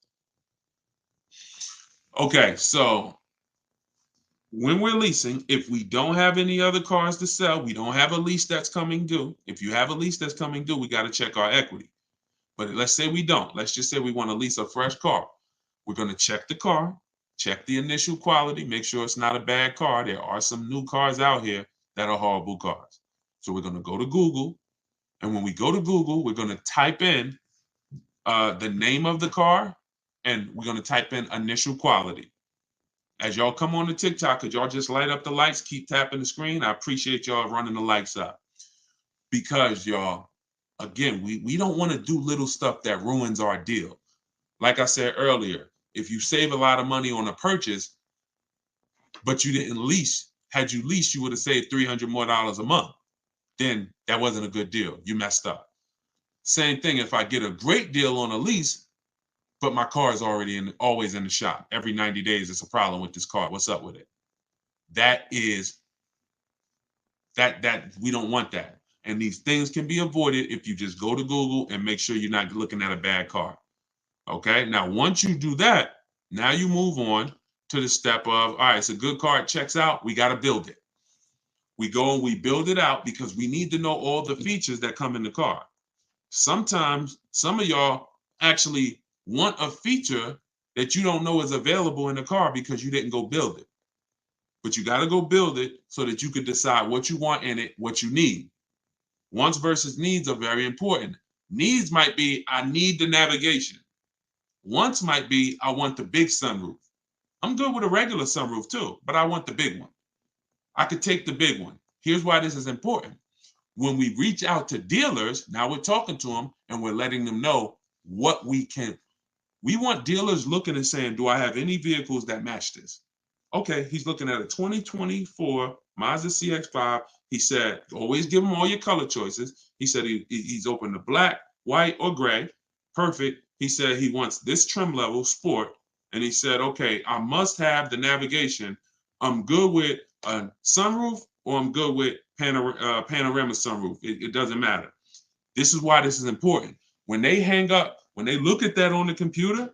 Okay. So when we're leasing, if we don't have any other cars to sell, we don't have a lease that's coming due. If you have a lease that's coming due, we got to check our equity. But let's say we don't. Let's just say we want to lease a fresh car. We're going to check the car, check the initial quality, make sure it's not a bad car. There are some new cars out here that are horrible cars. So we're going to go to Google. And when we go to Google, we're going to type in the name of the car, and we're going to type in initial quality. As y'all come on to TikTok, could y'all just light up the lights, keep tapping the screen? I appreciate y'all running the lights up. Because y'all, again, we don't want to do little stuff that ruins our deal. Like I said earlier, if you save a lot of money on a purchase, but you didn't lease, had you leased, you would have saved $300 more a month. Then that wasn't a good deal. You messed up. Same thing if I get a great deal on a lease, but my car is always in the shop. Every 90 days, it's a problem with this car. What's up with it? That we don't want that. And these things can be avoided if you just go to Google and make sure you're not looking at a bad car. Okay, now once you do that, now you move on to the step of, all right, it's a good car, it checks out, we got to build it. We go and we build it out because we need to know all the features that come in the car. Sometimes some of y'all actually want a feature that you don't know is available in the car because you didn't go build it. But you got to go build it so that you can decide what you want in it, what you need. Wants versus needs are very important. Needs might be, I need the navigation. Wants might be, I want the big sunroof. I'm good with a regular sunroof too, but I want the big one. I could take the big one. Here's why this is important. When we reach out to dealers, now we're talking to them and we're letting them know what we can. We want dealers looking and saying, do I have any vehicles that match this? Okay, he's looking at a 2024 Mazda CX-5. He said, always give him all your color choices. He said he's open to black, white, or gray. Perfect. He said he wants this trim level, sport. And he said, okay, I must have the navigation. I'm good with a sunroof or I'm good with panorama sunroof. It doesn't matter. This is why this is important. When they hang up, when they look at that on the computer,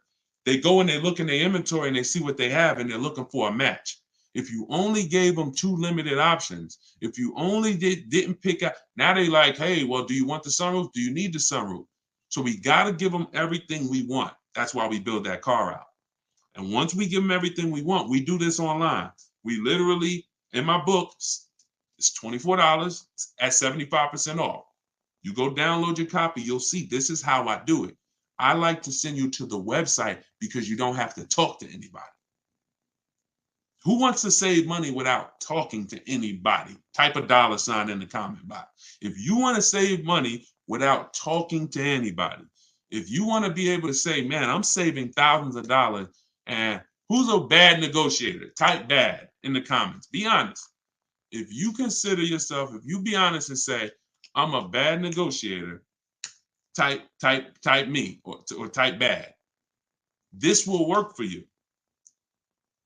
they go and they look in their inventory and they see what they have and they're looking for a match. If you only gave them 2 limited options, if you only didn't pick out, now they like, hey, well, do you want the sunroof? Do you need the sunroof? So we got to give them everything we want. That's why we build that car out. And once we give them everything we want, we do this online. We literally, in my book, it's $24 at 75% off. You go download your copy, you'll see this is how I do it. I like to send you to the website because you don't have to talk to anybody. Who wants to save money without talking to anybody? Type a $sign in the comment box. If you want to save money without talking to anybody, if you want to be able to say, man, I'm saving thousands of dollars, and who's a bad negotiator? Type bad in the comments. Be honest. If you consider yourself, if you be honest and say, I'm a bad negotiator, type me or type bad. This will work for you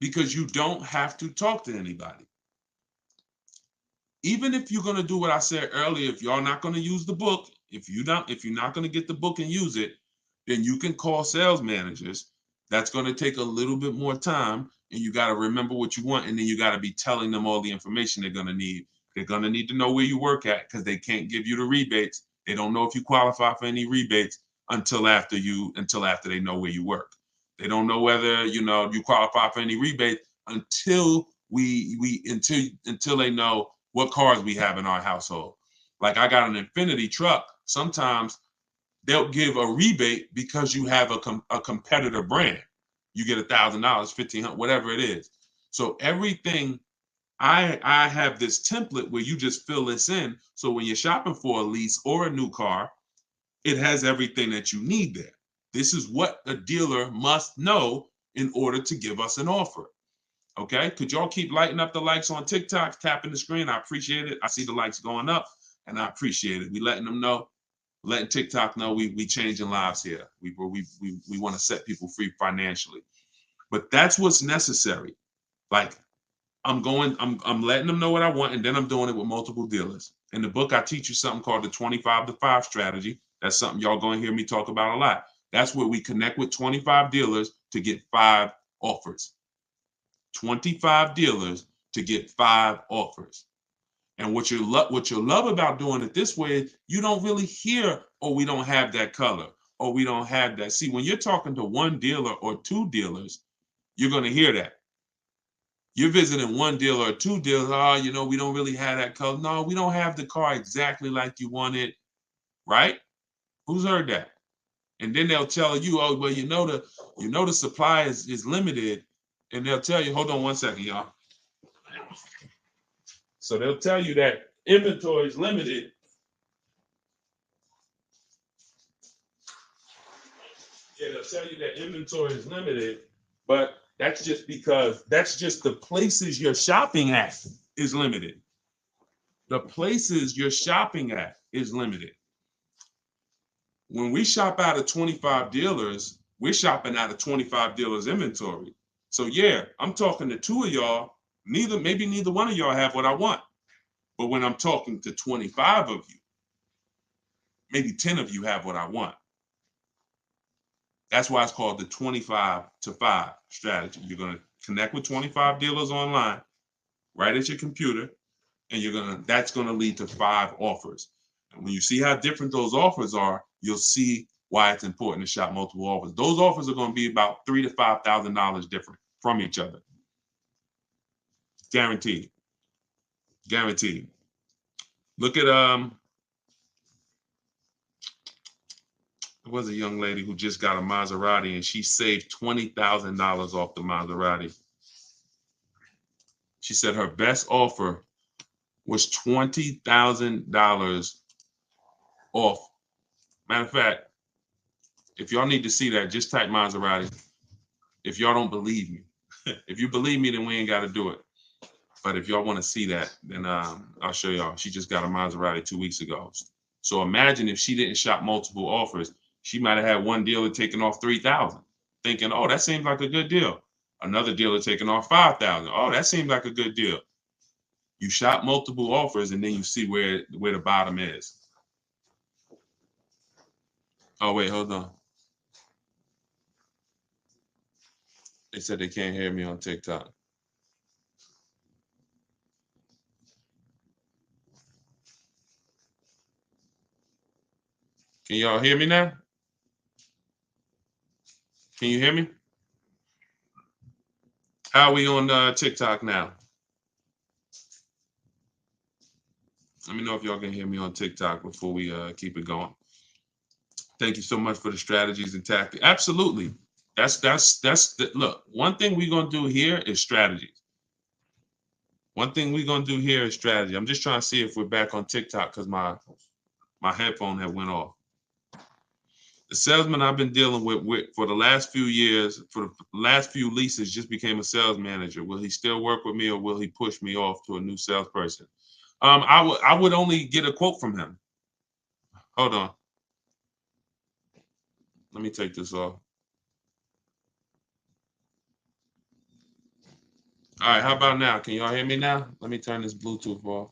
because you don't have to talk to anybody. Even if you're going to do what I said earlier, if you're not going to use the book, if you're not going to get the book and use it, then you can call sales managers. That's going to take a little bit more time, and you got to remember what you want, and then you got to be telling them all the information they're going to need. They're going to need to know where you work at because they can't give you the rebates. They don't know if you qualify for any rebates until after they know where you work. They don't know whether you qualify for any rebate until until they know what cars we have in our household. Like I got an Infinity truck. Sometimes they'll give a rebate because you have a competitor brand. You get $1,000, $1,500, whatever it is. So everything, I have this template where you just fill this in. So when you're shopping for a lease or a new car, it has everything that you need there. This is what a dealer must know in order to give us an offer. Okay, could y'all keep lighting up the likes on TikTok, tapping the screen? I appreciate it. I see the likes going up, and I appreciate it. We letting them know, letting TikTok know we changing lives here. We want to set people free financially, but that's what's necessary. Like I'm letting them know what I want, and then I'm doing it with multiple dealers. In the book, I teach you something called the 25-to-5 strategy. That's something y'all going to hear me talk about a lot. That's where we connect with 25 dealers to get 5 offers. 25 dealers to get 5 offers. And what you love about doing it this way, you don't really hear, oh, we don't have that color, or we don't have that. See, when you're talking to 1 dealer or 2 dealers, you're going to hear that. You're visiting 1 dealer or 2 dealers, oh, we don't really have that color. No, we don't have the car exactly like you want it, right? Who's heard that? And then they'll tell you, oh, well, the supply is limited. And they'll tell you, hold on one second, y'all. So they'll tell you that inventory is limited. Yeah, they'll tell you that inventory is limited, but that's just because that's just the places you're shopping at is limited. The places you're shopping at is limited. When we shop out of 25 dealers, we're shopping out of 25 dealers' inventory. So yeah, I'm talking to 2 of y'all. Maybe neither one of y'all have what I want. But when I'm talking to 25 of you, maybe 10 of you have what I want. That's why it's called the 25-to-5 strategy. You're going to connect with 25 dealers online, right at your computer, and that's going to lead to 5 offers. And when you see how different those offers are, you'll see why it's important to shop multiple offers. Those offers are going to be about $3,000 to $5,000 different from each other. Guaranteed. Guaranteed. Look at there was a young lady who just got a Maserati and she saved $20,000 off the Maserati. She said her best offer was $20,000 off. Matter of fact, if y'all need to see that, just type Maserati. If y'all don't believe me, if you believe me, then we ain't got to do it. But if y'all want to see that, then I'll show y'all. She just got a Maserati 2 weeks ago. So imagine if she didn't shop multiple offers, she might have had one dealer taking off $3,000, thinking, oh, that seems like a good deal. Another dealer taking off $5,000. Oh, that seems like a good deal. You shop multiple offers and then you see where the bottom is. Oh, wait, hold on. They said they can't hear me on TikTok. Can y'all hear me now? Can you hear me? How are we on TikTok now? Let me know if y'all can hear me on TikTok before we keep it going. Thank you so much for the strategies and tactics. Absolutely. That's the look. One thing we're gonna do here is strategies. One thing we're gonna do here is strategy. I'm just trying to see if we're back on TikTok because my headphone had went off. The salesman I've been dealing with for the last few years, for the last few leases, just became a sales manager. Will he still work with me, or will he push me off to a new salesperson? I would only get a quote from him. Hold on. Let me take this off. All right, how about now? Can y'all hear me now? Let me turn this Bluetooth off.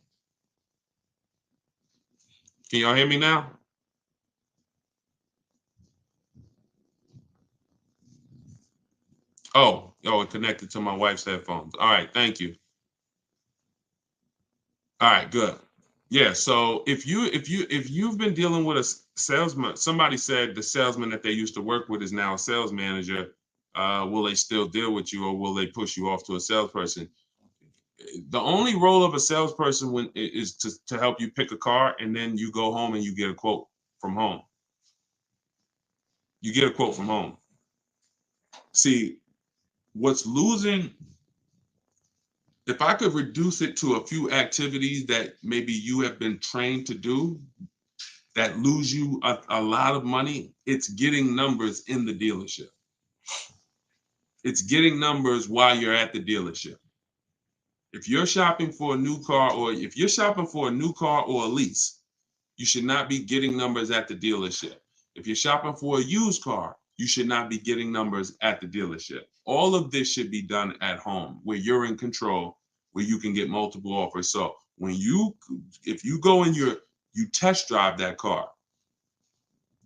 Can y'all hear me now? Oh, it connected to my wife's headphones. All right, thank you. All right, good. Yeah, so if you've been dealing with a salesman, somebody said the salesman that they used to work with is now a sales manager. Will they still deal with you, or will they push you off to a salesperson? The only role of a salesperson is to help you pick a car, and then you go home and you get a quote from home. You get a quote from home. See, what's losing, if I could reduce it to a few activities that maybe you have been trained to do that lose you a lot of money, it's getting numbers in the dealership. It's getting numbers while you're at the dealership. If you're shopping for a new car, or if you're shopping for a new car or a lease, you should not be getting numbers at the dealership. If you're shopping for a used car, you should not be getting numbers at the dealership. All of this should be done at home, where you're in control, where you can get multiple offers. So if you go and you test drive that car,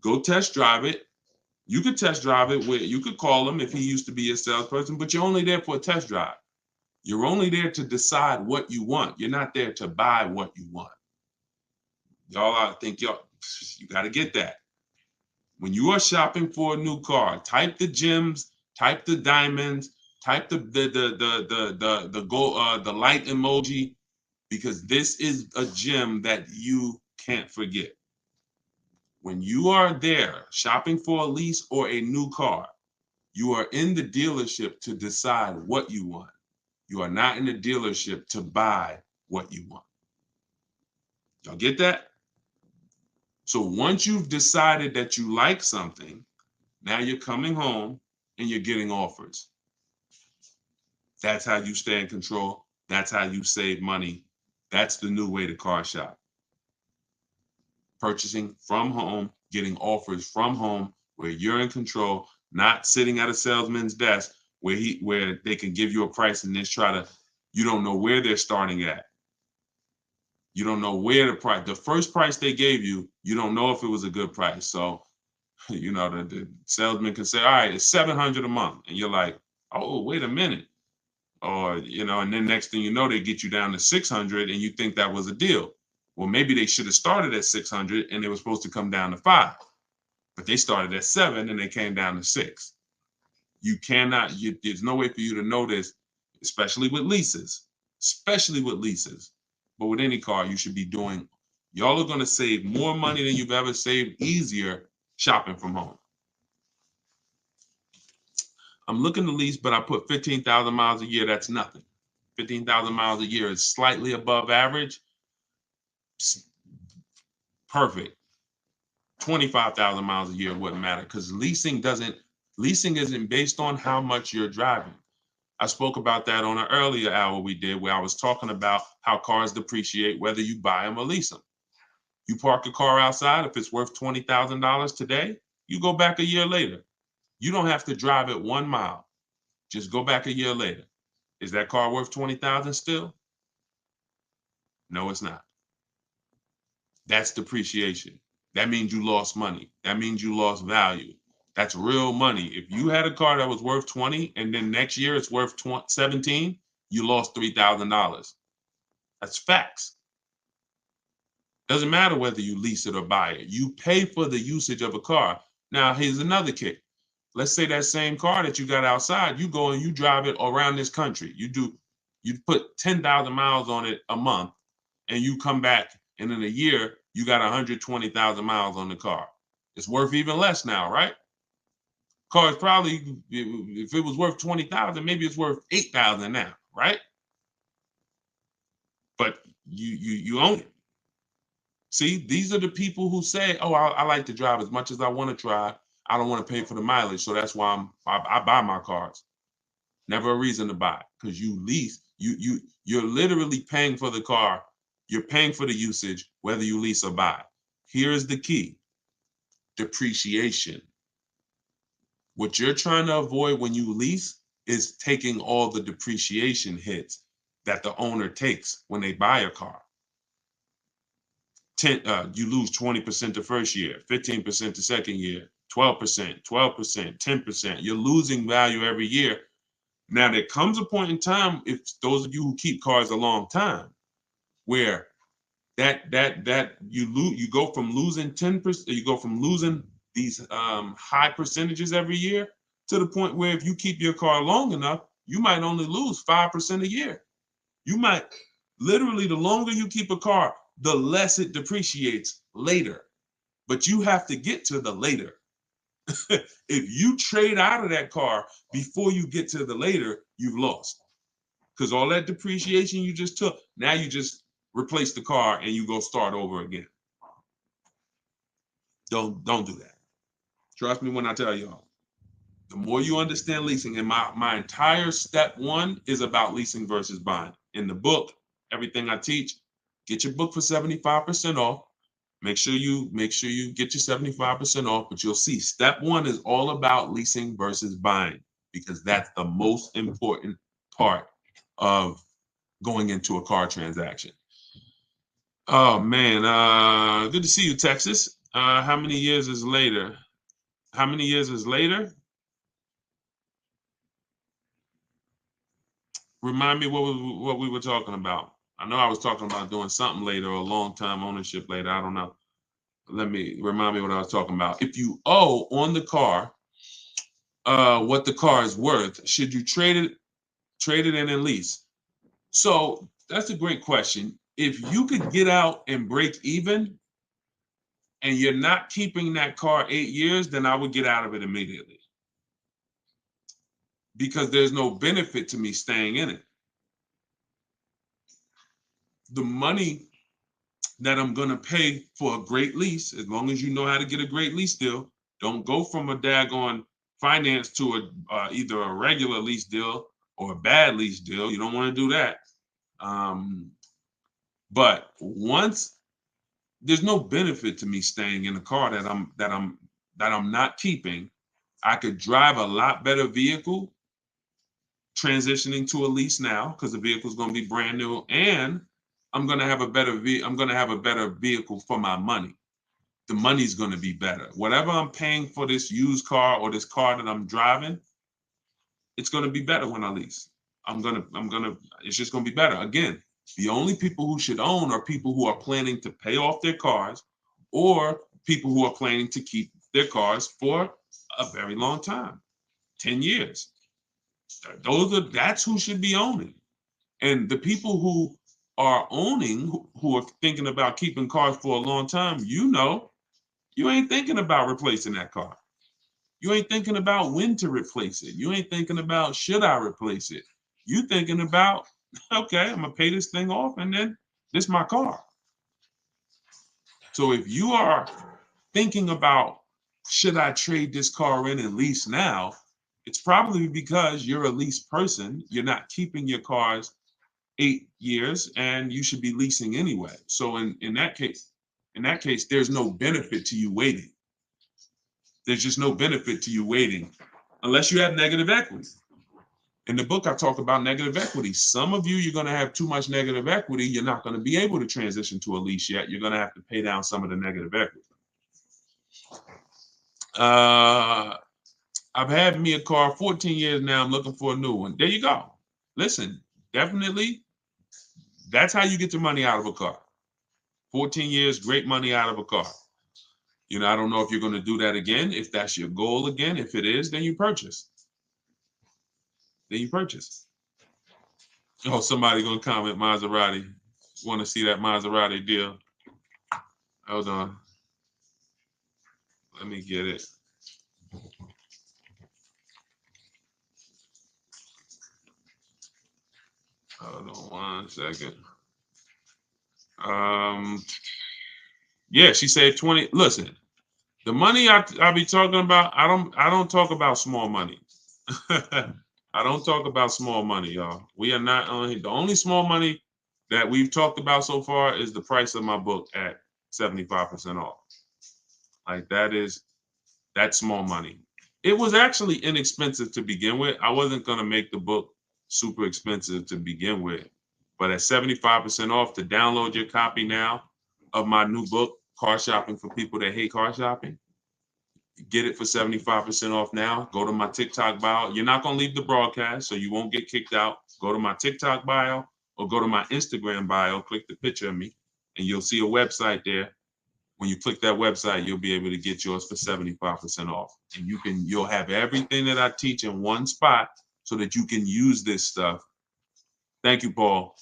go test drive it. You could test drive it where you could call him if he used to be a salesperson, but you're only there for a test drive. You're only there to decide what you want. You're not there to buy what you want. I think you got to get that. When you are shopping for a new car, type the gems, type the diamonds, type the light emoji, because this is a gem that you can't forget. When you are there shopping for a lease or a new car, you are in the dealership to decide what you want. You are not in the dealership to buy what you want. Y'all get that? So once you've decided that you like something, now you're coming home and you're getting offers. That's how you stay in control. That's how you save money. That's the new way to car shop. Purchasing from home, getting offers from home, where you're in control, not sitting at a salesman's desk where they can give you a price and then you don't know where they're starting at. You don't know where the first price they gave you, you don't know if it was a good price. So, the salesman can say, all right, it's $700 a month. And you're like, oh, wait a minute. Or, and then next thing you know, they get you down to 600 and you think that was a deal. Well, maybe they should have started at 600 and they were supposed to come down to 5, but they started at 7 and they came down to 6. You cannot, there's no way for you to know this, especially with leases, but with any car, you should be doing, y'all are going to save more money than you've ever saved, easier shopping from home. I'm looking to lease, but I put 15,000 miles a year. That's nothing. 15,000 miles a year is slightly above average. Perfect. 25,000 miles a year wouldn't matter, because leasing isn't based on how much you're driving. I spoke about that on an earlier hour we did, where I was talking about how cars depreciate whether you buy them or lease them. You park a car outside, if it's worth $20,000 today, you go back a year later. You don't have to drive it 1 mile. Just go back a year later. Is that car worth $20,000 still? No, it's not. That's depreciation. That means you lost money. That means you lost value. That's real money. If you had a car that was worth 20 and then next year it's worth 17, you lost $3,000. That's facts. Doesn't matter whether you lease it or buy it. You pay for the usage of a car. Now, here's another kick. Let's say that same car that you got outside, you go and you drive it around this country. You put 10,000 miles on it a month, and you come back, and in a year, you got 120,000 miles on the car. It's worth even less now, right? Car is probably, if it was worth 20,000, maybe it's worth 8,000 now, right? But you own it. See, these are the people who say, "Oh, I like to drive as much as I want to drive. I don't want to pay for the mileage, so that's why I buy my cars." Never a reason to buy, because you lease. You're literally paying for the car. You're paying for the usage, whether you lease or buy. Here is the key: depreciation. What you're trying to avoid when you lease is taking all the depreciation hits that the owner takes when they buy a car. You lose 20% the first year, 15% the second year, 12%, 12%, 10%. You're losing value every year. Now, there comes a point in time, if those of you who keep cars a long time, where you go from losing 10%, you go from losing these high percentages every year to the point where if you keep your car long enough, you might only lose 5% a year. You might literally, the longer you keep a car, the less it depreciates later. But you have to get to the later. If you trade out of that car before you get to the later, you've lost. Because all that depreciation you just took, now you just replace the car and you go start over again. Don't do that. Trust me when I tell y'all. The more you understand leasing, and my entire step one is about leasing versus buying. In the book, everything I teach, get your book for 75% off. Make sure you get your 75% off, but you'll see step one is all about leasing versus buying, because that's the most important part of going into a car transaction. Oh man, good to see you, Texas. How many years is later? How many years is later? Remind me what we were talking about. I know I was talking about doing something later, or a long time ownership later. I don't know. Remind me what I was talking about. If you owe on the car what the car is worth, should you trade it in and lease? So that's a great question. If you could get out and break even and you're not keeping that car 8 years, then I would get out of it immediately, because there's no benefit to me staying in it. The money that I'm going to pay for a great lease, as long as you know how to get a great lease deal, don't go from a daggone finance to either a regular lease deal or a bad lease deal. You don't want to do that. But once, there's no benefit to me staying in a car that I'm not keeping. I could drive a lot better vehicle transitioning to a lease now, because the vehicle is going to be brand new, and I'm going to have a better vehicle for my money. The money's going to be better. Whatever I'm paying for this used car or this car that I'm driving, it's going to be better when I lease. It's just going to be better. Again, the only people who should own are people who are planning to pay off their cars, or people who are planning to keep their cars for a very long time, 10 years. That's who should be owning. And the people who are owning, who are thinking about keeping cars for a long time, you ain't thinking about replacing that car. You ain't thinking about when to replace it. You ain't thinking about, should I replace it? You thinking about, okay, I'm gonna pay this thing off, and then this is my car. So if you are thinking about, should I trade this car in and lease now, it's probably because you're a lease person. You're not keeping your cars 8 years, and you should be leasing anyway. So in that case, there's no benefit to you waiting. There's just no benefit to you waiting unless you have negative equity. In the book, I talk about negative equity. Some of you, you're going to have too much negative equity. You're not going to be able to transition to a lease yet. You're going to have to pay down some of the negative equity. I've had me a car 14 years now. I'm looking for a new one. There you go. Listen, definitely, that's how you get your money out of a car. 14 years, great money out of a car. You know, I don't know if you're going to do that again. If that's your goal again, if it is, then you purchase. Then you purchase. Oh, somebody going to comment Maserati. Want to see that Maserati deal? Hold on. Let me get it. Hold on 1 second. Yeah, she said 20. Listen, the money I be talking about, I don't talk about small money. I don't talk about small money, y'all. We are not only the only small money that we've talked about so far is the price of my book at 75% off. Like that's small money. It was actually inexpensive to begin with. I wasn't gonna make the book super expensive to begin with, but at 75% off, to download your copy now of my new book, Car Shopping for People That Hate Car Shopping, get it for 75% off now. Go to my TikTok bio. You're not going to leave the broadcast, so you won't get kicked out. Go to my TikTok bio or go to my Instagram bio, click the picture of me, and you'll see a website there. When you click that website, you'll be able to get yours for 75% off. And you'll have everything that I teach in one spot so that you can use this stuff. Thank you, Paul.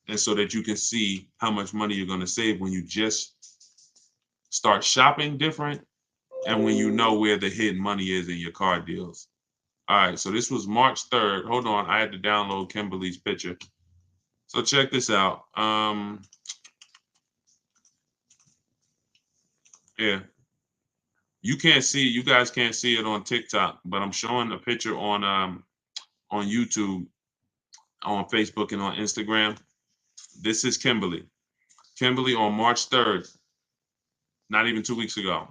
And so that you can see how much money you're going to save when you just start shopping different and when you know where the hidden money is in your car deals. All right, so this was March 3rd. Hold on, I had to download Kimberly's picture. So check this out. Yeah, you guys can't see it on TikTok, but I'm showing a picture on YouTube, on Facebook, and on Instagram. This is Kimberly. Kimberly on March 3rd, not even 2 weeks ago.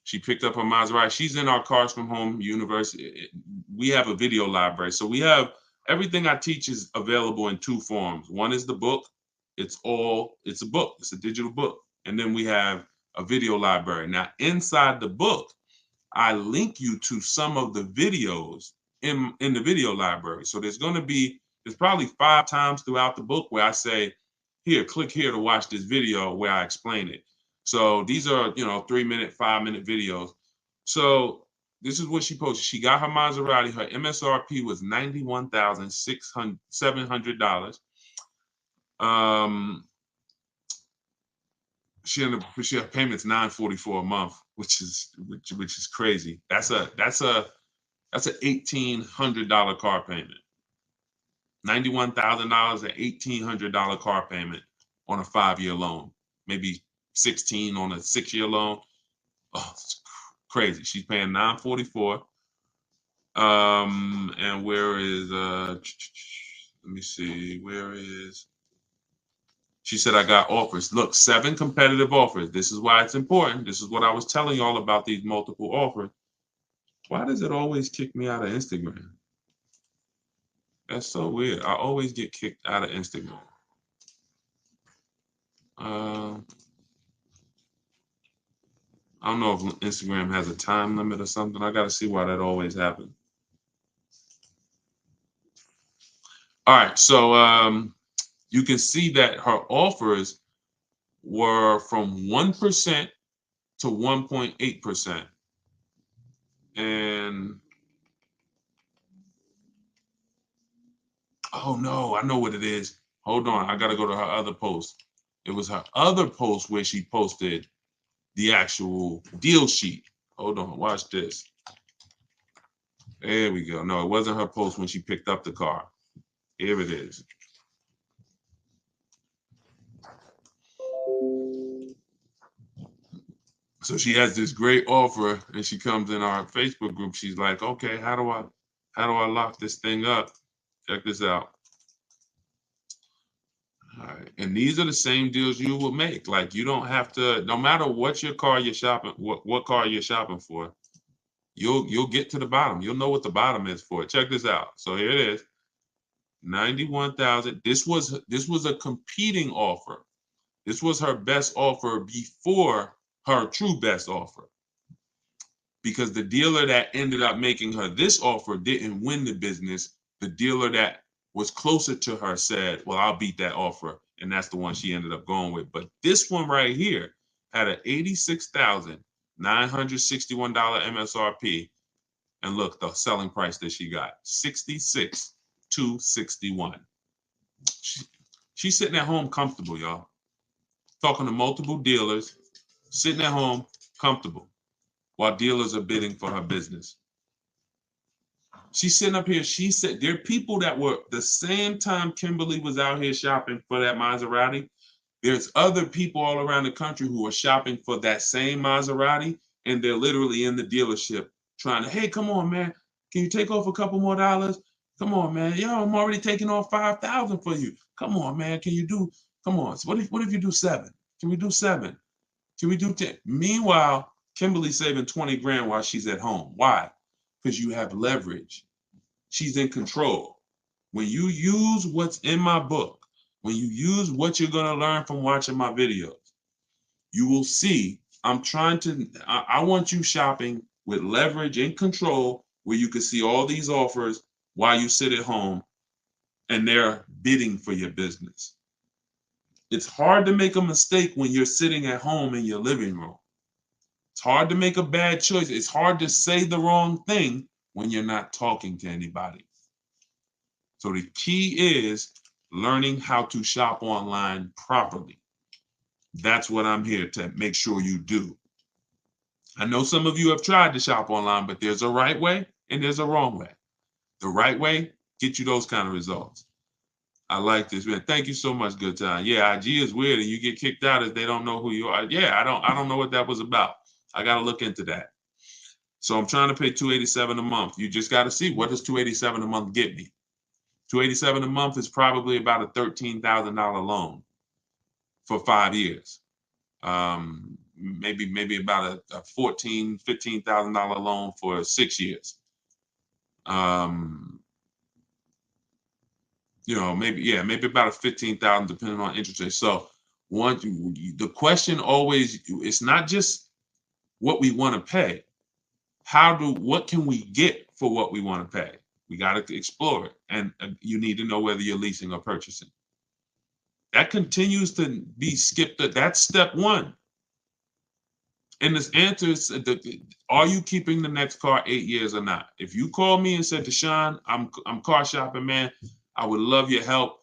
She picked up her Maserati. She's in our Cars from Home University. We have a video library. So we have everything I teach is available in two forms. One is the book. It's a book. It's a digital book. And then we have a video library. Now, inside the book, I link you to some of the videos in the video library. So there's probably 5 times throughout the book where I say, here, click here to watch this video where I explain it. So these are, 3-minute, 5-minute videos. So this is what she posted. She got her Maserati. Her MSRP was $91,700. Her payment's $944 a month, which is crazy. That's a $1,800 car payment. $91,000, an $1,800 car payment on a 5-year loan, maybe 16 on a 6-year loan. Oh, it's crazy. She's paying $944. And where is let me see, where is she said I got offers. Look, 7 competitive offers. This is why it's important. This is what I was telling y'all about these multiple offers. Why does it always kick me out of Instagram? That's so weird. I always get kicked out of Instagram. I don't know if Instagram has a time limit or something. I got to see why that always happens. All right, so you can see that her offers were from 1% to 1.8%. And oh no, I know what it is. Hold on, I got to go to her other post. It was her other post where she posted the actual deal sheet. Hold on, watch this. There we go. No, it wasn't her post when she picked up the car. Here it is. So she has this great offer and she comes in our Facebook group. She's like, okay, how do I lock this thing up? Check this out. All right. And these are the same deals you will make. Like, you don't have to, no matter what car you're shopping for, You'll get to the bottom. You'll know what the bottom is for it. Check this out. So here it is. 91,000. This was a competing offer. This was her best offer before her true best offer. Because the dealer that ended up making her this offer didn't win the business. The dealer that was closer to her said, well, I'll beat that offer. And that's the one she ended up going with. But this one right here had an $86,961 MSRP. And look, the selling price that she got, $66,261. She's sitting at home comfortable, y'all. Talking to multiple dealers, sitting at home comfortable while dealers are bidding for her business. She's sitting up here. She said there are people that were the same time Kimberly was out here shopping for that Maserati. There's other people all around the country who are shopping for that same Maserati, and they're literally in the dealership trying to, hey, come on, man. Can you take off a couple more dollars? Come on, man. Yo, I'm already taking off 5,000 for you. Come on, man. Can you do, come on. So what if you do 7? Can we do 7? Can we do 10? Meanwhile, Kimberly's saving 20 grand while she's at home. Why? Because you have leverage. She's in control. When you use what's in my book, when you use what you're going to learn from watching my videos, you will see I want you shopping with leverage and control where you can see all these offers while you sit at home and they're bidding for your business. It's hard to make a mistake when you're sitting at home in your living room. It's hard to make a bad choice. It's hard to say the wrong thing when you're not talking to anybody. So the key is learning how to shop online properly. That's what I'm here to make sure you do. I know some of you have tried to shop online, but there's a right way and there's a wrong way. The right way gets you those kind of results. I like this, man. Thank you so much, Good Time. Yeah, IG is weird, and you get kicked out if they don't know who you are. Yeah, I don't know what that was about. I got to look into that. So I'm trying to pay $287 a month. You just got to see, what does $287 a month get me? $287 a month is probably about a $13,000 loan for 5 years. Maybe about a $14,000, $15,000 loan for 6 years. Maybe about a $15,000 depending on interest rate. So the question always, it's not just what we want to pay. What can we get for what we want to pay? We got to explore it. And you need to know whether you're leasing or purchasing. That continues to be skipped. That's step one. And this answer is, are you keeping the next car 8 years or not? If you call me and said, Deshone, I'm car shopping, man, I would love your help.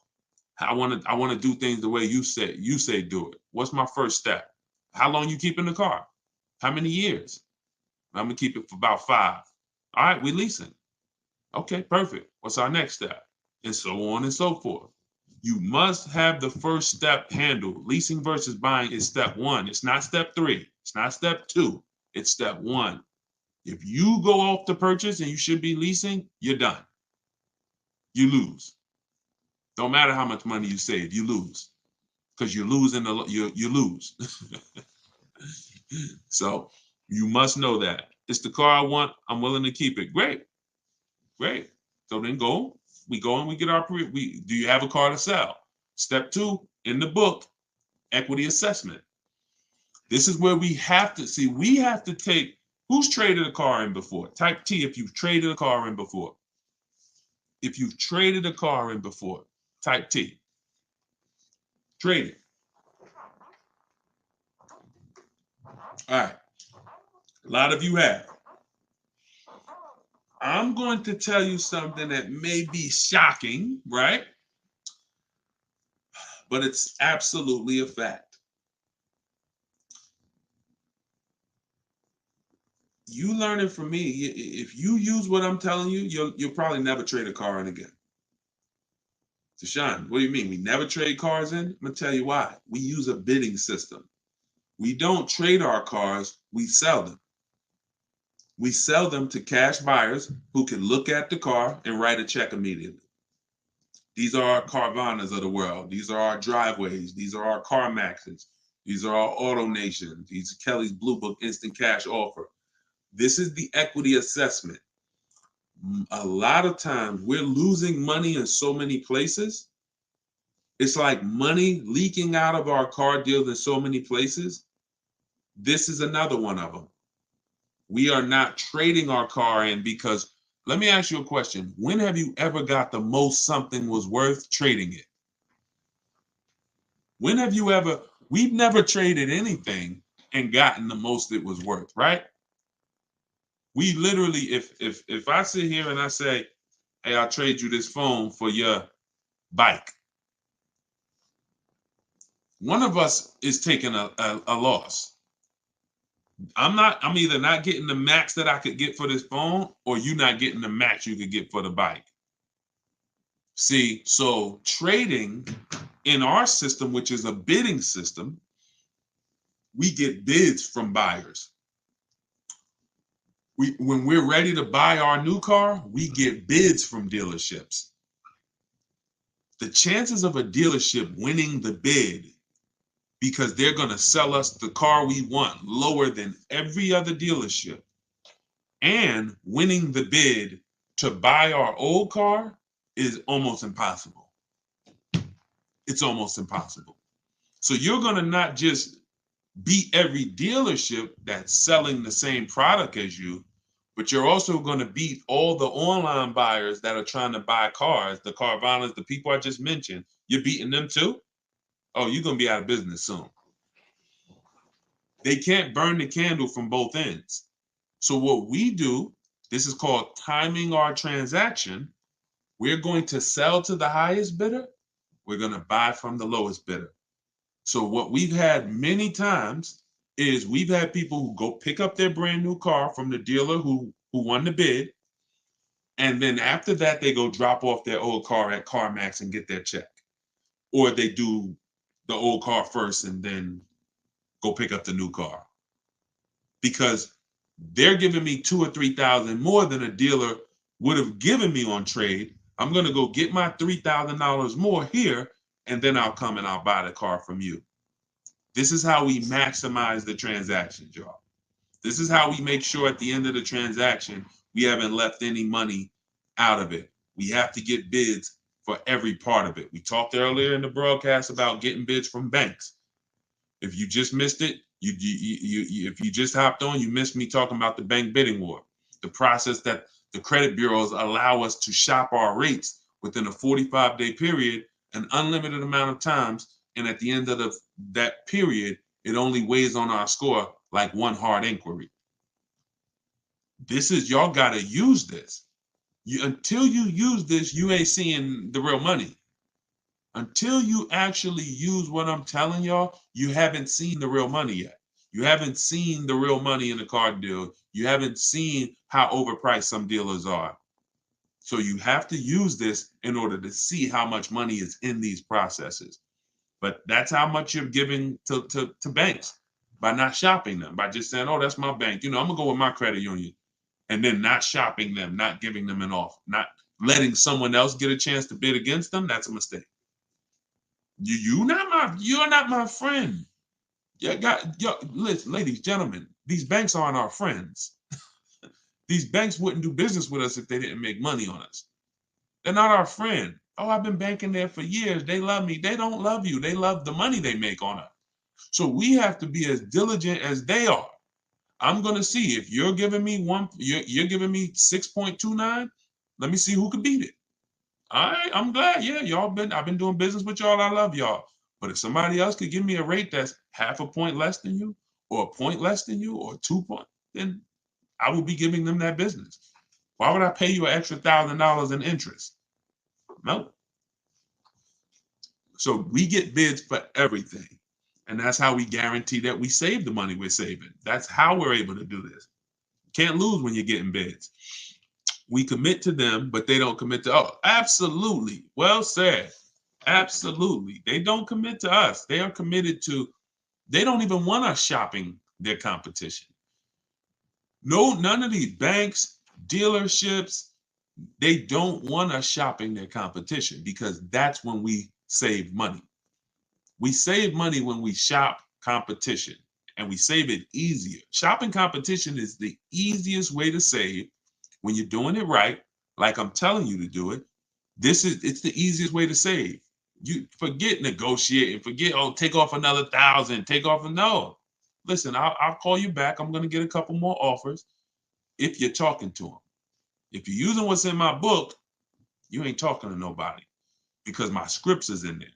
I want to do things the way you say do it. What's my first step? How long you keeping the car? How many years? I'm gonna keep it for about 5. All right, we leasing. Okay, perfect. What's our next step? And so on and so forth. You must have the first step handled. Leasing versus buying is step 1. It's not step 3. It's not step 2. It's step 1. If you go off the purchase and you should be leasing, you're done. You lose. Don't matter how much money you save, you lose. Because you're losing, you lose. So you must know that. It's the car I want. I'm willing to keep it. Great. So then we go and we get do you have a car to sell? Step 2 in the book, equity assessment. This is where we have to take, who's traded a car in before? Type T if you've traded a car in before. If you've traded a car in before, type T. Trade it. All right. A lot of you have. I'm going to tell you something that may be shocking, right? But it's absolutely a fact. You learning from me, if you use what I'm telling you, you'll probably never trade a car in again. Deshone, what do you mean? We never trade cars in? I'm going to tell you why. We use a bidding system. We don't trade our cars, we sell them. We sell them to cash buyers who can look at the car and write a check immediately. These are our Carvanas of the world. These are our Driveways. These are our CarMaxes. These are our Auto Nations. These are Kelly's Blue Book Instant Cash Offer. This is the equity assessment. A lot of times we're losing money in so many places. It's like money leaking out of our car deals in so many places. This is another one of them. We are not trading our car in because, let me ask you a question. When have you ever got the most something was worth trading it? When have you ever, we've never traded anything and gotten the most it was worth, right? We literally, if I sit here and I say, hey, I'll trade you this phone for your bike, one of us is taking a loss. I'm either not getting the max that I could get for this phone, or you not getting the max you could get for the bike. See, so trading in our system, which is a bidding system, we get bids from buyers. When we're ready to buy our new car, we get bids from dealerships. The chances of a dealership winning the bid because they're going to sell us the car we want lower than every other dealership, and winning the bid to buy our old car is almost impossible. It's almost impossible. So you're going to not just beat every dealership that's selling the same product as you, but you're also going to beat all the online buyers that are trying to buy cars, the Carvanas, the people I just mentioned. You're beating them too? Oh, you're going to be out of business soon. They can't burn the candle from both ends. So what we do, this is called timing our transaction. We're going to sell to the highest bidder. We're going to buy from the lowest bidder. So what we've had many times is we've had people who go pick up their brand new car from the dealer who won the bid. And then after that, they go drop off their old car at CarMax and get their check. Or they do the old car first and then go pick up the new car. Because they're giving me $2,000 or $3,000 more than a dealer would have given me on trade. I'm going to go get my $3,000 more here, and then I'll come and I'll buy the car from you. This is how we maximize the transactions, y'all. This is how we make sure at the end of the transaction, we haven't left any money out of it. We have to get bids for every part of it. We talked earlier in the broadcast about getting bids from banks. If you just missed it, if you just hopped on, you missed me talking about the bank bidding war, the process that the credit bureaus allow us to shop our rates within a 45-day period, an unlimited amount of times, and at the end of that period, it only weighs on our score like one hard inquiry. This is, y'all got to use this. Until you use this, you ain't seeing the real money. Until you actually use what I'm telling y'all, you haven't seen the real money yet. You haven't seen the real money in the car deal. You haven't seen how overpriced some dealers are. So you have to use this in order to see how much money is in these processes. But that's how much you're giving to banks by not shopping them, by just saying, oh, that's my bank. I'm going to go with my credit union. And then not shopping them, not giving them an offer, not letting someone else get a chance to bid against them. That's a mistake. You're not my friend. Listen, ladies, gentlemen, these banks aren't our friends. These banks wouldn't do business with us if they didn't make money on us. They're not our friend. Oh, I've been banking there for years. They love me. They don't love you. They love the money they make on us. So we have to be as diligent as they are. I'm going to see if you're giving me you're giving me 6.29. Let me see who can beat it. All right, I'm glad. Yeah, I've been doing business with y'all. I love y'all. But if somebody else could give me a rate that's half a point less than you, or a point less than you, or 2 points, then I will be giving them that business. Why would I pay you an extra $1,000 in interest? No. So we get bids for everything. And that's how we guarantee that we save the money we're saving. That's how we're able to do this. Can't lose when you're getting bids. We commit to them, but they don't commit to us. Oh, absolutely. Well said. Absolutely. They don't commit to us. They are committed to, they don't even want us shopping their competition. No, none of these banks, dealerships, they don't want us shopping their competition, because that's when we save money. We save money when we shop competition. and we save it easier. Shopping competition is the easiest way to save when you're doing it right, like I'm telling you to do it. It's the easiest way to save. You forget negotiating, forget, oh, take off another 1,000, take off. No, listen, I'll call you back. I'm going to get a couple more offers if you're talking to them. If you're using what's in my book, you ain't talking to nobody because my scripts is in there.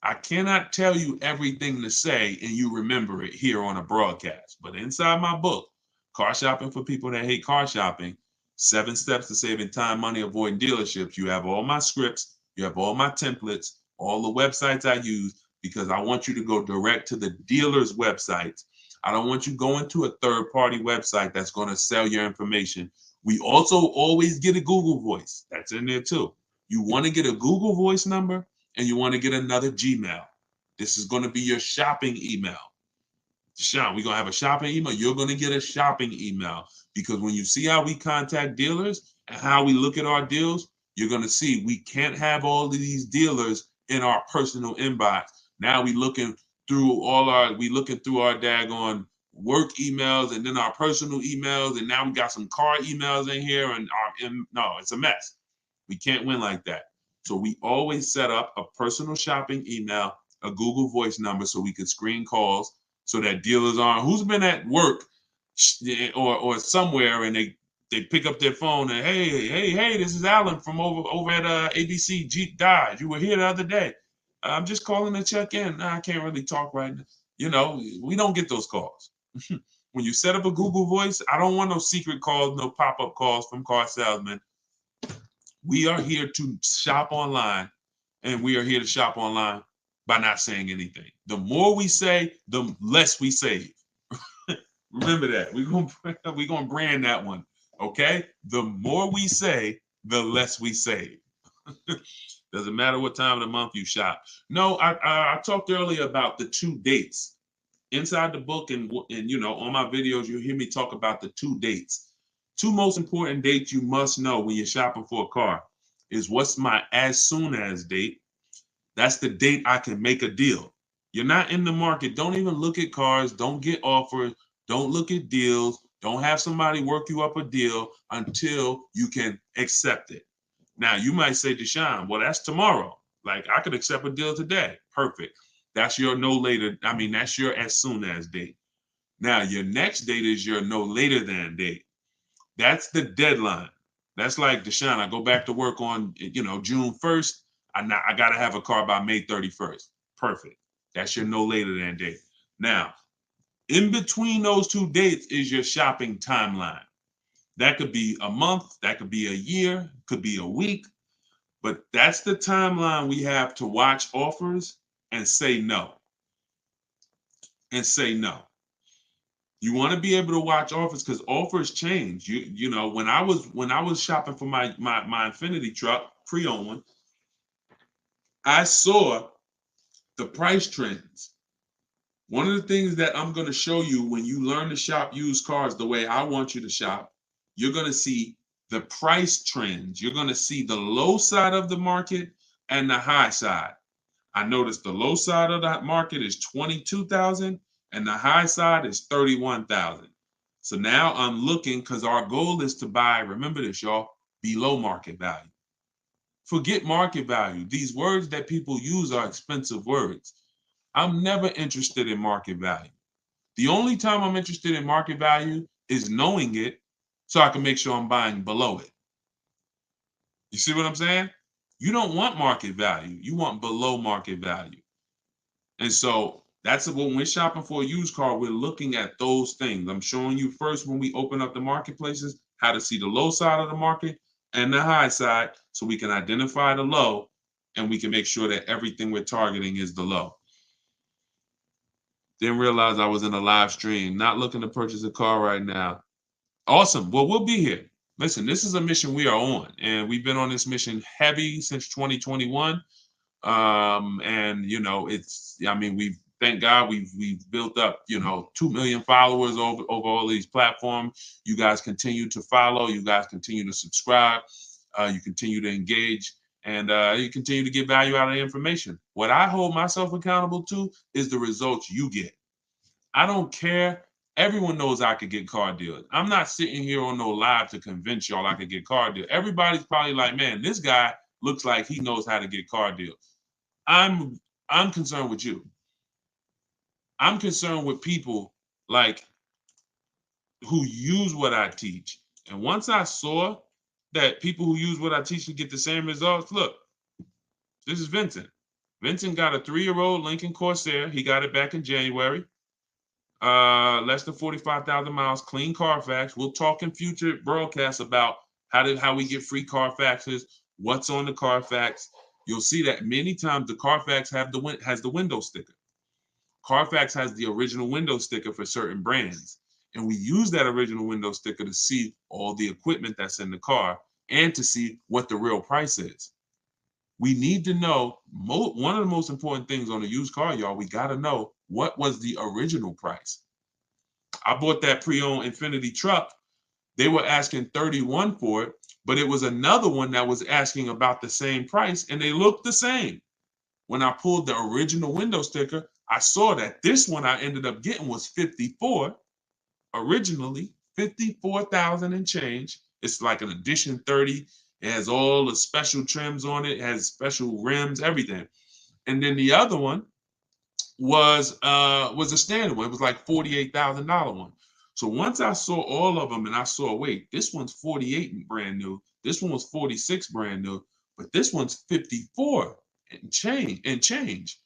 I cannot tell you everything to say and you remember it here on a broadcast. But inside my book, Car Shopping for People That Hate Car Shopping, 7 Steps to Saving Time, Money, Avoiding Dealerships, you have all my scripts, you have all my templates, all the websites I use, because I want you to go direct to the dealer's websites. I don't want you going to a third-party website that's going to sell your information. We also always get a Google Voice. That's in there too. You want to get a Google Voice number, and you want to get another Gmail. This is going to be your shopping email. Deshaun, we're going to have a shopping email. You're going to get a shopping email because when you see how we contact dealers and how we look at our deals, you're going to see we can't have all of these dealers in our personal inbox. Now we looking through our daggone work emails and then our personal emails, and now we got some car emails in here, and no, it's a mess. We can't win like that. So we always set up a personal shopping email, a Google Voice number, so we could screen calls so that dealers aren't, who's been at work or somewhere, and they pick up their phone and, hey, this is Alan from over at ABC Jeep Dodge. You were here the other day. I'm just calling to check in. I can't really talk right now. You know, we don't get those calls. When you set up a Google Voice, I don't want no secret calls, no pop-up calls from car salesmen. We are here to shop online, and we are here to shop online by not saying anything. The more we say, the less we save. Remember that. We're gonna brand that one. Okay? The more we say, the less we save. Doesn't matter what time of the month you shop. No, I talked earlier about the 2 dates. Inside the book and you know, on my videos, you'll hear me talk about the 2 dates. 2 most important dates you must know when you're shopping for a car is what's my as soon as date. That's the date I can make a deal. You're not in the market. Don't even look at cars. Don't get offers. Don't look at deals. Don't have somebody work you up a deal until you can accept it. Now, you might say, Deshaun, well, that's tomorrow. Like, I could accept a deal today. Perfect. That's your no later. I mean, that's your as soon as date. Now, your next date is your no later than date. That's the deadline. That's like, Deshaun, I go back to work on, June 1st. I got to have a car by May 31st. Perfect. That's your no later than date. Now, in between those 2 dates is your shopping timeline. That could be a month, that could be a year, could be a week, but that's the timeline we have to watch offers and say no. And say no. You want to be able to watch offers because offers change. You know, when I was shopping for my Infiniti truck, pre-owned one, I saw the price trends. One of the things that I'm going to show you when you learn to shop used cars the way I want you to shop, you're going to see the price trends. You're going to see the low side of the market and the high side. I noticed the low side of that market is 22,000 and the high side is 31,000. So now I'm looking because our goal is to buy, remember this, y'all, below market value. Forget market value. These words that people use are expensive words. I'm never interested in market value. The only time I'm interested in market value is knowing it so I can make sure I'm buying below it. You see what I'm saying? You don't want market value. You want below market value. And so that's when we're shopping for a used car, we're looking at those things. I'm showing you first when we open up the marketplaces, how to see the low side of the market and the high side so we can identify the low and we can make sure that everything we're targeting is the low. Didn't realize I was in a live stream. Not looking to purchase a car right now. Awesome. Well, we'll be here. Listen, this is a mission we are on, and we've been on this mission heavy since 2021. And thank God we've built up, 2 million followers over all these platforms. You guys continue to follow. You guys continue to subscribe. You continue to engage. And you continue to get value out of the information. What I hold myself accountable to is the results you get. I don't care. Everyone knows I could get car deals. I'm not sitting here on no live to convince y'all I could get car deals. Everybody's probably like, man, this guy looks like he knows how to get car deals. I'm concerned with you. I'm concerned with people like who use what I teach. And once I saw that people who use what I teach can get the same results, look, this is Vincent. Vincent got a 3-year-old Lincoln Corsair. He got it back in January. Less than 45,000 miles, clean Carfax. We'll talk in future broadcasts about how we get free Carfaxes, what's on the Carfax. You'll see that many times the Carfax has the window sticker. Carfax has the original window sticker for certain brands. And we use that original window sticker to see all the equipment that's in the car and to see what the real price is. We need to know, one of the most important things on a used car, y'all, we got to know what was the original price. I bought that pre-owned Infiniti truck. They were asking $31 for it, but it was another one that was asking about the same price, and they looked the same. When I pulled the original window sticker, I saw that this one I ended up getting was $54 originally, $54,000 and change. It's like an edition 30. It has all the special trims on it. It has special rims, everything. And then the other one was a standard one. It was like $48,000 one. So once I saw all of them and I saw, wait, this one's 48 brand new. This one was 46 brand new, but this one's 54 and change.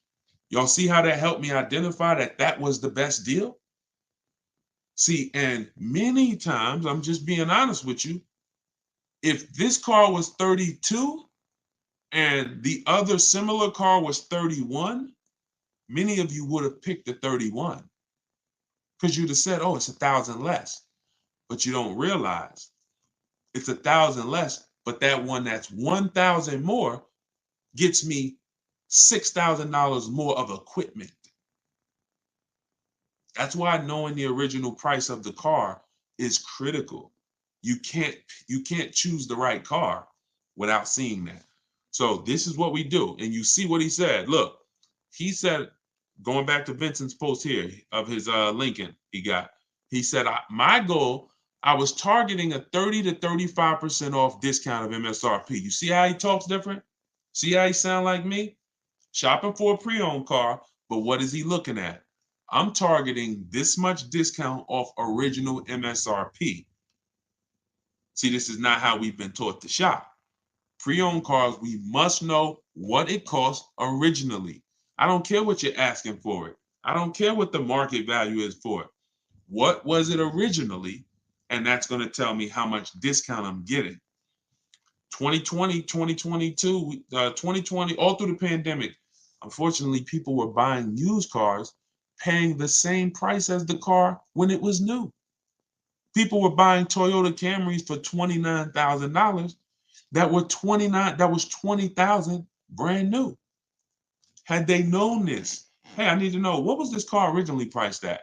Y'all see how that helped me identify that was the best deal? See, and many times, I'm just being honest with you, if this car was 32 and the other similar car was 31, many of you would have picked the 31 because you'd have said, oh, it's $1,000 less. But you don't realize it's $1,000 less, but that one that's $1,000 more gets me $6,000 more of equipment. That's why knowing the original price of the car is critical. You can't choose the right car without seeing that. So this is what we do. And you see what he said. Look, he said, going back to Vincent's post here of his Lincoln he got, he said, my goal, I was targeting a 30 to 35% off discount of MSRP. You see how he talks different? See how he sound like me? Shopping for a pre-owned car, but what is he looking at? I'm targeting this much discount off original MSRP. See, this is not how we've been taught to shop. Pre-owned cars, we must know what it costs originally. I don't care what you're asking for it. I don't care what the market value is for it. What was it originally? And that's going to tell me how much discount I'm getting. 2020, 2022, 2020, all through the pandemic, unfortunately, people were buying used cars, paying the same price as the car when it was new. People were buying Toyota Camrys for $29,000 that was $20,000 brand new. Had they known this, hey, I need to know, what was this car originally priced at?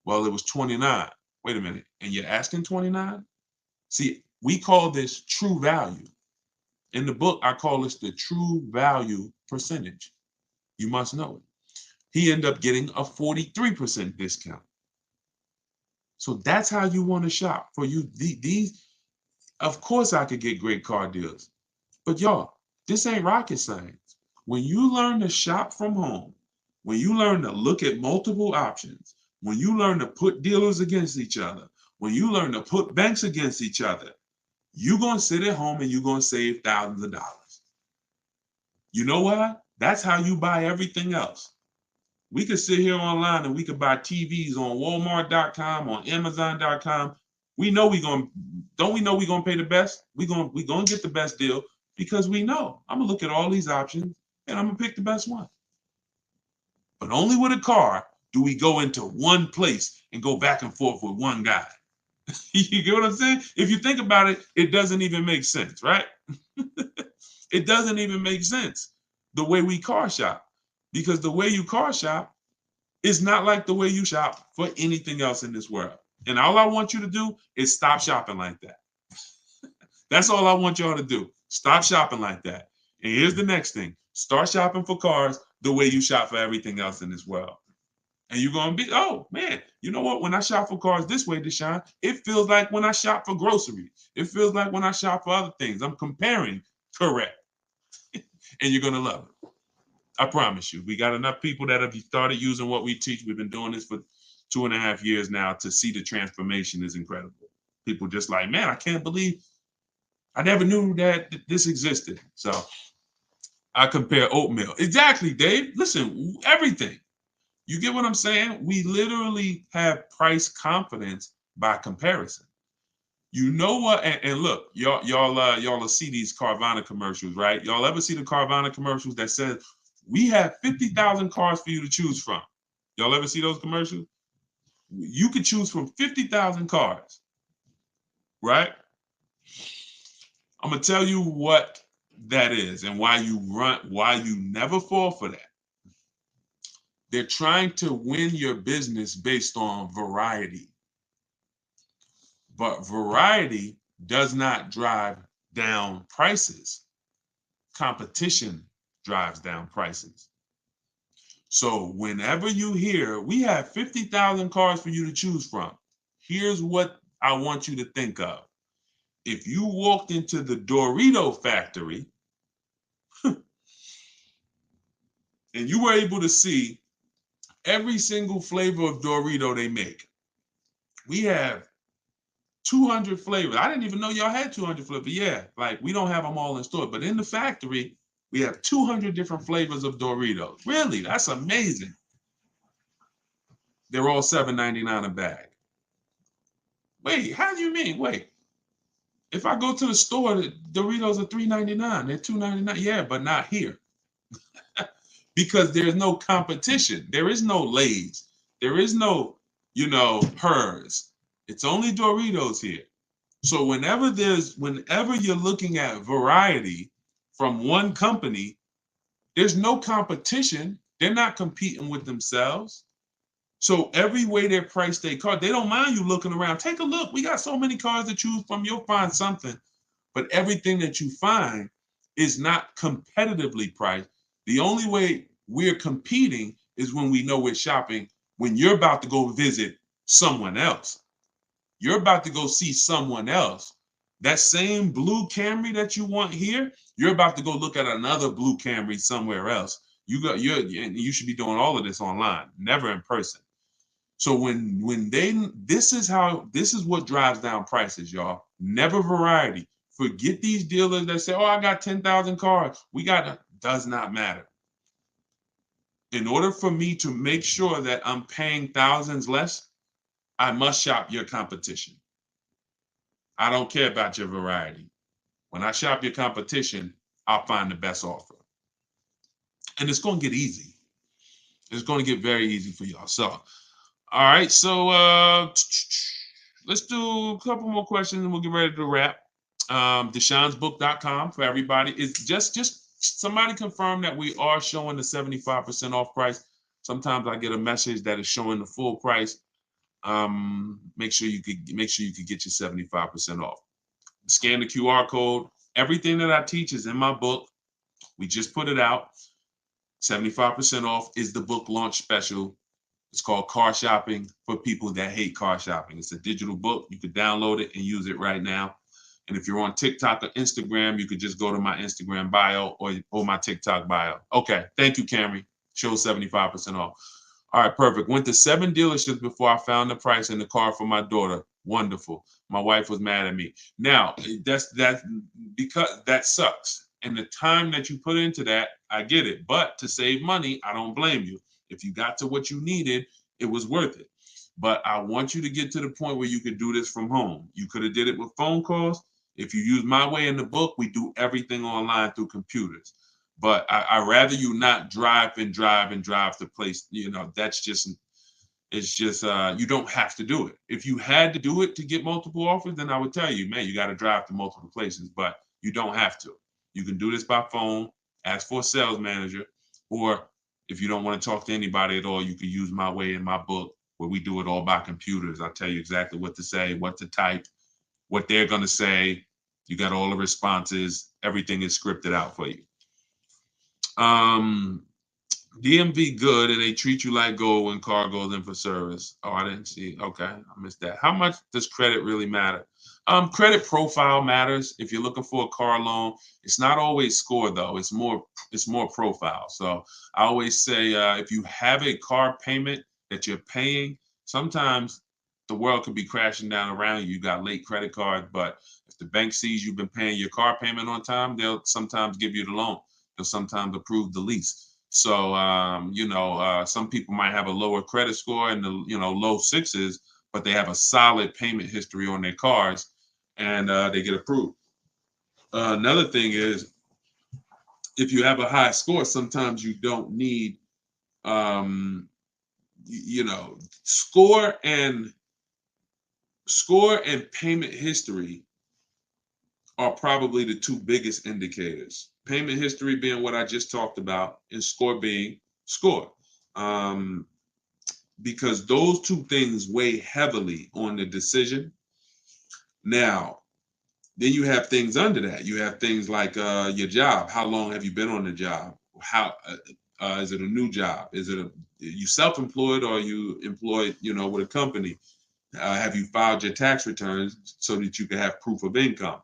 Well, it was 29. Wait a minute, and you're asking 29? See, we call this true value. In the book, I call this the true value percentage. You must know it. He ended up getting a 43% discount. So that's how you want to shop. For you, these, of course I could get great car deals. But y'all, this ain't rocket science. When you learn to shop from home, when you learn to look at multiple options, when you learn to put dealers against each other, when you learn to put banks against each other, you're going to sit at home and you're going to save thousands of dollars. You know what? That's how you buy everything else. We could sit here online and we could buy TVs on Walmart.com, on Amazon.com. We know don't we know we're going to pay the best? We're going to get the best deal because we know I'm going to look at all these options and I'm going to pick the best one. But only with a car do we go into one place and go back and forth with one guy. You get what I'm saying? If you think about it, it doesn't even make sense, right? It doesn't even make sense the way we car shop, because the way you car shop is not like the way you shop for anything else in this world. And all I want you to do is stop shopping like that. That's all I want y'all to do. Stop shopping like that. And here's the next thing. Start shopping for cars the way you shop for everything else in this world. And you're going to be, oh, man, you know what? When I shop for cars this way, Deshone, it feels like when I shop for groceries. It feels like when I shop for other things. I'm comparing correct. And you're going to love it. I promise you. We got enough people that have started using what we teach. We've been doing this for 2.5 years now to see the transformation is incredible. People just like, man, I can't believe I never knew that this existed. So I compare oatmeal. Exactly, Dave. Listen, everything. You get what I'm saying? We literally have price confidence by comparison. You know what? And look, y'all will see these Carvana commercials, right? Y'all ever see the Carvana commercials that says we have 50,000 cars for you to choose from? Y'all ever see those commercials? You could choose from 50,000 cars, right? I'm gonna tell you what that is and why you never fall for that. They're trying to win your business based on variety. But variety does not drive down prices. Competition drives down prices. So whenever you hear, we have 50,000 cars for you to choose from, here's what I want you to think of. If you walked into the Dorito factory and you were able to see every single flavor of Dorito they make, we have 200 flavors. I didn't even know y'all had 200 flavors. Yeah, like we don't have them all in store, but in the factory, we have 200 different flavors of Doritos. Really, that's amazing. They're all $7.99 a bag. Wait, how do you mean? Wait, if I go to the store, the Doritos are $3.99. They're $2.99. Yeah, but not here. Because there's no competition. There is no Lay's. There is no, Hers. It's only Doritos here. So whenever you're looking at variety from one company, there's no competition. They're not competing with themselves. So every way they price their car, they don't mind you looking around. Take a look. We got so many cars to choose from. You'll find something. But everything that you find is not competitively priced. The only way we're competing is when we know we're shopping, when you're about to go visit someone else. You're about to go see someone else. That same blue Camry that you want here, you're about to go look at another blue Camry somewhere else. You should be doing all of this online, never in person. So this is what drives down prices, y'all. Never variety. Forget these dealers that say, "Oh, I got 10,000 cars." Does not matter. In order for me to make sure that I'm paying thousands less, I must shop your competition. I don't care about your variety. When I shop your competition, I'll find the best offer. And it's going to get easy. It's going to get very easy for y'all. So, all right. So let's do a couple more questions and we'll get ready to wrap. Deshonsbook.com for everybody. It's just somebody confirm that we are showing the 75% off price. Sometimes I get a message that is showing the full price. Make sure you could get your 75% off. Scan the QR code. Everything that I teach is in my book. We just put it out. 75% off is the book launch special. It's called Car Shopping for People That Hate Car Shopping. It's a digital book. You could download it and use it right now. And if you're on TikTok or Instagram, you could just go to my Instagram bio or my TikTok bio. Okay, thank you, Camry. Shows 75% off. All right, perfect. Went to 7 dealerships before I found the price in the car for my daughter. Wonderful. My wife was mad at me. Now, that's because that sucks. And the time that you put into that, I get it. But to save money, I don't blame you. If you got to what you needed, it was worth it. But I want you to get to the point where you could do this from home. You could have did it with phone calls. If you use my way in the book, we do everything online through computers. But I rather you not drive to place. That's just, it's just, you don't have to do it. If you had to do it to get multiple offers, then I would tell you, man, you got to drive to multiple places, but you don't have to. You can do this by phone, ask for a sales manager, or if you don't want to talk to anybody at all, you can use my way in my book where we do it all by computers. I tell you exactly what to say, what to type, what they're going to say. You got all the responses. Everything is scripted out for you. DMV good, and they treat you like gold when car goes in for service. Oh, I didn't see. Okay, I missed that. How much does credit really matter? Credit profile matters. If you're looking for a car loan, it's not always score though. It's more profile. So I always say if you have a car payment that you're paying, sometimes the world could be crashing down around you. You got late credit cards, but if the bank sees you've been paying your car payment on time, they'll sometimes give you the loan. They'll sometimes approve the lease. So, some people might have a lower credit score and low sixes, but they have a solid payment history on their cars, and they get approved. Another thing is, if you have a high score, sometimes you don't need, um, score and payment history are probably the two biggest indicators. Payment history being what I just talked about, and score being score. Um, because those two things weigh heavily on the decision. Now, then you have things under that. You have things like your job. How long have you been on the job? How is it a new job? Is it you self-employed or are you employed, with a company? Have you filed your tax returns so that you can have proof of income?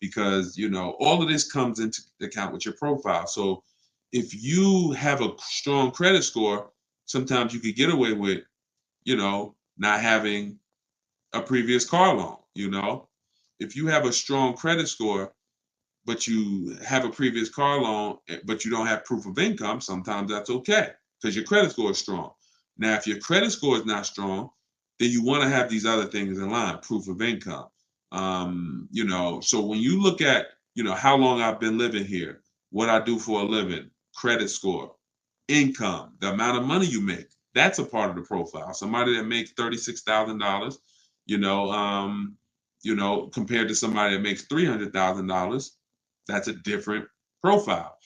Because all of this comes into account with your profile. So if you have a strong credit score, sometimes you could get away with not having a previous car loan. If you have a strong credit score, but you have a previous car loan, but you don't have proof of income, sometimes that's okay because your credit score is strong. Now, if your credit score is not strong, then you want to have these other things in line, proof of income. So when you look at, how long I've been living here, what I do for a living, credit score, income, the amount of money you make, that's a part of the profile. Somebody that makes $36,000, compared to somebody that makes $300,000, that's a different profile.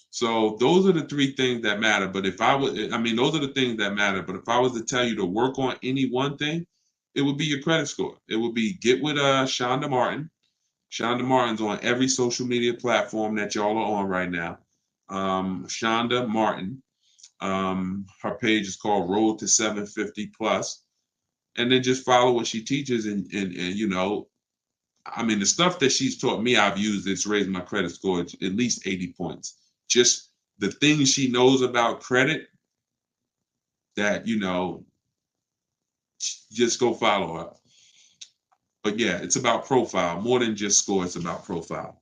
So those are the three things that matter. But if I would, I mean, those are the things that matter. But if I was to tell you to work on any one thing, it would be your credit score. It would be get with Shonda Martin. Shonda Martin's on every social media platform that y'all are on right now. Shonda Martin. Her page is called Road to 750 Plus. And then just follow what she teaches and I mean, the stuff that she's taught me, I've used. It's raised my credit score at least 80 points. Just the things she knows about credit that, just go follow her. But yeah, it's about profile more than just score. It's about profile.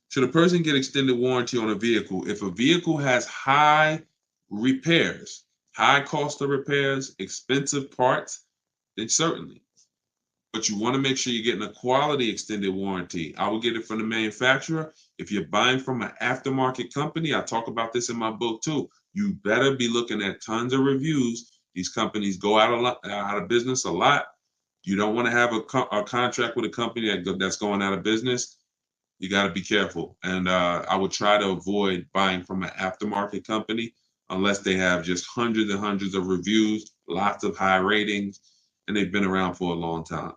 Should a person get extended warranty on a vehicle if a vehicle has high repairs, high cost of repairs, expensive parts? Then certainly. But you want to make sure you're getting a quality extended warranty. I will get it from the manufacturer. If you're buying from an aftermarket company, I talk about this in my book too. You better be looking at tons of reviews. These companies go out of business a lot. You don't want to have a contract with a company that's going out of business. You got to be careful. And I would try to avoid buying from an aftermarket company unless they have just hundreds and hundreds of reviews, lots of high ratings, and they've been around for a long time.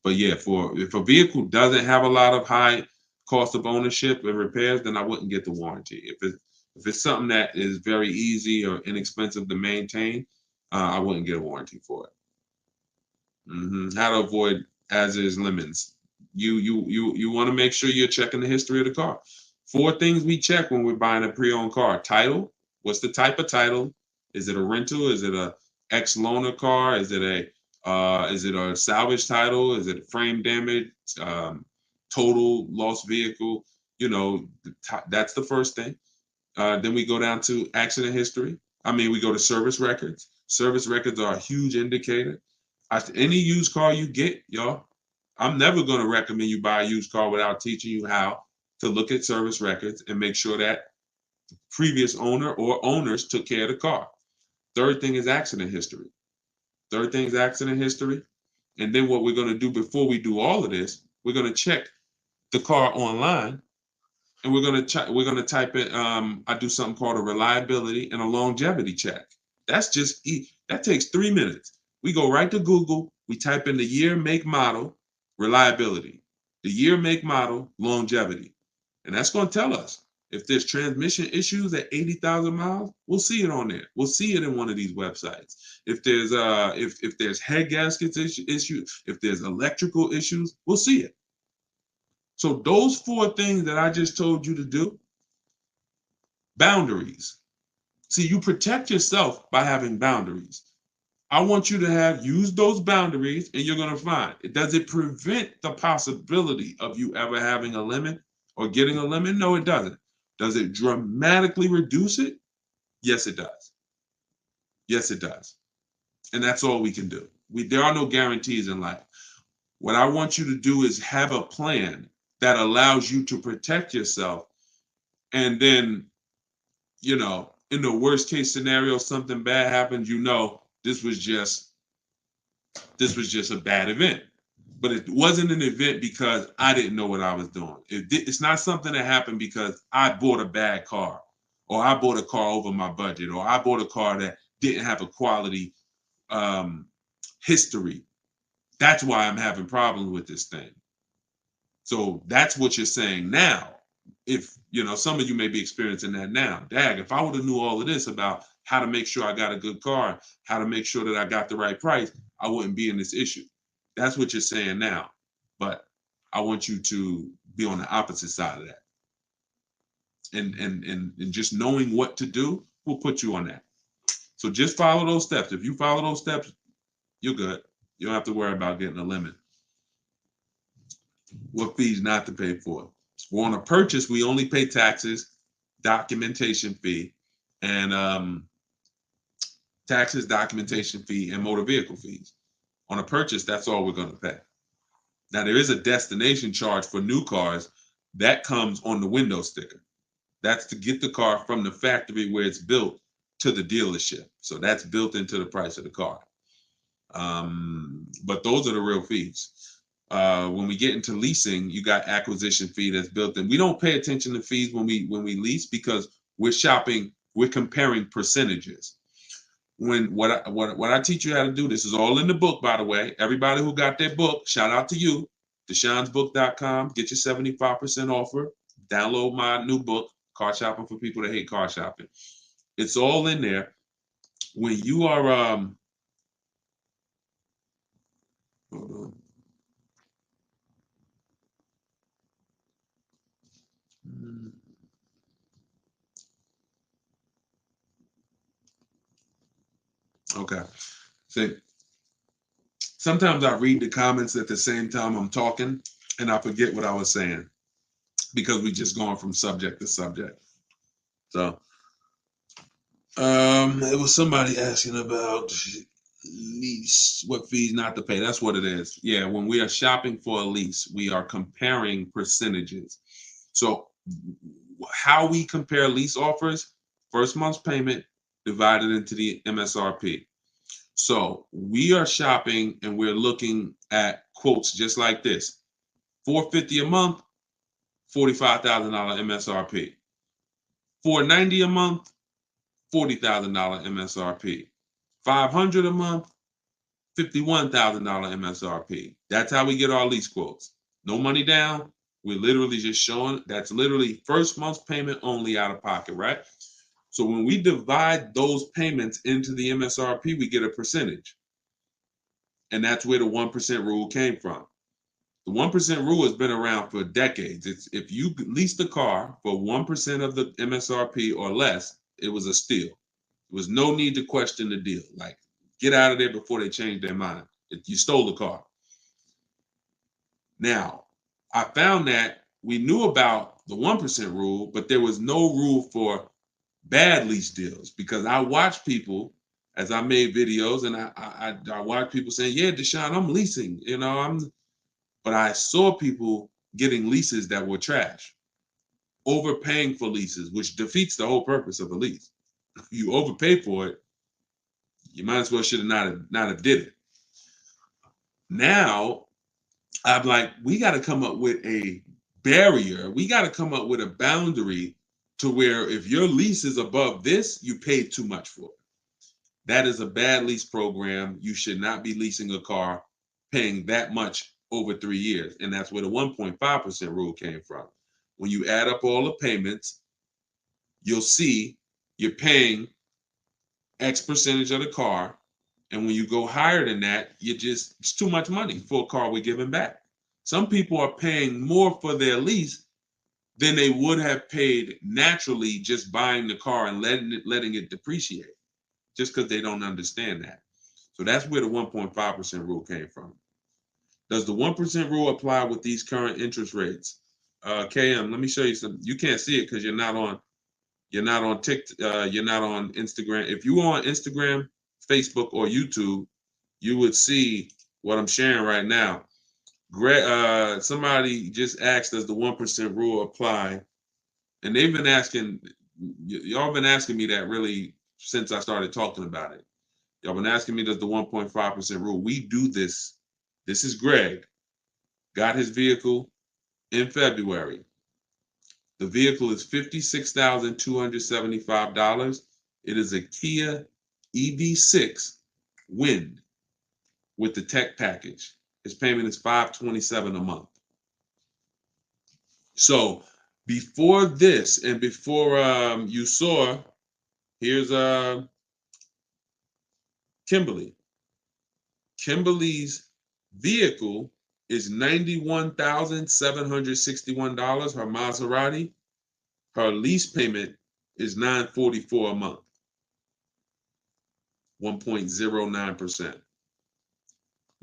But yeah, if a vehicle doesn't have a lot of high cost of ownership and repairs, then I wouldn't get the warranty. If it's something that is very easy or inexpensive to maintain, I wouldn't get a warranty for it. How to avoid as is lemons. You want to make sure you're checking the history of the car. 4 things we check when we're buying a pre-owned car: title. What's the type of title? Is it a rental? Is it a ex-loaner car? Is it a salvage title? Is it frame damage? Total lost vehicle? That's the first thing. Then we go down to accident history. We go to service records. Service records are a huge indicator. Any used car you get, y'all, I'm never going to recommend you buy a used car without teaching you how to look at service records and make sure that the previous owner or owners took care of the car. Third thing is accident history. And then what we're going to do before we do all of this, we're going to check the car online, and we're going to type in. I do something called a reliability and a longevity check. That takes 3 minutes. We go right to Google. We type in the year, make, model, reliability. The year, make, model, longevity, and that's going to tell us If there's transmission issues at 80,000 miles, we'll see it on there. We'll see it in one of these websites. If there's head gaskets issues, if there's electrical issues, we'll see it. So those 4 things that I just told you to do, boundaries. See, you protect yourself by having boundaries. I want you to use those boundaries, and you're going to find, does it prevent the possibility of you ever having a limit or getting a limit? No, it doesn't. Does it dramatically reduce it? Yes, it does. Yes, it does. And that's all we can do. There are no guarantees in life. What I want you to do is have a plan that allows you to protect yourself. And then, in the worst case scenario, something bad happens, this was just a bad event. But it wasn't an event because I didn't know what I was doing. It's not something that happened because I bought a bad car, or I bought a car over my budget, or I bought a car that didn't have a quality history. That's why I'm having problems with this thing. So that's what you're saying now. If, some of you may be experiencing that now. Dag, if I would have knew all of this about how to make sure I got a good car, how to make sure that I got the right price, I wouldn't be in this issue. That's what you're saying now. But I want you to be on the opposite side of that. And just knowing what to do will put you on that. So just follow those steps. If you follow those steps, you're good. You don't have to worry about getting a limit. What fees not to pay for? Well, on a purchase, we only pay taxes, documentation fee, and taxes, documentation fee, and motor vehicle fees. On a purchase, that's all we're going to pay. Now, there is a destination charge for new cars that comes on the window sticker. That's to get the car from the factory where it's built to the dealership. So that's built into the price of the car. But those are the real fees. When we get into leasing, you got acquisition fee that's built in. We don't pay attention to fees when we lease because we're comparing percentages. What I teach you how to do, this is all in the book, by the way. Everybody who got their book, shout out to you. DeshonesBook.com, get your 75% offer. Download my new book, Car Shopping for People That Hate Car Shopping. It's all in there. When you are hold on. Okay. So sometimes I read the comments at the same time I'm talking, and I forget what I was saying because we just going from subject to subject. So it was somebody asking about lease, what fees not to pay. That's what it is. Yeah, when we are shopping for a lease, we are comparing percentages. So how we compare lease offers, first month's payment divided into the MSRP. So we are shopping and we're looking at quotes just like this. $450 a month, $45,000 MSRP. $490 a month, $40,000 MSRP. $500 a month, $51,000 MSRP. That's how we get our lease quotes. No money down. We're literally just showing, that's literally first month's payment only out of pocket, right? So when we divide those payments into the MSRP, we get a percentage. And that's where the 1% rule came from. The 1% rule has been around for decades. It's if you leased a car for 1% of the MSRP or less, it was a steal. There was no need to question the deal. Like, get out of there before they change their mind. You stole the car. Now, I found that we knew about the 1% rule, but there was no rule for bad lease deals because I watched people as I made videos and I watched people saying, yeah, Deshone, I'm leasing, but I saw people getting leases that were trash, overpaying for leases, which defeats the whole purpose of a lease. You overpay for it, you might as well should have not have did it. Now, I'm like, we got to come up with a barrier. We got to come up with a boundary to where if your lease is above this, you paid too much for it. That is a bad lease program. You should not be leasing a car paying that much over 3 years. And that's where the 1.5% rule came from. When you add up all the payments, you'll see you're paying X percentage of the car. And when you go higher than that, it's too much money for a car we're giving back. Some people are paying more for their lease than they would have paid naturally just buying the car and letting it depreciate, just because they don't understand that. So that's where the 1.5% rule came from. Does the 1% rule apply with these current interest rates? KM, let me show you some. You can't see it because you're not on TikTok, you're not on Instagram. If you were on Instagram, Facebook, or YouTube, you would see what I'm sharing right now. Somebody just asked, does the 1% rule apply? And they've been asking, y'all been asking me that really since I started talking about it. Y'all been asking me, does the 1.5% rule? We do this. This is Greg. Got his vehicle in February. The vehicle is $56,275. It is a Kia EV6 Wind with the tech package. His payment is $527 a month. So before this and before you saw, here's Kimberly. Kimberly's vehicle is $91,761. Her Maserati. Her lease payment is $944 a month. 1.09%.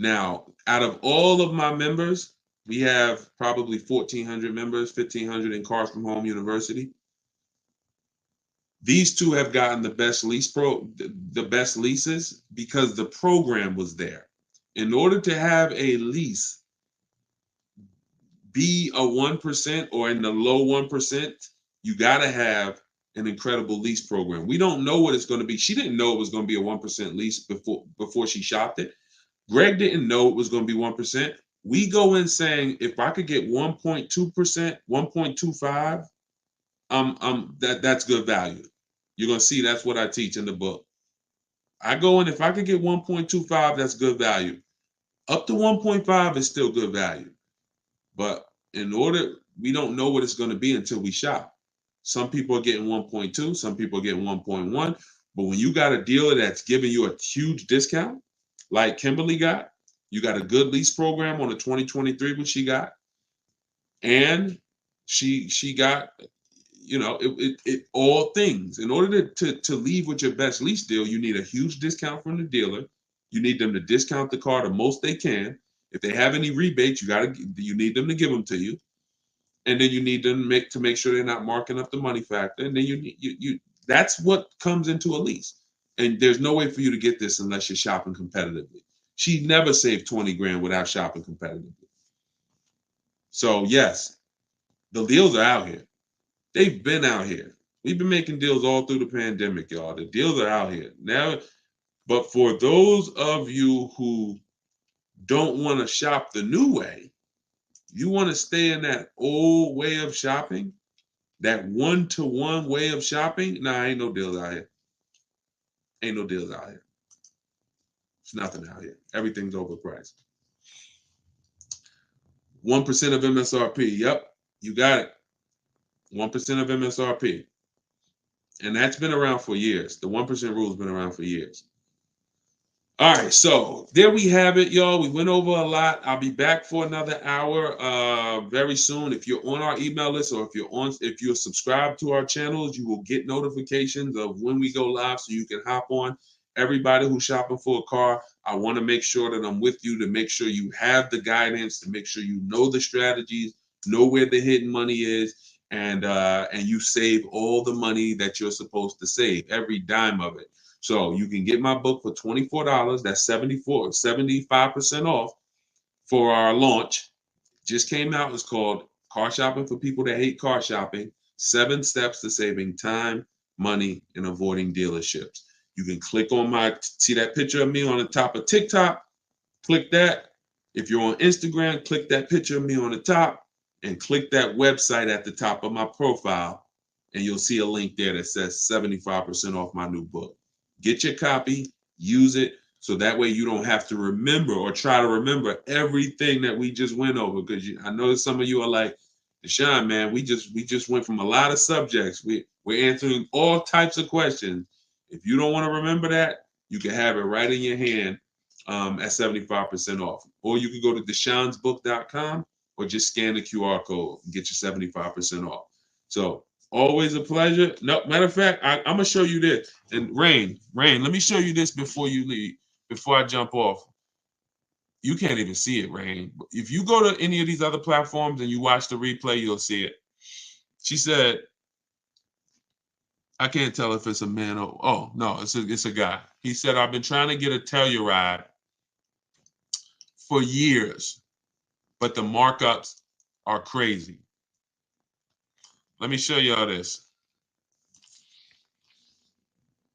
Now, out of all of my members, we have probably 1,400 members, 1,500 in Cars from Home University. These two have gotten the best leases because the program was there. In order to have a lease be a 1% or in the low 1%, you got to have an incredible lease program. We don't know what it's going to be. She didn't know it was going to be a 1% lease before she shopped it. Greg didn't know it was going to be 1%. We go in saying, if I could get 1.2%, 1.25, that's good value. You're going to see that's what I teach in the book. I go in, if I could get 1.25, that's good value. Up to 1.5 is still good value. But we don't know what it's going to be until we shop. Some people are getting 1.2, some people are getting 1.1. But when you got a dealer that's giving you a huge discount, like Kimberly got, you got a good lease program on the 2023, which she got, and she got, it all things. In order to leave with your best lease deal, you need a huge discount from the dealer. You need them to discount the car the most they can. If they have any rebates, you need them to give them to you, and then you need them to make sure they're not marking up the money factor. And then you that's what comes into a lease. And there's no way for you to get this unless you're shopping competitively. She never saved 20 grand without shopping competitively. So yes, the deals are out here. They've been out here. We've been making deals all through the pandemic, y'all. The deals are out here now. But for those of you who don't want to shop the new way, you want to stay in that old way of shopping, that one-to-one way of shopping. Nah, ain't no deals out here. Ain't no deals out here. It's nothing out here. Everything's overpriced. 1% of MSRP. Yep, you got it. 1% of MSRP. And that's been around for years. The 1% rule has been around for years. All right, so there we have it, y'all. We went over a lot. I'll be back for another hour very soon. If you're on our email list or if you're subscribed to our channels, you will get notifications of when we go live so you can hop on. Everybody who's shopping for a car, I want to make sure that I'm with you to make sure you have the guidance, to make sure you know the strategies, know where the hidden money is, and you save all the money that you're supposed to save, every dime of it. So you can get my book for $24. That's 75% off for our launch. Just came out. It's called Car Shopping for People That Hate Car Shopping. 7 Steps to Saving Time, Money, and Avoiding Dealerships. You can click on see that picture of me on the top of TikTok. Click that. If you're on Instagram, click that picture of me on the top and click that website at the top of my profile. And you'll see a link there that says 75% off my new book. Get your copy, use it, so that way you don't have to remember or try to remember everything that we just went over. Because I know some of you are like, Deshone, man, we just went from a lot of subjects. We're We're answering all types of questions. If you don't want to remember that, you can have it right in your hand at 75% off. Or you can go to deshonsbook.com or just scan the QR code and get your 75% off. So always a pleasure. No, matter of fact, I'm gonna show you this. And Rain, let me show you this before you leave, before I jump off. You can't even see it, Rain. If you go to any of these other platforms and you watch the replay, you'll see it. She said, I can't tell if it's a man or, oh, no, it's a guy. He said, I've been trying to get a Telluride for years, but the markups are crazy. Let me show y'all this.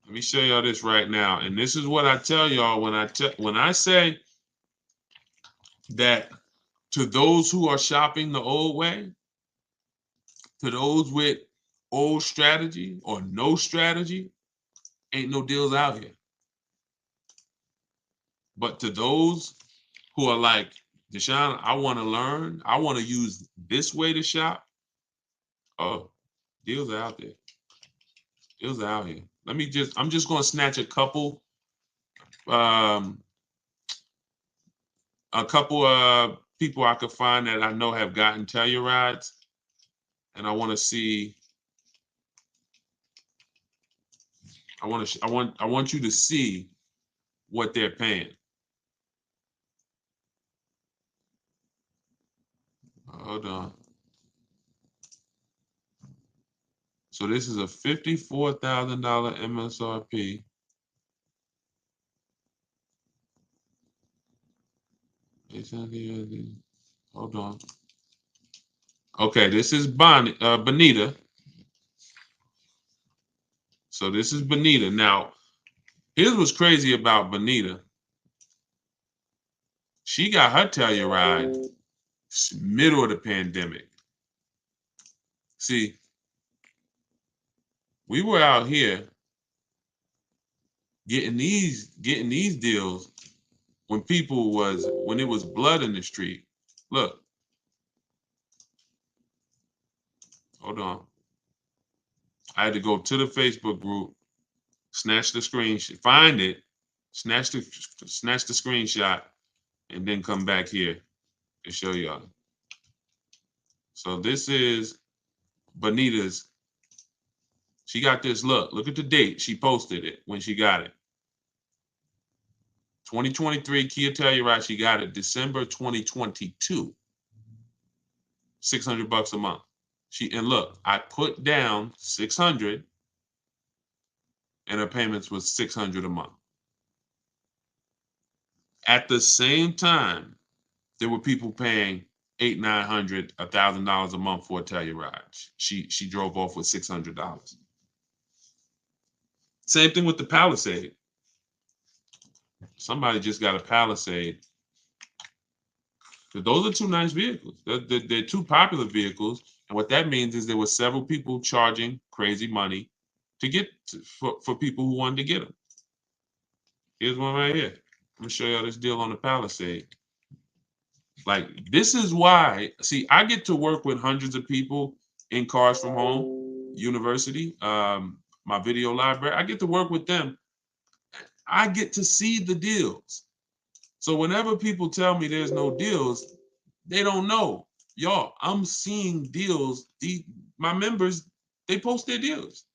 Let me show y'all this right now. And this is what I tell y'all when I say that to those who are shopping the old way, to those with old strategy or no strategy, ain't no deals out here. But to those who are like, Deshone, I want to learn, I want to use this way to shop, oh, deals are out there. Deals are out here. I'm just going to snatch a couple people I could find that I know have gotten Tellurides, and I want to see. I want you to see what they're paying. Hold on. So this is a $54,000 MSRP. Hold on. Okay, this is Bonita. So this is Bonita. Now, here's what's crazy about Bonita. She got her Telluride middle of the pandemic. See, we were out here getting these deals when it was blood in the street. Look. Hold on. I had to go to the Facebook group, snatch the screenshot, find it, snatch the screenshot, and then come back here to show y'all. So this is Bonita's. She got this. Look at the date. She posted it when she got it. 2023 Kia Telluride. She got it December 2022. $600 a month. And look, I put down 600, and her payments was 600 a month. At the same time, there were people paying $800, $900, $1,000 a month for a Telluride. She drove off with $600. Same thing with the Palisade. Somebody just got a Palisade. Those are two nice vehicles. They're two popular vehicles, and what that means is there were several people charging crazy money to get for people who wanted to get them. Here's one right here. I'm gonna show y'all this deal on the Palisade. Like, this is why, see, I get to work with hundreds of people in Cars from Home University, my video library. I get to work with them. I get to see the deals. So whenever people tell me there's no deals, they don't know. Y'all, I'm seeing deals. My members, they post their deals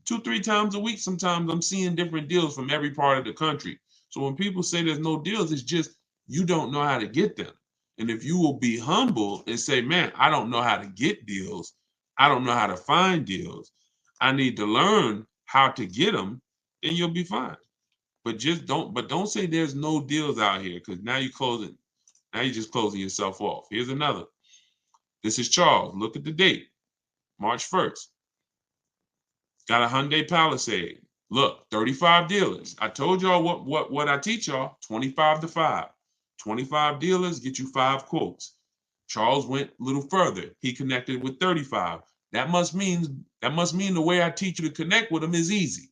2-3 times a week. Sometimes I'm seeing different deals from every part of the country. So when people say there's no deals, it's just you don't know how to get them. And if you will be humble and say, man, I don't know how to get deals. I don't know how to find deals. I need to learn how to get them, then you'll be fine. But don't say there's no deals out here, because now you're just closing yourself off. Here's another. This is Charles. Look at the date. March 1st. Got a Hyundai Palisade. Look, 35 dealers. I told y'all what I teach y'all, 25 to 5. 25 dealers get you 5 quotes. Charles went a little further. He connected with 35. That must mean the way I teach you to connect with them is easy.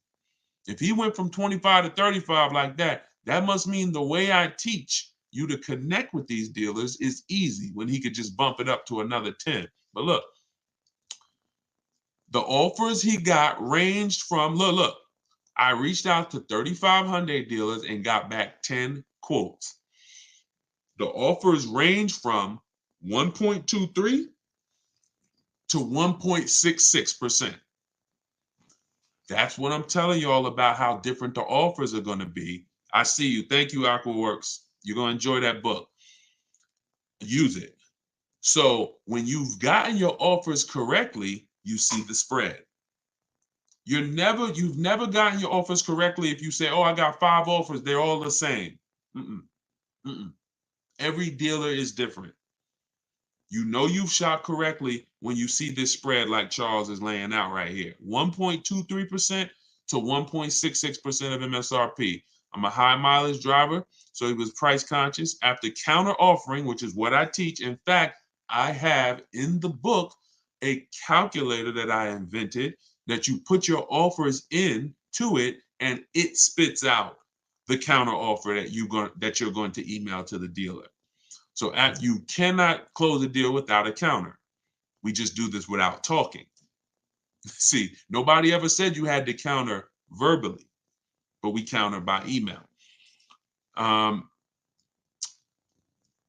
If he went from 25 to 35 like that, that must mean the way I teach you to connect with these dealers is easy, when he could just bump it up to another 10. But look, The offers he got ranged from, look, I reached out to 35 Hyundai dealers and got back 10 quotes. The offers range from 1.23 to 1.66%. That's what I'm telling you all about, how different the offers are going to be. I see you. Thank you, AquaWorks. You're going to enjoy that book. Use it. So when you've gotten your offers correctly, you see the spread. You've never gotten your offers correctly if you say, oh, I got 5 offers, they're all the same. Every dealer is different. You know you've shot correctly when you see this spread like Charles is laying out right here. 1.23% to 1.66% of MSRP. I'm a high mileage driver, so he was price conscious. After counter offering, which is what I teach. In fact, I have in the book a calculator that I invented that you put your offers in to it and it spits out the counter offer that you're going to email to the dealer. So you cannot close a deal without a counter. We just do this without talking. See, nobody ever said you had to counter verbally, but we counter by email.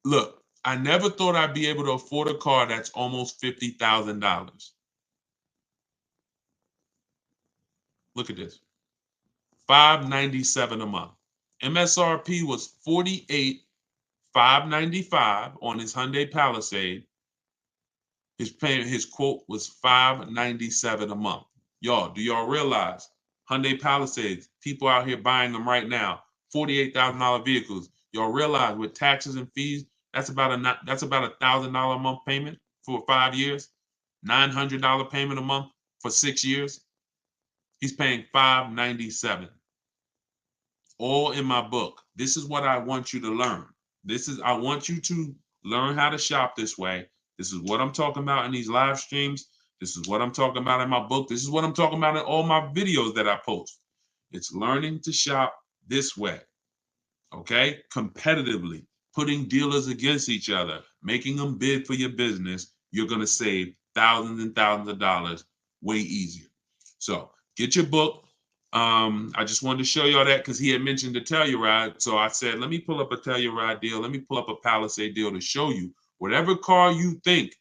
Look, I never thought I'd be able to afford a car that's almost $50,000. Look at this. $597 a month. MSRP was $48,595 on his Hyundai Palisade. His quote was $597 a month. Y'all, do y'all realize Hyundai Palisades, people out here buying them right now, $48,000 vehicles. Y'all realize with taxes and fees, that's about $1,000 a month payment for 5 years, $900 payment a month for 6 years. He's paying $597. All in my book. This is what I want you to learn. I want you to learn how to shop this way. This is what I'm talking about in these live streams. This is what I'm talking about in my book. This is what I'm talking about in all my videos that I post. It's learning to shop this way, okay? Competitively, putting dealers against each other, making them bid for your business. You're going to save thousands and thousands of dollars way easier. So get your book. I just wanted to show y'all that because he had mentioned the Telluride. So I said, let me pull up a Telluride deal. Let me pull up a Palisade deal to show you. Whatever car you think,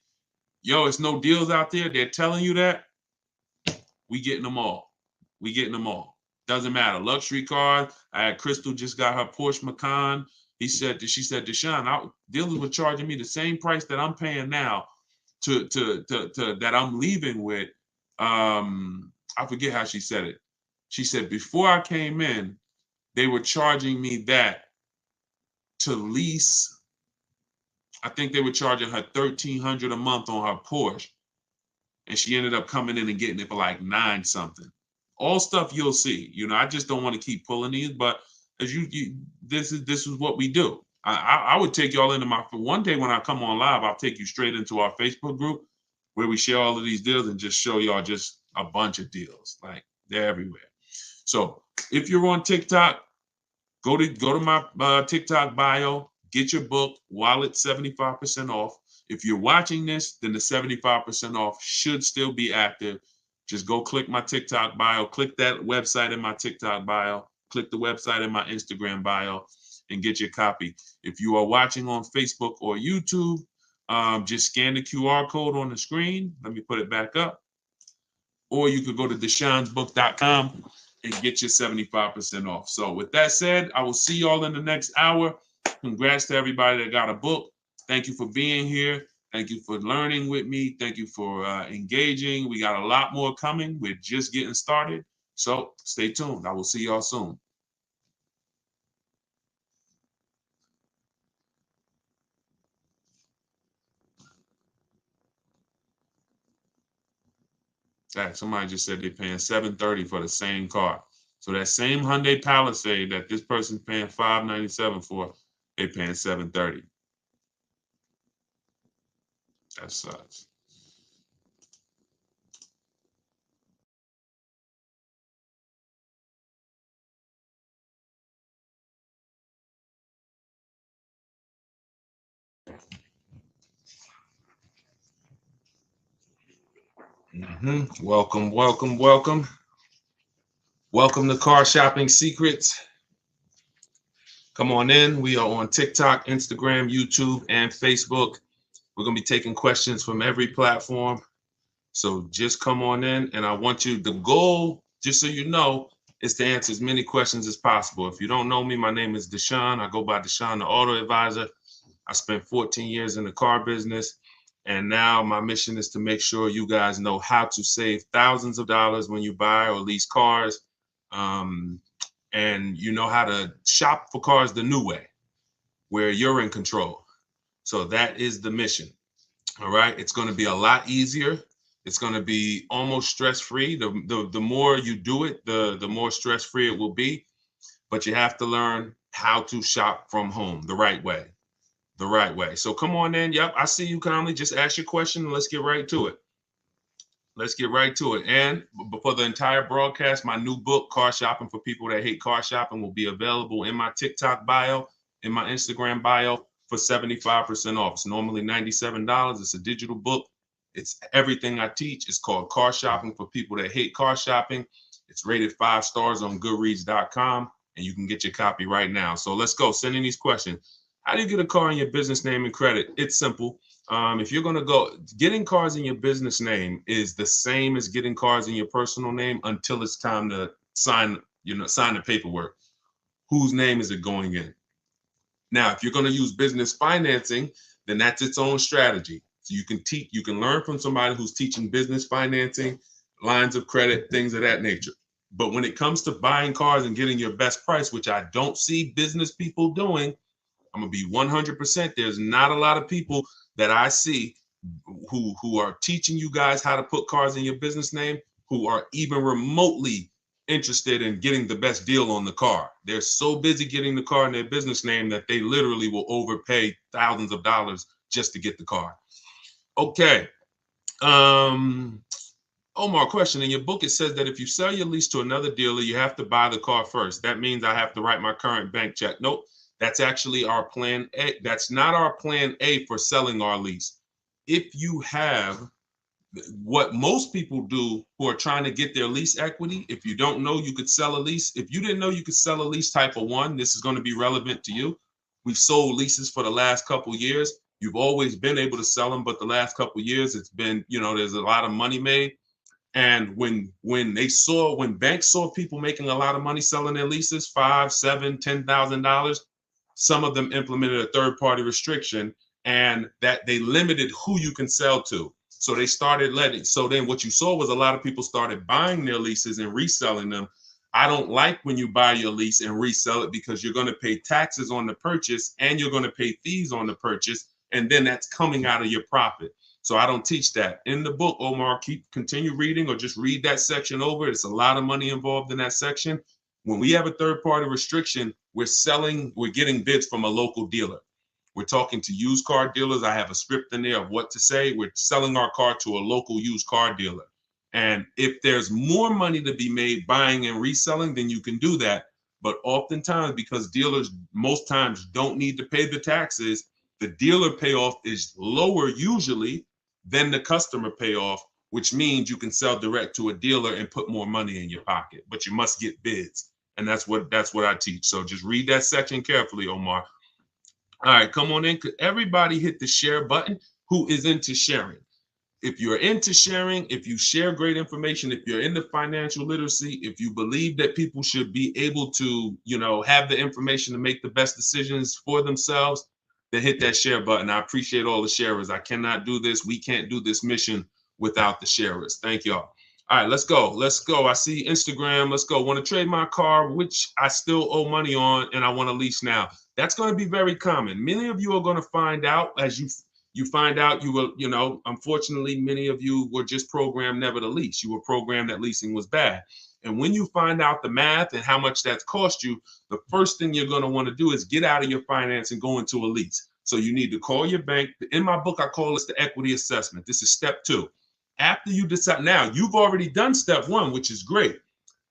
yo, it's no deals out there, they're telling you that, we getting them all. We getting them all. Doesn't matter. Luxury cars. I had Crystal just got her Porsche Macan. She said, Deshone, dealers were charging me the same price that I'm paying now to that I'm leaving with. I forget how she said it. She said, before I came in, they were charging me that to lease. I think they were charging her $1,300 a month on her Porsche, and she ended up coming in and getting it for like 9 something. All stuff you'll see. You know, I just don't want to keep pulling these, but as this is what we do. I would take y'all into one day when I come on live, I'll take you straight into our Facebook group where we share all of these deals and just show y'all just a bunch of deals. Like, they're everywhere. So if you're on TikTok, go to my TikTok bio, get your book while it's 75% off. If you're watching this, then the 75% off should still be active. Just go click my TikTok bio, click that website in my TikTok bio, click the website in my Instagram bio, and get your copy. If you are watching on Facebook or YouTube, just scan the QR code on the screen. Let me put it back up. Or you could go to deshonesbook.com and get your 75% off. So with that said, I will see y'all in the next hour. Congrats to everybody that got a book. Thank you for being here. Thank you for learning with me. Thank you for engaging. We got a lot more coming. We're just getting started. So stay tuned. I will see y'all soon. Somebody just said they're paying $730 for the same car. So that same Hyundai Palisade that this person's paying $597 for, they're paying $730. That sucks. Welcome, welcome, welcome. Welcome to Car Shopping Secrets. Come on in. We are on TikTok, Instagram, YouTube, and Facebook. We're going to be taking questions from every platform. So just come on in, and I want you, the goal, just so you know, is to answer as many questions as possible. If you don't know me, my name is Deshone. I go by Deshone the Auto Advisor. I spent 14 years in the car business, and now my mission is to make sure you guys know how to save thousands of dollars when you buy or lease cars, and you know how to shop for cars the new way, where you're in control. So that is the mission. All right, it's going to be a lot easier. It's going to be almost stress-free. The more you do it, the more stress-free it will be. But you have to learn how to shop from home the right way. The right way. So come on in. Yep, I see you kindly. Just ask your question and let's get right to it. Let's get right to it. And before the entire broadcast, my new book, Car Shopping for People That Hate Car Shopping, will be available in my TikTok bio, in my Instagram bio for 75% off. It's normally $97. It's a digital book. It's everything I teach. It's called Car Shopping for People That Hate Car Shopping. It's rated 5 stars on Goodreads.com, and you can get your copy right now. So let's go. Send in these questions. How do you get a car in your business name and credit? It's simple. If you're going to go, getting cars in your business name is the same as getting cars in your personal name until it's time to sign the paperwork. Whose name is it going in? Now, if you're going to use business financing, then that's its own strategy. So you can learn from somebody who's teaching business financing, lines of credit, things of that nature. But when it comes to buying cars and getting your best price, which I don't see business people doing, I'm gonna be 100%. There's not a lot of people that I see who are teaching you guys how to put cars in your business name, who are even remotely interested in getting the best deal on the car. They're so busy getting the car in their business name that they literally will overpay thousands of dollars just to get the car. Okay. Omar, question. In your book, it says that if you sell your lease to another dealer, you have to buy the car first. That means I have to write my current bank check. Nope. That's actually our plan A. That's not our plan A for selling our lease. If you have what most people do who are trying to get their lease equity, if you don't know you could sell a lease, if you didn't know you could sell a lease type of one, this is going to be relevant to you. We've sold leases for the last couple of years. You've always been able to sell them, but the last couple of years, it's been, there's a lot of money made. And when banks saw people making a lot of money selling their leases, $5,000, $7,000, $10,000, some of them implemented a third-party restriction, and that they limited who you can sell to. So they started so then what you saw was a lot of people started buying their leases and reselling them. I don't like when you buy your lease and resell it because you're going to pay taxes on the purchase and you're going to pay fees on the purchase, and then that's coming out of your profit. So I don't teach that. In the book, Omar, continue reading or just read that section over. It's a lot of money involved in that section. When we have a third-party restriction, we're getting bids from a local dealer. We're talking to used car dealers. I have a script in there of what to say. We're selling our car to a local used car dealer. And if there's more money to be made buying and reselling, then you can do that. But oftentimes, because dealers most times don't need to pay the taxes, the dealer payoff is lower usually than the customer payoff, which means you can sell direct to a dealer and put more money in your pocket, but you must get bids. And that's what I teach. So just read that section carefully, Omar. All right, come on in. Could everybody hit the share button who is into sharing? If you're into sharing, if you share great information, if you're into financial literacy, if you believe that people should be able to, have the information to make the best decisions for themselves, then hit that share button. I appreciate all the sharers. I cannot do this. We can't do this mission without the sharers. Thank y'all. All right, let's go. Let's go. I see Instagram. Let's go. Want to trade my car, which I still owe money on, and I want to lease now. That's going to be very common. Many of you are going to find out as you find out you will, unfortunately, many of you were just programmed never to lease. You were programmed that leasing was bad. And when you find out the math and how much that's cost you, the first thing you're going to want to do is get out of your finance and go into a lease. So you need to call your bank. In my book, I call this the equity assessment. This is step 2. After you decide, now you've already done step 1, which is great.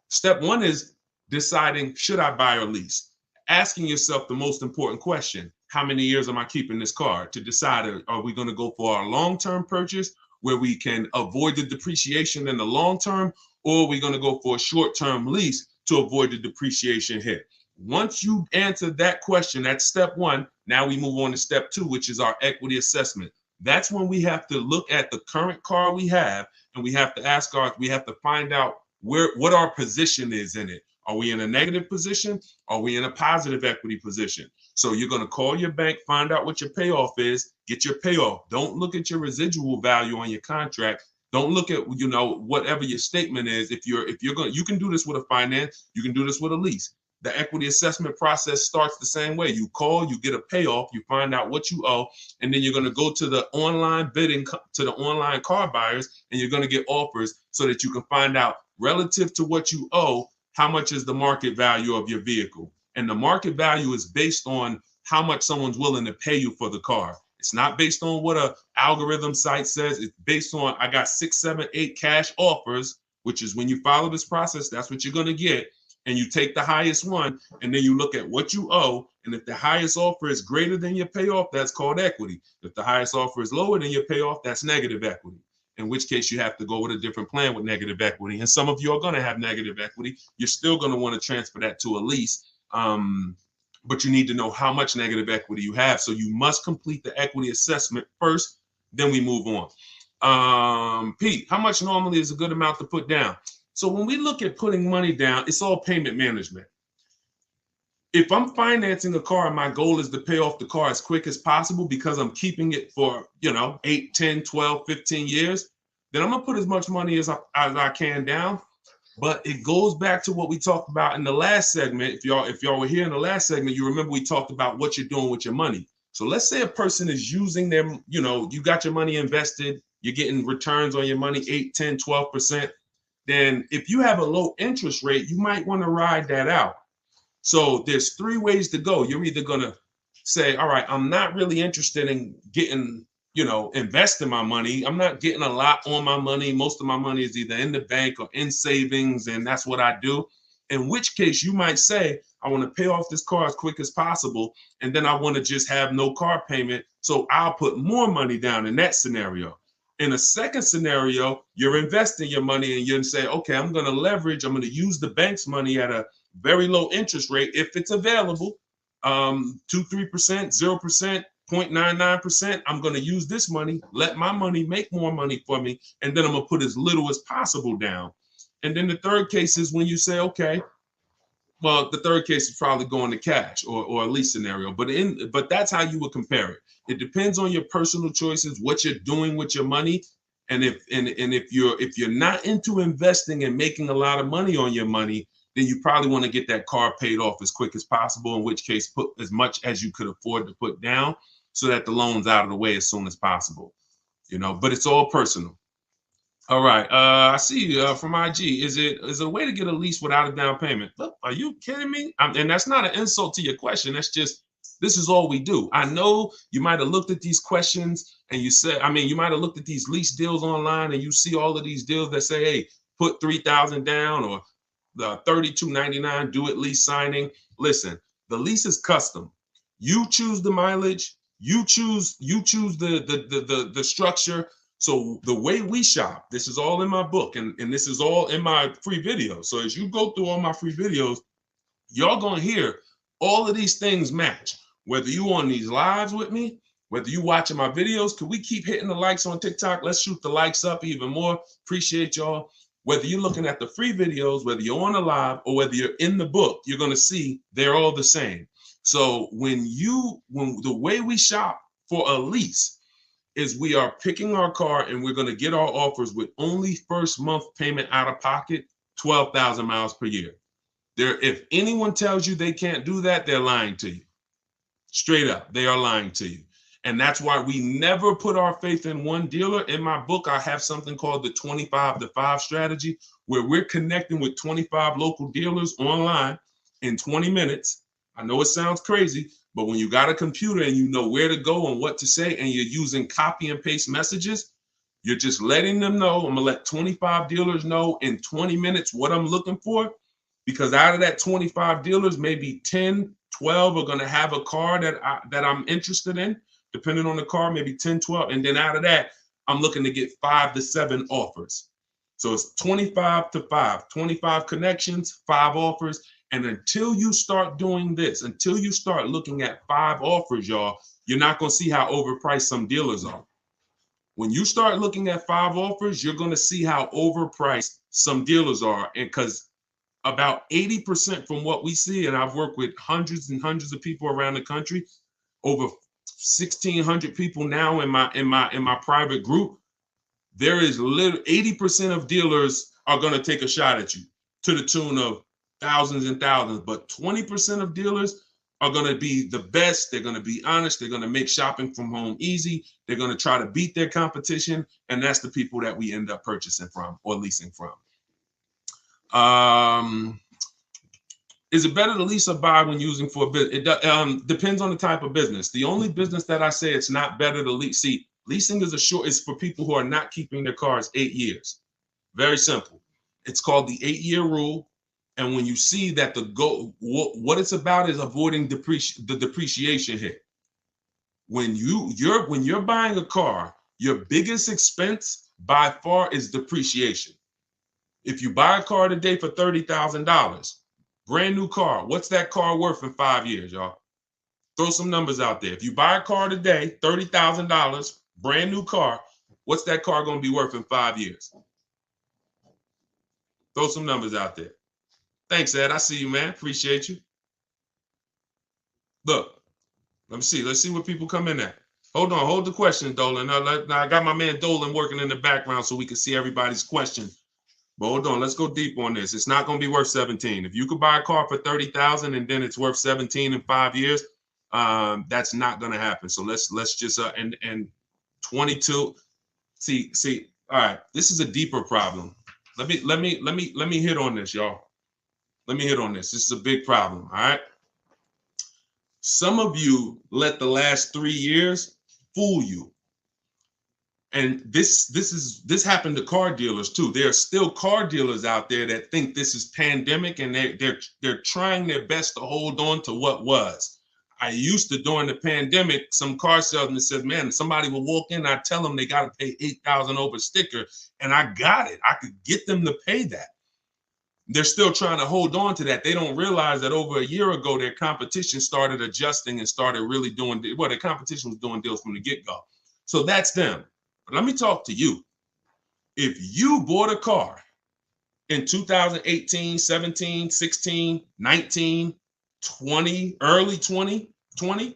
Step 1 is deciding, should I buy or lease? Asking yourself the most important question: how many years am I keeping this car? To decide, are we going to go for a long-term purchase, where we can avoid the depreciation in the long term, or we're going to go for a short-term lease to avoid the depreciation hit. Once you answer that question, that's step one. Now we move on to step two, which is our equity assessment. That's when we have to look at the current car we have, and we have to find out what our position is in it. Are we in a negative position? Are we in a positive equity position? So you're going to call your bank, find out what your payoff is, get your payoff. Don't look at your residual value on your contract. Don't look at, whatever your statement is. If you're going, you can do this with a finance, you can do this with a lease. The equity assessment process starts the same way. You call, you get a payoff, you find out what you owe, and then you're going to go to the online bidding, to the online car buyers, and you're going to get offers so that you can find out relative to what you owe, how much is the market value of your vehicle. And the market value is based on how much someone's willing to pay you for the car. It's not based on what a algorithm site says. It's based on, I got 6, 7, 8 cash offers, which is when you follow this process, that's what you're going to get. And you take the highest one, and then you look at what you owe. And if the highest offer is greater than your payoff, that's called equity. If the highest offer is lower than your payoff, that's negative equity. In which case you have to go with a different plan with negative equity. And some of you are going to have negative equity. You're still going to want to transfer that to a lease. But you need to know how much negative equity you have. So you must complete the equity assessment first, then we move on. Pete, how much normally is a good amount to put down? So when we look at putting money down, it's all payment management. If I'm financing a car and my goal is to pay off the car as quick as possible because I'm keeping it for, 8, 10, 12, 15 years, then I'm going to put as much money as I can down. But it goes back to what we talked about in the last segment. If y'all were here in the last segment, you remember we talked about what you're doing with your money. So let's say a person is using them, you got your money invested, you're getting returns on your money, 8, 10, 12%. Then if you have a low interest rate, you might want to ride that out. So there's 3 ways to go. You're either going to say, all right, I'm not really interested in getting, investing my money. I'm not getting a lot on my money. Most of my money is either in the bank or in savings, and that's what I do. In which case you might say, I want to pay off this car as quick as possible, and then I want to just have no car payment. So I'll put more money down in that scenario. In a second scenario, you're investing your money and you're say, okay, I'm going to use the bank's money at a very low interest rate if it's available, 2-3%, 0%, 0.99%. I'm going to use this money, let my money make more money for me, and then I'm going to put as little as possible down. And then the third case is when you say, okay, well, the third case is probably going to cash or a lease scenario, but that's how you would compare it. It depends on your personal choices, what you're doing with your money, and if you're not into investing and making a lot of money on your money, then you probably want to get that car paid off as quick as possible. In which case, put as much as you could afford to put down so that the loan's out of the way as soon as possible. But it's all personal. All right. I see from IG. Is it a way to get a lease without a down payment? Look, are you kidding me? And that's not an insult to your question. That's just, this is all we do. I know you might have looked at these questions and you said, you might have looked at these lease deals online and you see all of these deals that say, hey, put $3,000 down or the $32.99 do it lease signing. Listen, the lease is custom. You choose the mileage. You choose the structure. So the way we shop, this is all in my book and this is all in my free videos. So as you go through all my free videos, y'all gonna hear all of these things match. Whether you on these lives with me, whether you watching my videos, could we keep hitting the likes on TikTok? Let's shoot the likes up even more. Appreciate y'all. Whether you're looking at the free videos, whether you're on a live or whether you're in the book, you're gonna see they're all the same. So when the way we shop for a lease is we are picking our car and we're going to get our offers with only first month payment out of pocket, 12,000 miles per year. If anyone tells you they can't do that, they're lying to you. Straight up, they are lying to you. And that's why we never put our faith in one dealer. In my book, I have something called the 25-to-5 strategy, where we're connecting with 25 local dealers online in 20 minutes. I know it sounds crazy, but when you got a computer and you know where to go and what to say, and you're using copy and paste messages, you're just letting them know. I'm gonna let 25 dealers know in 20 minutes what I'm looking for, because out of that 25 dealers, maybe 10, 12 are gonna have a car that I'm interested in, depending on the car, maybe 10, 12. And then out of that, I'm looking to get 5 to 7 offers. So it's 25 to 5, 25 connections, 5 offers. And until you start doing this, until you start looking at 5 offers, y'all, you're not going to see how overpriced some dealers are. When you start looking at 5 offers, you're going to see how overpriced some dealers are. And because about 80% from what we see, and I've worked with hundreds and hundreds of people around the country, over 1,600 people now in my private group, there is 80% of dealers are going to take a shot at you to the tune of thousands and thousands, but 20% of dealers are going to be the best. They're going to be honest. They're going to make shopping from home easy. They're going to try to beat their competition, and that's the people that we end up purchasing from or leasing from. Is it better to lease or buy when using for a business? It depends on the type of business. The only business that I say it's not better to lease. See, leasing is for people who are not keeping their cars 8 years. Very simple. It's called the 8-year rule. And when you see that what it's about is avoiding the depreciation hit. When you're buying a car, your biggest expense by far is depreciation. If you buy a car today for $30,000, brand new car, what's that car worth in 5 years, y'all? Throw some numbers out there. If you buy a car today, $30,000, brand new car, what's that car going to be worth in 5 years? Throw some numbers out there. Thanks, Ed. I see you, man. Appreciate you. Look, let me see. Let's see what people come in at. Hold on. Hold the question, Dolan. Now, I got my man Dolan working in the background so we can see everybody's question. But hold on. Let's go deep on this. It's not going to be worth 17. If you could buy a car for 30,000 and then it's worth 17 in 5 years, that's not going to happen. So let's just and 22. See. All right. This is a deeper problem. Let me hit on this, y'all. Let me hit on this. This is a big problem. All right. Some of you let the last 3 years fool you. And this happened to car dealers too. There are still car dealers out there that think this is pandemic and they're trying their best to hold on to what was. I used to, during the pandemic, some car salesman said, man, somebody will walk in, I tell them they got to pay $8,000 over sticker, and I got it. I could get them to pay that. They're still trying to hold on to that. They don't realize that over a year ago, their competition started adjusting and started really doing, well, their competition was doing deals from the get-go. So that's them. But let me talk to you. If you bought a car in 2018, 17, 16, 19, 20, early 2020,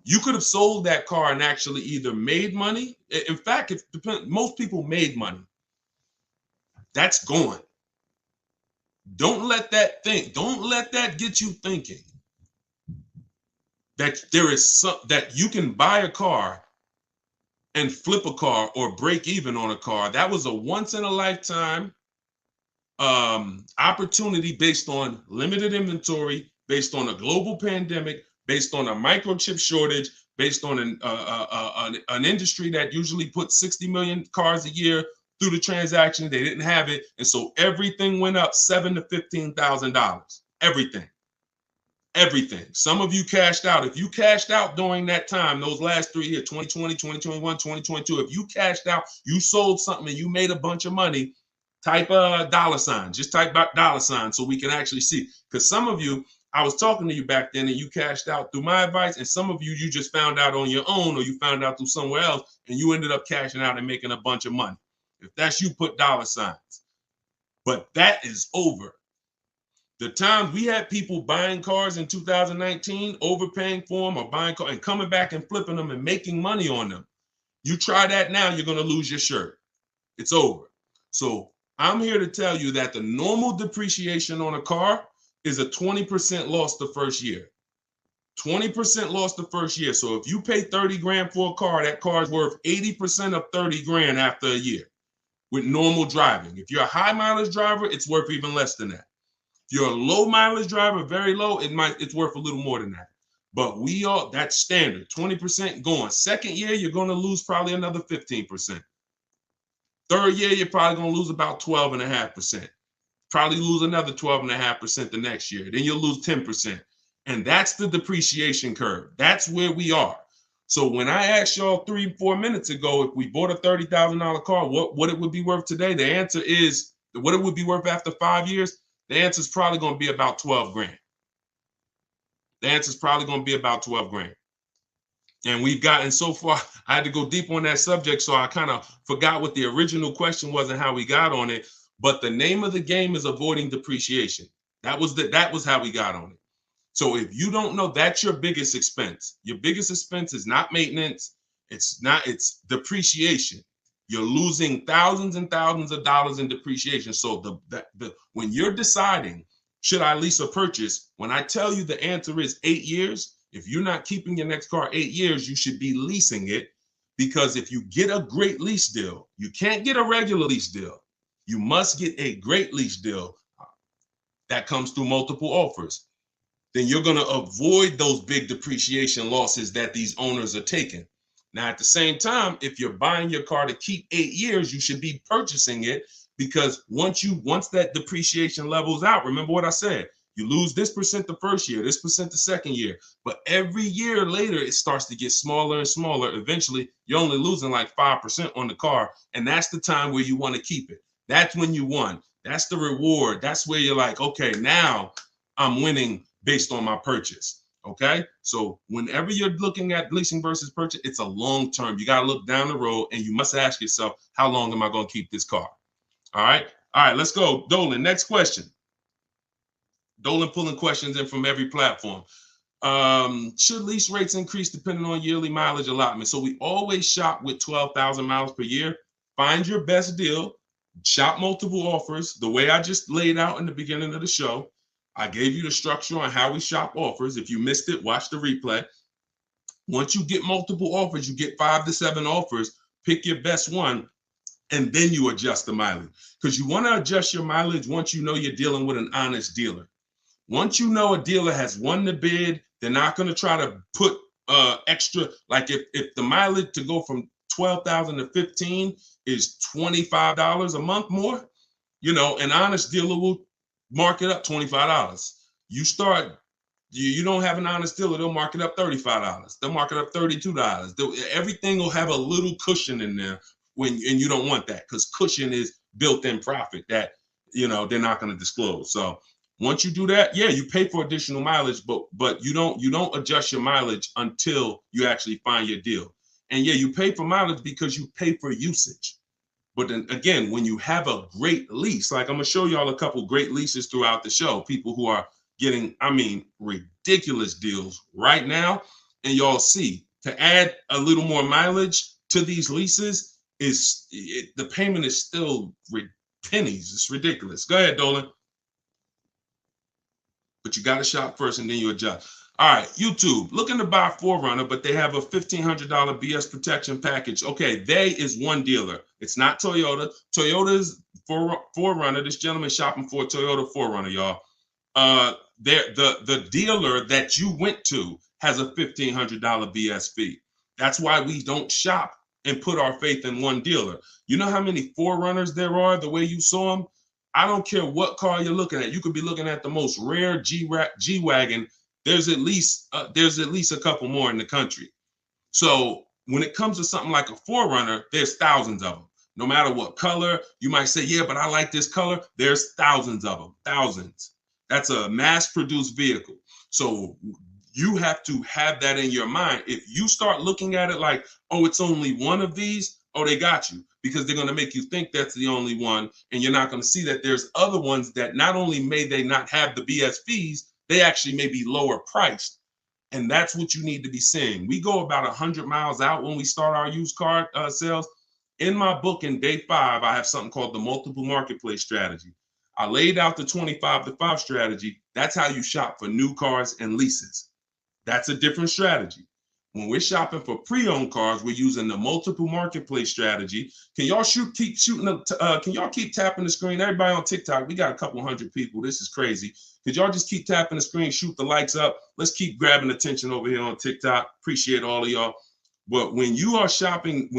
you could have sold that car and actually either made money. In fact, most people made money. That's gone. Don't let that get you thinking that that you can buy a car and flip a car or break even on a car. That was a once in a lifetime opportunity based on limited inventory, based on a global pandemic, based on a microchip shortage, based on an industry that usually puts 60 million cars a year through the transaction. They didn't have it, and so everything went up $7,000 to $15,000. Everything. Some of you cashed out. If you cashed out during that time, those last 3 years, 2020, 2021, 2022, if you cashed out, you sold something and you made a bunch of money, type a $sign. Just type $sign so we can actually see. Because some of you, I was talking to you back then and you cashed out through my advice, and some of you, you just found out on your own or you found out through somewhere else and you ended up cashing out and making a bunch of money. If that's you, put $signs. But that is over. The times we had people buying cars in 2019, overpaying for them or buying cars and coming back and flipping them and making money on them. You try that now, you're going to lose your shirt. It's over. So I'm here to tell you that the normal depreciation on a car is a 20% loss the first year. 20% loss the first year. So if you pay 30 grand for a car, that car is worth 80% of 30 grand after a year with normal driving. If you're a high mileage driver, it's worth even less than that. If you're a low mileage driver, very low, it's worth a little more than that. But that's standard, 20% going. Second year, you're going to lose probably another 15%. Third year, you're probably going to lose about 12.5%. Probably lose another 12.5% the next year. Then you'll lose 10%. And that's the depreciation curve. That's where we are. So when I asked y'all 3-4 minutes ago, if we bought a $30,000 car, what it would be worth today? The answer is what it would be worth after 5 years. The answer is probably going to be about 12 grand. The answer is probably going to be about 12 grand. And we've gotten so far, I had to go deep on that subject, so I kind of forgot what the original question was and how we got on it. But the name of the game is avoiding depreciation. That was how we got on it. So if you don't know, that's your biggest expense. Your biggest expense is not maintenance. It's depreciation. You're losing thousands and thousands of dollars in depreciation. So when you're deciding, should I lease or purchase? When I tell you the answer is 8 years, if you're not keeping your next car 8 years, you should be leasing it, because if you get a great lease deal, you can't get a regular lease deal. You must get a great lease deal that comes through multiple offers. Then you're going to avoid those big depreciation losses that these owners are taking. Now, at the same time, if you're buying your car to keep 8 years, you should be purchasing it, because once that depreciation levels out, remember what I said, you lose this percent the first year, this percent the second year, but every year later, it starts to get smaller and smaller. Eventually, you're only losing like 5% on the car, and that's the time where you want to keep it. That's when you won. That's the reward. That's where you're like, okay, now I'm winning based on my purchase. Okay. So whenever you're looking at leasing versus purchase, it's a long term. You got to look down the road, and you must ask yourself, how long am I going to keep this car? All right. All right. Let's go. Dolan, next question. Dolan pulling questions in from every platform. Should lease rates increase depending on yearly mileage allotment? So we always shop with 12,000 miles per year. Find your best deal. Shop multiple offers. The way I just laid out in the beginning of the show, I gave you the structure on how we shop offers. If you missed it, watch the replay. Once you get multiple offers, you get 5 to 7 offers, pick your best one, and then you adjust the mileage. Because you want to adjust your mileage once you know you're dealing with an honest dealer. Once you know a dealer has won the bid, they're not going to try to put extra, like if the mileage to go from 12,000 to 15 is $25 a month more, an honest dealer will mark it up $25. You don't have an honest dealer, they'll mark it up $35. They'll mark it up $32. Everything will have a little cushion in there and you don't want that, because cushion is built-in profit that they're not going to disclose. So once you do that, yeah, you pay for additional mileage, but you don't adjust your mileage until you actually find your deal. And yeah, you pay for mileage because you pay for usage. But then again, when you have a great lease, like I'm going to show y'all a couple great leases throughout the show, people who are getting, ridiculous deals right now. And y'all see, to add a little more mileage to these leases, the payment is still pennies. It's ridiculous. Go ahead, Dolan. But you got to shop first and then you adjust. All right, YouTube, looking to buy 4Runner, but they have a $1,500 BS protection package. Okay, they is one dealer. It's not Toyota. Toyota's 4Runner. This gentleman shopping for a Toyota 4Runner, y'all. The dealer that you went to has a $1,500 BS fee. That's why we don't shop and put our faith in one dealer. You know how many 4Runners there are the way you saw them? I don't care what car you're looking at. You could be looking at the most rare G-Wagon. There's at least a couple more in the country. So when it comes to something like a 4Runner, there's thousands of them. No matter what color, you might say, yeah, but I like this color. There's thousands of them, thousands. That's a mass-produced vehicle. So you have to have that in your mind. If you start looking at it like, oh, it's only one of these, oh, they got you, because they're going to make you think that's the only one, and you're not going to see that there's other ones that not only may they not have the BS fees, they actually may be lower priced. And that's what you need to be seeing. We go about 100 miles out when we start our used car sales. In my book, in day 5, I have something called the multiple marketplace strategy. I laid out the 25-to-5 strategy. That's how you shop for new cars and leases. That's a different strategy. When we're shopping for pre-owned cars, we're using the multiple marketplace strategy. Can y'all keep tapping the screen? Everybody on TikTok, we got a couple hundred people. This is crazy. Could y'all just keep tapping the screen, shoot the likes up? Let's keep grabbing attention over here on TikTok. Appreciate all of y'all. But when you're shopping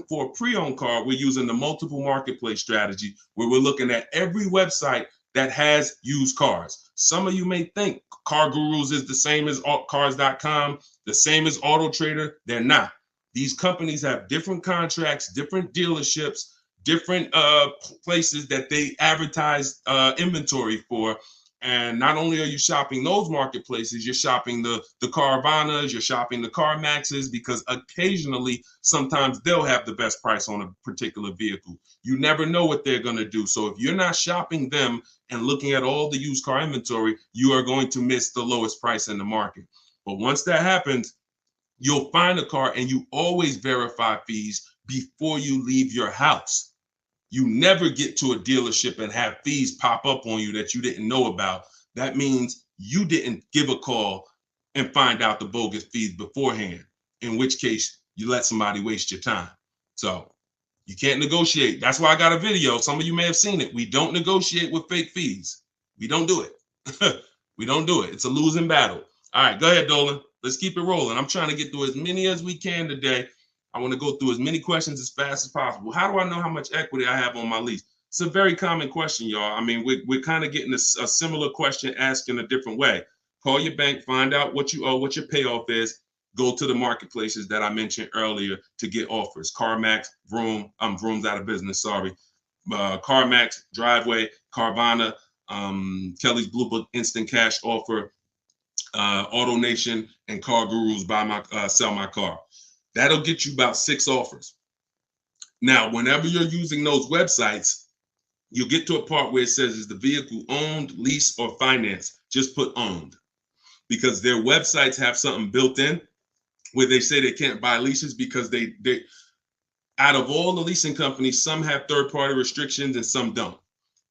for a pre-owned car, we're using the multiple marketplace strategy, where we're looking at every website that has used cars. Some of you may think Car Gurus is the same as cars.com. the same as Auto Trader. They're not. These companies have different contracts, different dealerships, different places that they advertise inventory for. And not only are you shopping those marketplaces, you're shopping the Carvanas, you're shopping the CarMaxes, because occasionally, sometimes they'll have the best price on a particular vehicle. You never know what they're going to do. So if you're not shopping them and looking at all the used car inventory, you are going to miss the lowest price in the market. But once that happens, you'll find a car, and you always verify fees before you leave your house. You never get to a dealership and have fees pop up on you that you didn't know about. That means you didn't give a call and find out the bogus fees beforehand, in which case you let somebody waste your time. So you can't negotiate. That's why I got a video. Some of you may have seen it. We don't negotiate with fake fees. We don't do it. We don't do it. It's a losing battle. All right, go ahead, Dolan. Let's keep it rolling. I'm trying to get through as many as we can today. I want to go through as many questions as fast as possible. How do I know how much equity I have on my lease? It's a very common question, y'all. I mean, we're kind of getting a similar question asked in a different way. Call your bank, find out what you owe, what your payoff is. Go to the marketplaces that I mentioned earlier to get offers. CarMax, Vroom, Vroom's out of business, sorry. CarMax, Driveway, Carvana, Kelly's Blue Book Instant Cash Offer, AutoNation, and Car Gurus, Sell My Car. That'll get you about 6 offers. Now, whenever you're using those websites, you'll get to a part where it says, is the vehicle owned, leased, or financed? Just put owned, because their websites have something built in where they say they can't buy leases, because they out of all the leasing companies, some have third-party restrictions and some don't.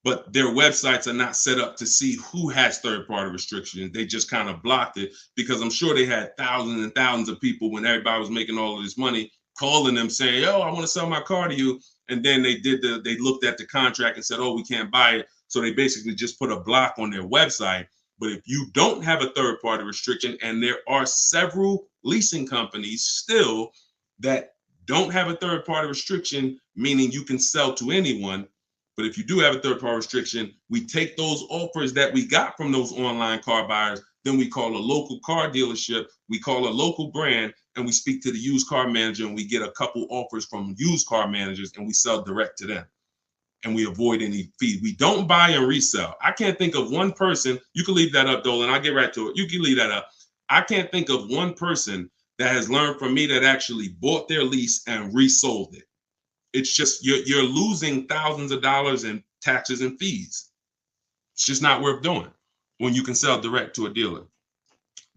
But their websites are not set up to see who has third-party restrictions. They just kind of blocked it, because I'm sure they had thousands and thousands of people, when everybody was making all of this money, calling them saying, "Yo, I want to sell my car to you." And then they looked at the contract and said, "Oh, we can't buy it." So they basically just put a block on their website. But if you don't have a third-party restriction, and there are several leasing companies still that don't have a third-party restriction, meaning you can sell to anyone. But if you do have a third-party restriction, we take those offers that we got from those online car buyers, then we call a local car dealership, we call a local brand, and we speak to the used car manager, and we get a couple offers from used car managers, and we sell direct to them. And we avoid any fee. We don't buy and resell. I can't think of one person. You can leave that up, Dolan. I'll get right to it. You can leave that up. I can't think of one person that has learned from me that actually bought their lease and resold it. It's just you're losing thousands of dollars in taxes and fees. It's just not worth doing when you can sell direct to a dealer.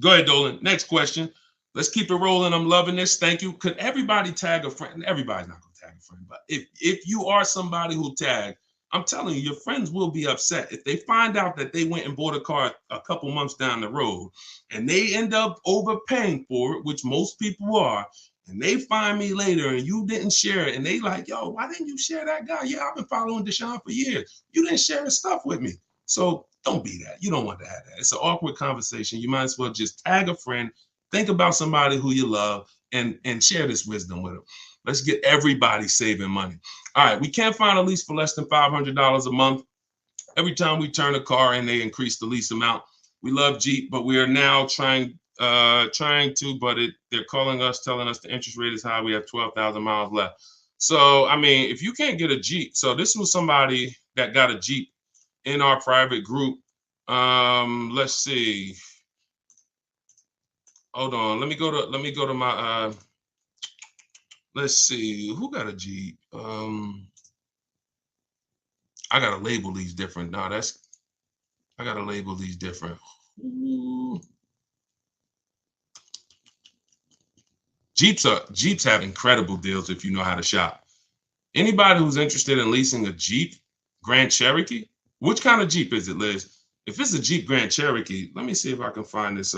Go ahead, Dolan. Next question. Let's keep it rolling. I'm loving this. Thank you. Could everybody tag a friend? Everybody's not going to tag a friend, but if you are somebody who tagged, I'm telling you, your friends will be upset if they find out that they went and bought a car a couple months down the road and they end up overpaying for it, which most people are. And they find me later and you didn't share it. And they like, "Yo, why didn't you share that guy? Yeah, I've been following Deshone for years. You didn't share his stuff with me." So don't be that. You don't want to have that. It's an awkward conversation. You might as well just tag a friend, think about somebody who you love, and share this wisdom with them. Let's get everybody saving money. All right, we can't find a lease for less than $500 a month. Every time we turn a car in, they increase the lease amount. We love Jeep, but we are now trying to, but they're calling us, telling us the interest rate is high. We have 12,000 miles left. So, I mean, if you can't get a Jeep, so this was somebody that got a Jeep in our private group. Let's see. Hold on. Let me go to my, let's see, who got a Jeep? I got to label these different. No, I got to label these different. Ooh. Jeeps have incredible deals if you know how to shop. Anybody who's interested in leasing a Jeep Grand Cherokee, which kind of Jeep is it, Liz? If it's a Jeep Grand Cherokee, let me see if I can find this.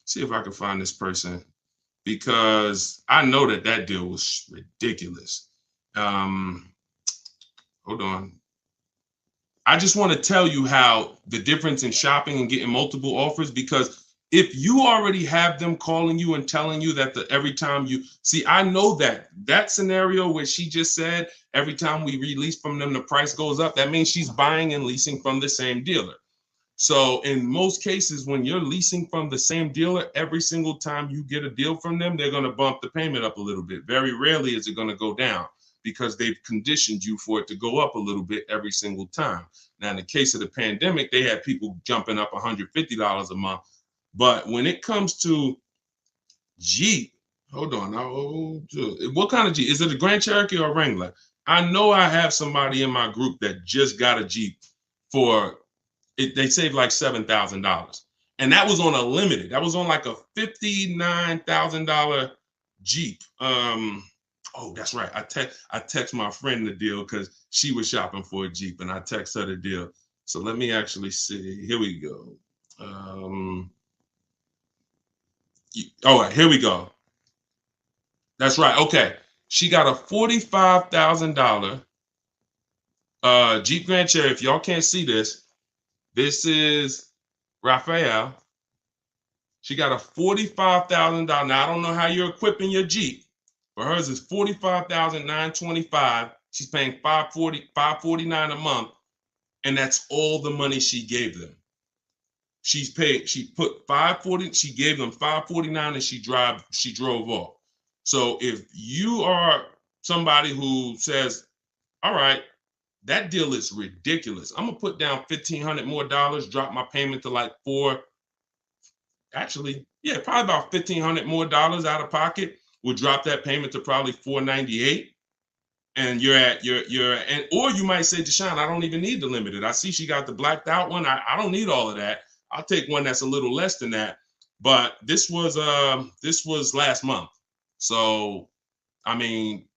See if I can find this person, because I know that deal was ridiculous. Hold on. I just want to tell you how the difference in shopping and getting multiple offers, because if you already have them calling you and telling you that every time you see, I know that scenario where she just said every time we release from them, the price goes up. That means she's buying and leasing from the same dealer. So in most cases, when you're leasing from the same dealer, every single time you get a deal from them, they're going to bump the payment up a little bit. Very rarely is it going to go down because they've conditioned you for it to go up a little bit every single time. Now, in the case of the pandemic, they had people jumping up $150 a month. But when it comes to Jeep, hold on. What kind of Jeep? Is it a Grand Cherokee or a Wrangler? I know I have somebody in my group that just got a Jeep for it. They saved like $7,000. And that was on a limited. That was on like a $59,000 Jeep. Oh, that's right. I text my friend the deal because she was shopping for a Jeep, and I text her the deal. So let me actually see. Here we go. All right, here we go. That's right. Okay. She got a $45,000 Jeep Grand Cherokee. If y'all can't see this, this is Raphael. She got a $45,000. Now, I don't know how you're equipping your Jeep, but hers is $45,925. She's paying $549 a month, and that's all the money she gave them. She put $540, she gave them $549, and she drove off. So if you are somebody who says, all right, that deal is ridiculous, I'm gonna put down $1,500 more, drop my payment to like probably about $1,500 more out of pocket, will drop that payment to probably $498. And or you might say, Deshone, I don't even need the limited. I see she got the blacked out one. I don't need all of that. I'll take one that's a little less than that. But this was last month. So, I mean,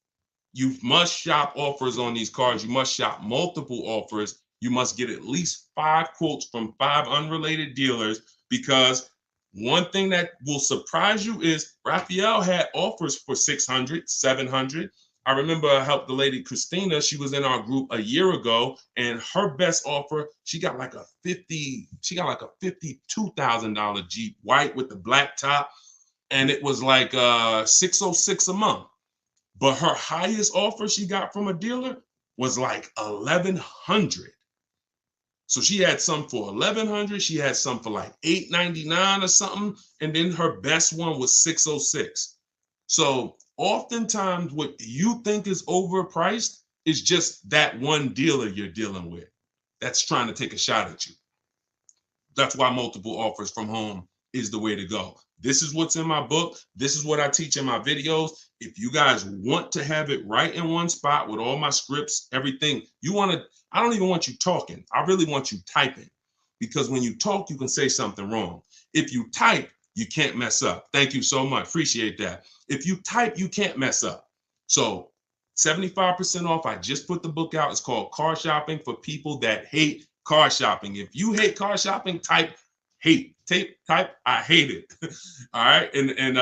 you must shop offers on these cars. You must shop multiple offers. You must get at least 5 quotes from 5 unrelated dealers, because one thing that will surprise you is Raphael had offers for $600, $700. I remember I helped the lady Christina. She was in our group a year ago, and her best offer, she got like a $52,000 Jeep, white with the black top, and it was like $606 a month. But her highest offer she got from a dealer was like $1,100. So she had some for $1,100. She had some for like $899 or something, and then her best one was $606. So oftentimes what you think is overpriced is just that one dealer you're dealing with that's trying to take a shot at you. That's why multiple offers from home is the way to go. This is what's in my book. This is what I teach in my videos. If you guys want to have it right in one spot with all my scripts, everything, I don't even want you talking. I really want you typing, because when you talk, you can say something wrong. If you type, you can't mess up. Thank you so much. Appreciate that. If you type, you can't mess up. So 75% off. I just put the book out. It's called Car Shopping for People That Hate Car Shopping. If you hate car shopping, type hate. Type I hate it. All right. And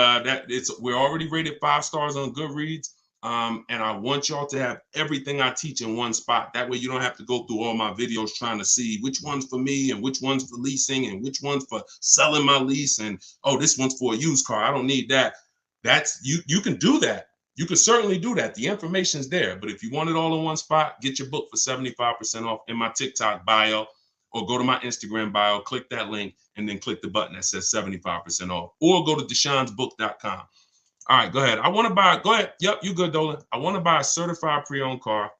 we're already rated 5 stars on Goodreads. And I want y'all to have everything I teach in one spot. That way you don't have to go through all my videos trying to see which one's for me and which one's for leasing and which one's for selling my lease. And, oh, this one's for a used car. I don't need that. That's you can do that. You can certainly do that. The information's there. But if you want it all in one spot, get your book for 75% off in my TikTok bio, or go to my Instagram bio, click that link, and then click the button that says 75% off, or go to deshonsbook.com. All right, go ahead. Go ahead. Yep, you good, Dolan. I want to buy a certified pre-owned car.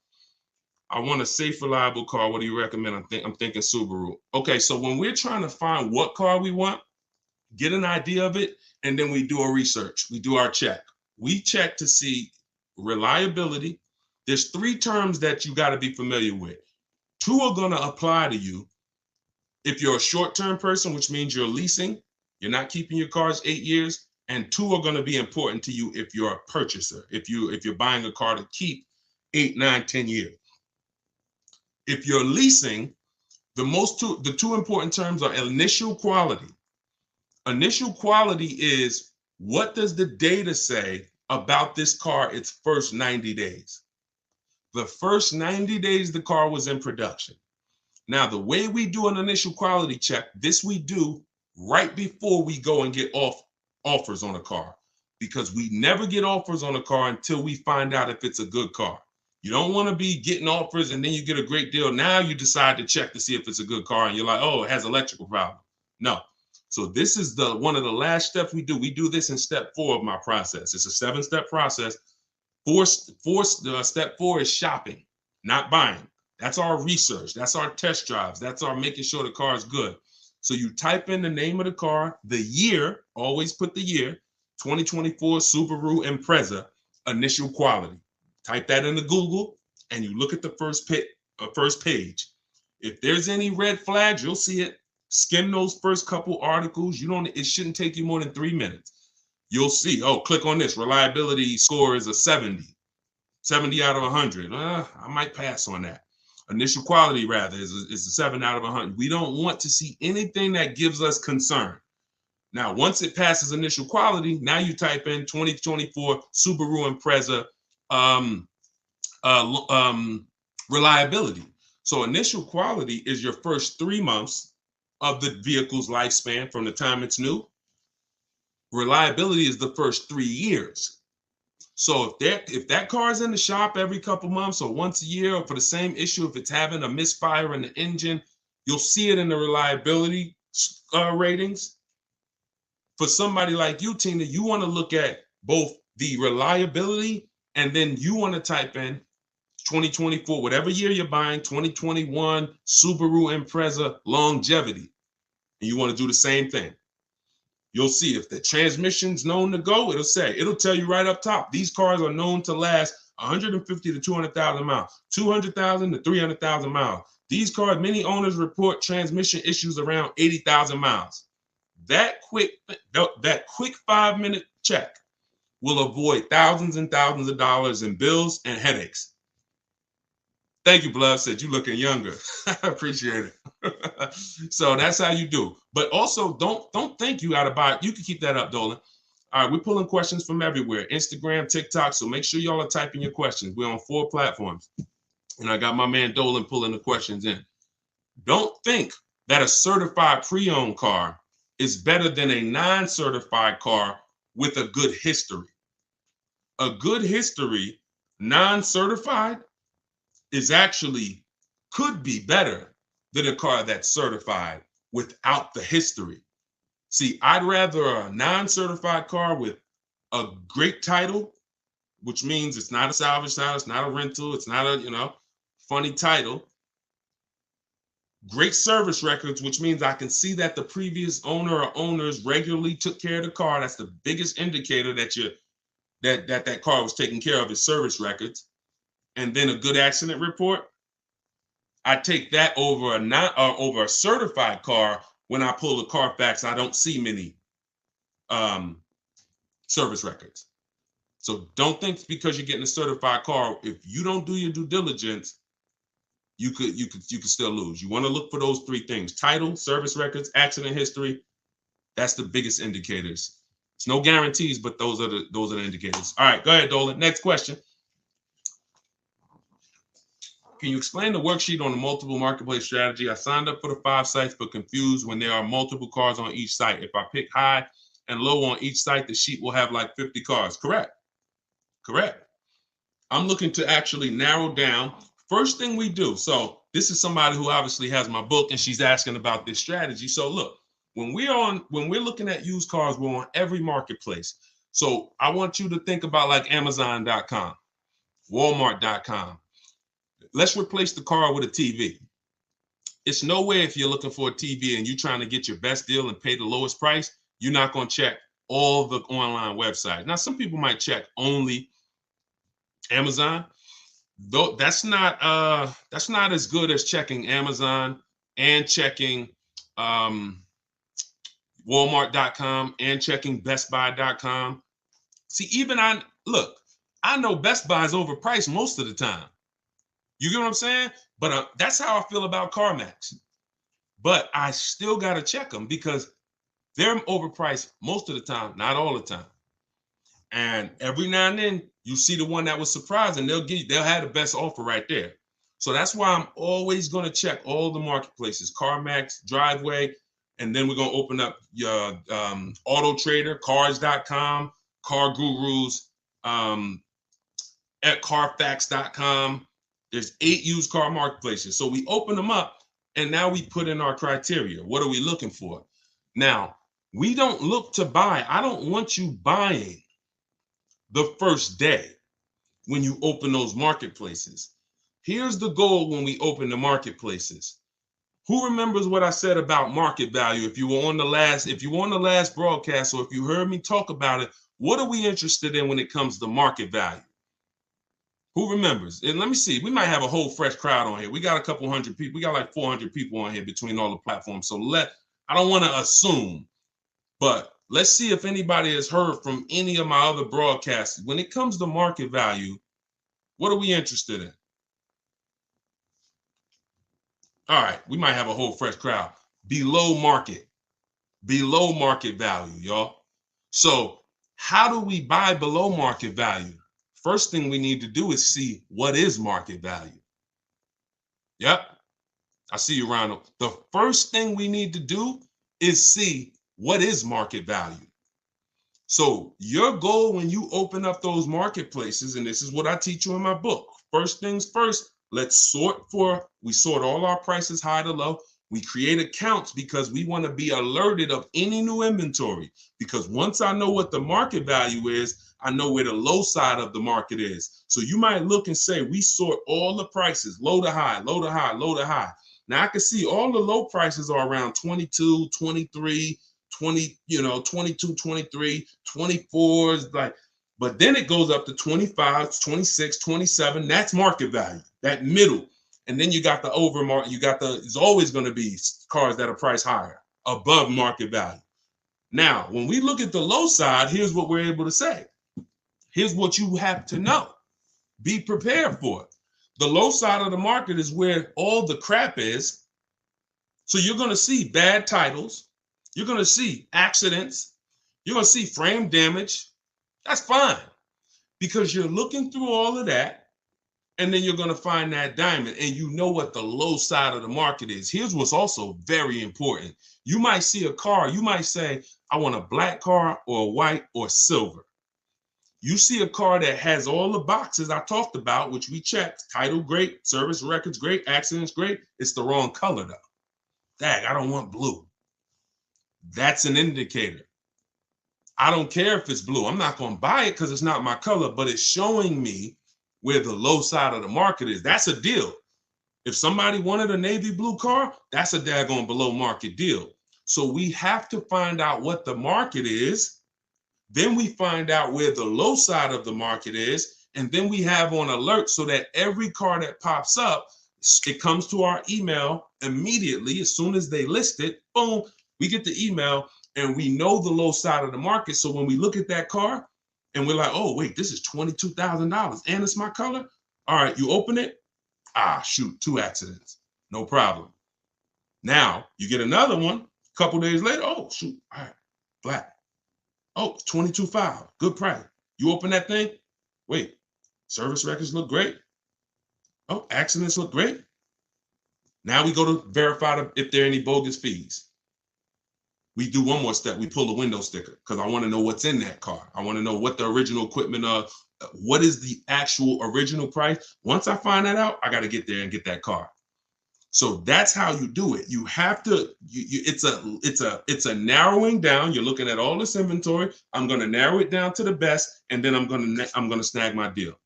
I want a safe, reliable car. What do you recommend? I'm thinking Subaru. Okay, so when we're trying to find what car we want, get an idea of it, and then we do a research. We do our check. We check to see reliability. There's 3 terms that you got to be familiar with. 2 are going to apply to you if you're a short-term person, which means you're leasing, you're not keeping your cars 8 years, and 2 are going to be important to you if you're a purchaser, if you're buying a car to keep 8, 9, 10 years. If you're leasing, the 2 important terms are initial quality. Initial quality is, what does the data say about this car its first 90 days? The first 90 days the car was in production. Now, the way we do an initial quality check, this we do right before we go and get offers on a car, because we never get offers on a car until we find out if it's a good car. You don't want to be getting offers and then you get a great deal. Now you decide to check to see if it's a good car and you're like, oh, it has electrical problem. No. So this is one of the last steps we do. We do this in step 4 of my process. It's a 7-step process. Step 4 is shopping, not buying. That's our research. That's our test drives. That's our making sure the car is good. So you type in the name of the car, the year, always put the year, 2024 Subaru Impreza, initial quality. Type that into Google and you look at the first page. If there's any red flags, you'll see it. Skim those first couple articles. It shouldn't take you more than 3 minutes. You'll see, oh, click on this. Reliability score is a 70 out of 100. I might pass on that. Initial quality, rather, is a 7 out of 100. We don't want to see anything that gives us concern. Now, once it passes initial quality, now you type in 2024 Subaru Impreza reliability. So initial quality is your first 3 months of the vehicle's lifespan from the time it's new. Reliability is the first 3 years. So if that car is in the shop every couple months or once a year, or for the same issue, if it's having a misfire in the engine, you'll see it in the reliability ratings. For somebody like you, Tina, you want to look at both the reliability and then you want to type in 2024, whatever year you're buying, 2021 Subaru Impreza longevity. And you want to do the same thing. You'll see if the transmission's known to go, it'll tell you right up top. These cars are known to last 150 to 200,000 miles, 200,000 to 300,000 miles. These cars, many owners report transmission issues around 80,000 miles. That quick 5-minute check will avoid thousands and thousands of dollars in bills and headaches. Thank you, Blood. Said you looking younger. I appreciate it. So that's how you do. But also, don't think you got to buy it. You can keep that up, Dolan. All right, we're pulling questions from everywhere. Instagram, TikTok. So make sure y'all are typing your questions. We're on 4 platforms. And I got my man Dolan pulling the questions in. Don't think that a certified pre-owned car is better than a non-certified car with a good history. A good history, non-certified, could be better than a car that's certified without the history. See, I'd rather a non-certified car with a great title, which means it's not a salvage title, it's not a rental, it's not a, funny title. Great service records, which means I can see that the previous owner or owners regularly took care of the car. That's the biggest indicator that car was taken care of, is service records. And then a good accident report. I take that over a certified car. When I pull the Carfax, I don't see many service records. So don't think because you're getting a certified car, if you don't do your due diligence, you could still lose. You want to look for those 3 things: title, service records, accident history. That's the biggest indicators. It's no guarantees, but those are the indicators. All right, go ahead, Dolan. Next question. Can you explain the worksheet on the multiple marketplace strategy? I signed up for the 5 sites, but confused when there are multiple cars on each site. If I pick high and low on each site, the sheet will have like 50 cars. Correct. I'm looking to actually narrow down. First thing we do. So this is somebody who obviously has my book and she's asking about this strategy. So look, when we're looking at used cars, we're on every marketplace. So I want you to think about like Amazon.com, Walmart.com. Let's replace the car with a TV. It's no way if you're looking for a TV and you're trying to get your best deal and pay the lowest price, you're not going to check all the online websites. Now, some people might check only Amazon. Though that's not as good as checking Amazon and checking Walmart.com and checking BestBuy.com. See, I know Best Buy is overpriced most of the time. You get what I'm saying? But that's how I feel about CarMax. But I still got to check them because they're overpriced most of the time, not all the time. And every now and then you see the one that was surprised and they'll have the best offer right there. So that's why I'm always going to check all the marketplaces: CarMax, Driveway, and then we're going to open up your Auto Trader, Cars.com, Car Gurus, at Carfax.com. There's 8 used car marketplaces. So we open them up and now we put in our criteria. What are we looking for? Now, we don't look to buy. I don't want you buying the first day when you open those marketplaces. Here's the goal when we open the marketplaces. Who remembers what I said about market value? If you were on the last broadcast, or if you heard me talk about it, what are we interested in when it comes to market value? Who remembers? And let me see, we might have a whole fresh crowd on here. We got a couple hundred people. We got like 400 people on here between all the platforms. So I don't want to assume, but let's see if anybody has heard from any of my other broadcasts. When it comes to market value, what are we interested in? All right, we might have a whole fresh crowd. Below market value, y'all. So how do we buy below market value? First thing we need to do is see what is market value. Yep, I see you, Ronald. The first thing we need to do is see what is market value. So your goal when you open up those marketplaces, and this is what I teach you in my book. First things first, we sort all our prices high to low. We create accounts because we want to be alerted of any new inventory. Because once I know what the market value is, I know where the low side of the market is. So you might look and say, we sort all the prices, low to high, low to high, low to high. Now I can see all the low prices are around 22, 23, 20, 22, 23, 24s, but then it goes up to 25, 26, 27. That's market value, that middle. And then you got the overmarket, it's always going to be cars that are priced higher, above market value. Now, when we look at the low side, here's what we're able to say. Here's what you have to know. Be prepared for it. The low side of the market is where all the crap is. So you're going to see bad titles. You're going to see accidents. You're going to see frame damage. That's fine, because you're looking through all of that, and then you're going to find that diamond, and you know what the low side of the market is. Here's what's also very important. You might see a car. You might say, I want a black car or a white or silver. You see a car that has all the boxes I talked about, which we checked. Title great, service records great, accidents great. It's the wrong color though. Dang, I don't want blue. That's an indicator. I don't care if it's blue. I'm not going to buy it because it's not my color, but it's showing me where the low side of the market is. That's a deal. If somebody wanted a navy blue car, that's a daggone below market deal. So we have to find out what the market is. Then we find out where the low side of the market is. And then we have on alert so that every car that pops up, it comes to our email immediately. As soon as they list it, boom, we get the email and we know the low side of the market. So when we look at that car and we're like, oh, wait, this is $22,000 and it's my color. All right, you open it. Ah, shoot, 2 accidents. No problem. Now you get another one a couple days later. Oh, shoot. All right, black. Oh, $22,500. Good price. You open that thing. Wait, service records look great. Oh, accidents look great. Now we go to verify if there are any bogus fees. We do one more step. We pull the window sticker because I want to know what's in that car. I want to know what the original equipment what is the actual original price. Once I find that out, I got to get there and get that car. So that's how you do it. You have to. It's a narrowing down. You're looking at all this inventory. I'm going to narrow it down to the best, and then I'm going to snag my deal.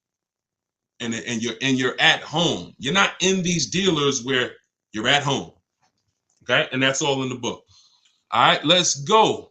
And you're at home. You're not in these dealers where you're at home. Okay, and that's all in the book. All right, let's go.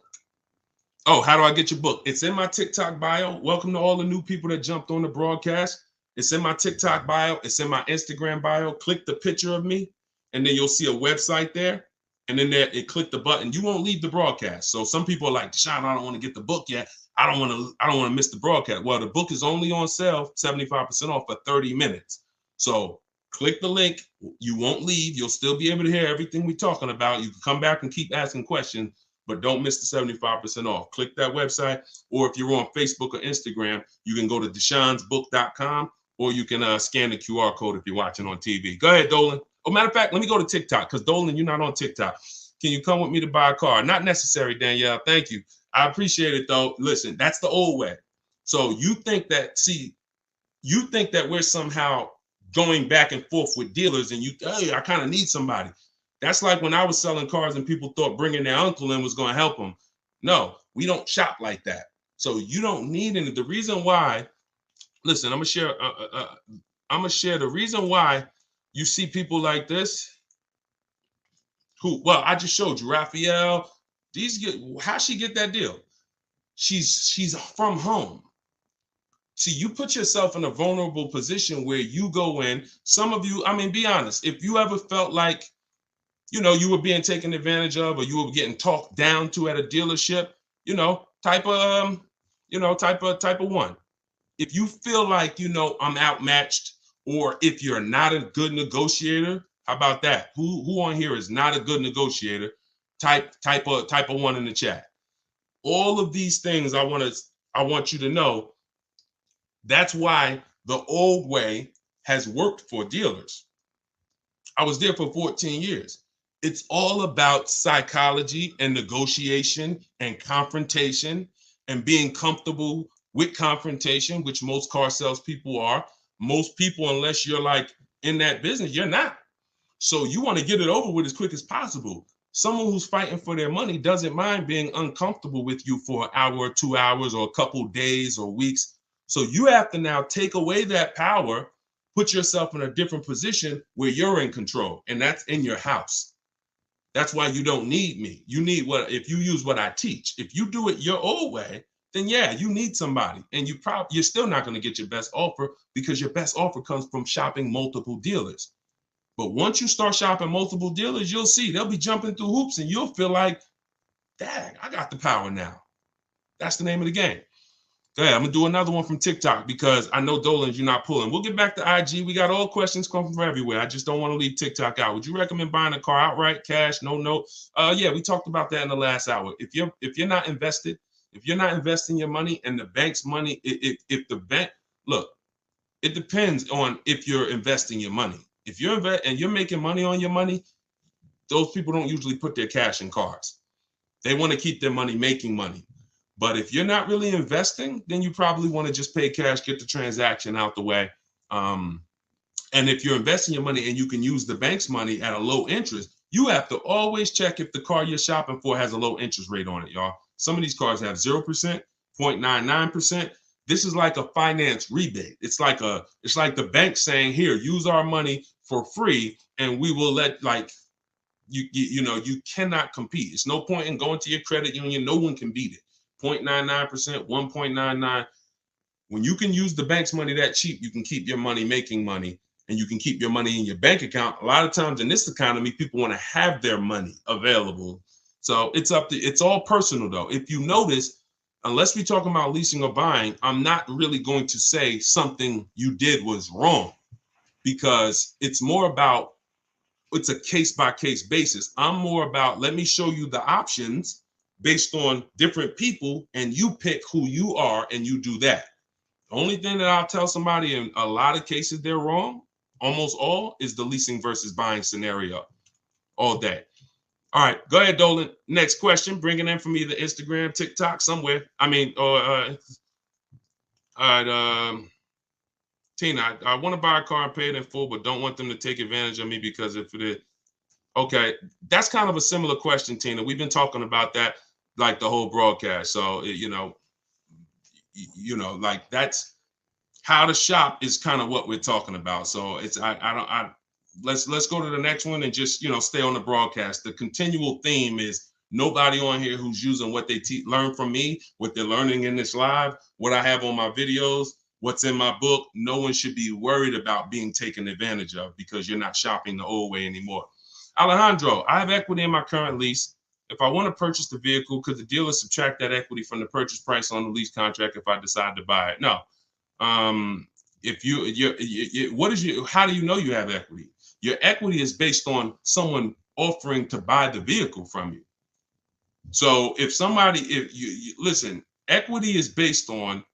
Oh, how do I get your book? It's in my TikTok bio. Welcome to all the new people that jumped on the broadcast. It's in my TikTok bio. It's in my Instagram bio. Click the picture of me, and then you'll see a website there. And then there, click the button. You won't leave the broadcast. So some people are like, Deshone, I don't want to get the book yet. I don't want to miss the broadcast. Well, the book is only on sale, 75% off for 30 minutes. So click the link. You won't leave. You'll still be able to hear everything we're talking about. You can come back and keep asking questions, but don't miss the 75% off. Click that website, or if you're on Facebook or Instagram, you can go to deshonesbook.com, or you can scan the QR code if you're watching on TV. Go ahead, Dolan. Oh, matter of fact, let me go to TikTok, because Dolan, you're not on TikTok. Can you come with me to buy a car? Not necessary, Danielle. Thank you. I appreciate it, though. Listen, that's the old way. So you think that, see, you think that we're somehow going back and forth with dealers and hey, I kind of need somebody. That's like when I was selling cars and people thought bringing their uncle in was going to help them. No, we don't shop like that. So you don't need any. The reason why, listen, I'm gonna share the reason why you see people like this who, well, I just showed you Raphael. How she get that deal? She's from home. See, you put yourself in a vulnerable position where you go in. Some of you, I mean, be honest. If you ever felt like, you were being taken advantage of, or you were getting talked down to at a dealership, type of one. If you feel like, I'm outmatched, or if you're not a good negotiator, how about that? Who on here is not a good negotiator? Type of one in the chat. All of these things I want you to know. That's why the old way has worked for dealers. I was there for 14 years. It's all about psychology and negotiation and confrontation and being comfortable with confrontation, which most car salespeople are. Most people, unless you're like in that business, you're not. So you want to get it over with as quick as possible. Someone who's fighting for their money doesn't mind being uncomfortable with you for an hour or 2 hours or a couple days or weeks. So you have to now take away that power, put yourself in a different position where you're in control, and that's in your house. That's why you don't need me. You need if you use what I teach. If you do it your old way, then yeah, you need somebody, and you're still not going to get your best offer, because your best offer comes from shopping multiple dealers. But once you start shopping multiple dealers, you'll see they'll be jumping through hoops, and you'll feel like, dang, I got the power now. That's the name of the game. Go ahead. I'm going to do another one from TikTok, because I know, Dolan, you're not pulling. We'll get back to IG. We got all questions coming from everywhere. I just don't want to leave TikTok out. Would you recommend buying a car outright, cash, no note? Yeah, we talked about that in the last hour. If you're not invested, if you're not investing your money and the bank's money, if the bank, look, it depends on if you're investing your money. If you're and you're making money on your money, those people don't usually put their cash in cars. They want to keep their money making money. But if you're not really investing, then you probably want to just pay cash, get the transaction out the way. And if you're investing your money and you can use the bank's money at a low interest, you have to always check if the car you're shopping for has a low interest rate on it, y'all. Some of these cars have 0%, 0.99%. This is like a finance rebate. It's like the bank saying, here, use our money for free, and we will let, like, you cannot compete. It's no point in going to your credit union. No one can beat it. 0.99%, 1.99. When you can use the bank's money that cheap, you can keep your money making money, and you can keep your money in your bank account. A lot of times in this economy, people want to have their money available. So it's all personal though. If you notice, unless we're talking about leasing or buying, I'm not really going to say something you did was wrong, because it's a case-by-case basis. I'm more about, let me show you the options based on different people, and you pick who you are and you do that. The only thing that I'll tell somebody in a lot of cases they're wrong, almost all, is the leasing versus buying scenario all day. All right, go ahead, Dolan. Next question, bring it in from either Instagram, TikTok, somewhere. All right, Tina, I want to buy a car and pay it in full, but don't want them to take advantage of me, because if it is, okay, that's kind of a similar question, Tina. We've been talking about that like the whole broadcast. So, like, that's how to shop is kind of what we're talking about. So let's go to the next one and just, stay on the broadcast. The continual theme is nobody on here who's using what they learn from me, what they're learning in this live, what I have on my videos, what's in my book. No one should be worried about being taken advantage of, because you're not shopping the old way anymore. Alejandro, I have equity in my current lease. If I want to purchase the vehicle, could the dealer subtract that equity from the purchase price on the lease contract if I decide to buy it? No. How do you know you have equity? Your equity is based on someone offering to buy the vehicle from you. So listen, equity is based on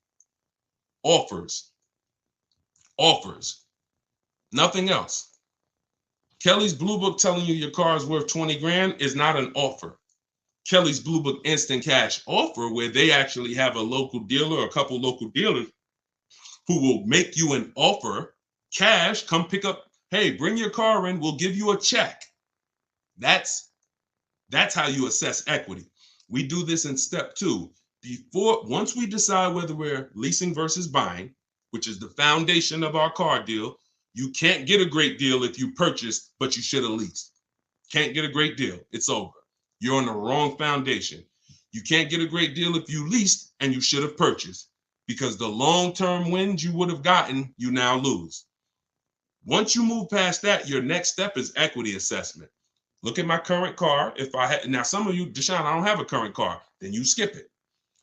offers, nothing else. Kelly's Blue Book telling you your car is worth 20 grand is not an offer. Kelly's Blue Book instant cash offer, where they actually have a local dealer or a couple local dealers who will make you an offer, cash, come pick up, hey, bring your car in, we'll give you a check. That's how you assess equity. We do this in step 2. Once we decide whether we're leasing versus buying, which is the foundation of our car deal, you can't get a great deal if you purchased, but you should have leased. Can't get a great deal. It's over. You're on the wrong foundation. You can't get a great deal if you leased and you should have purchased, because the long-term wins you would have gotten, you now lose. Once you move past that, your next step is equity assessment. Look at my current car. If I had, now some of you, Deshone, I don't have a current car, then you skip it.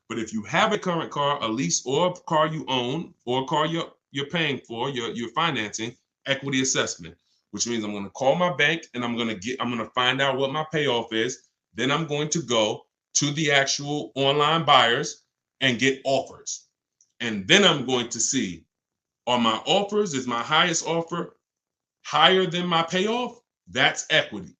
But if you have a current car, a lease, or a car you own, or a car you're paying for, you're financing, equity assessment, which means I'm going to call my bank and I'm going to find out what my payoff is. Then I'm going to go to the actual online buyers and get offers. And then I'm going to see, are my offers, is my highest offer higher than my payoff? That's equity.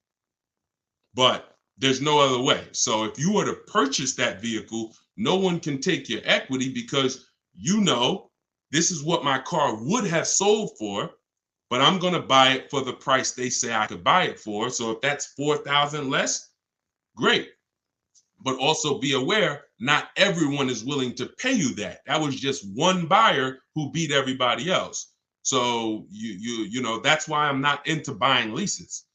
But there's no other way. So if you were to purchase that vehicle, no one can take your equity, because you know this is what my car would have sold for, but I'm going to buy it for the price they say I could buy it for. So if that's $4,000 less, great. But also be aware, not everyone is willing to pay you that. That was just one buyer who beat everybody else. So you know, that's why I'm not into buying leases,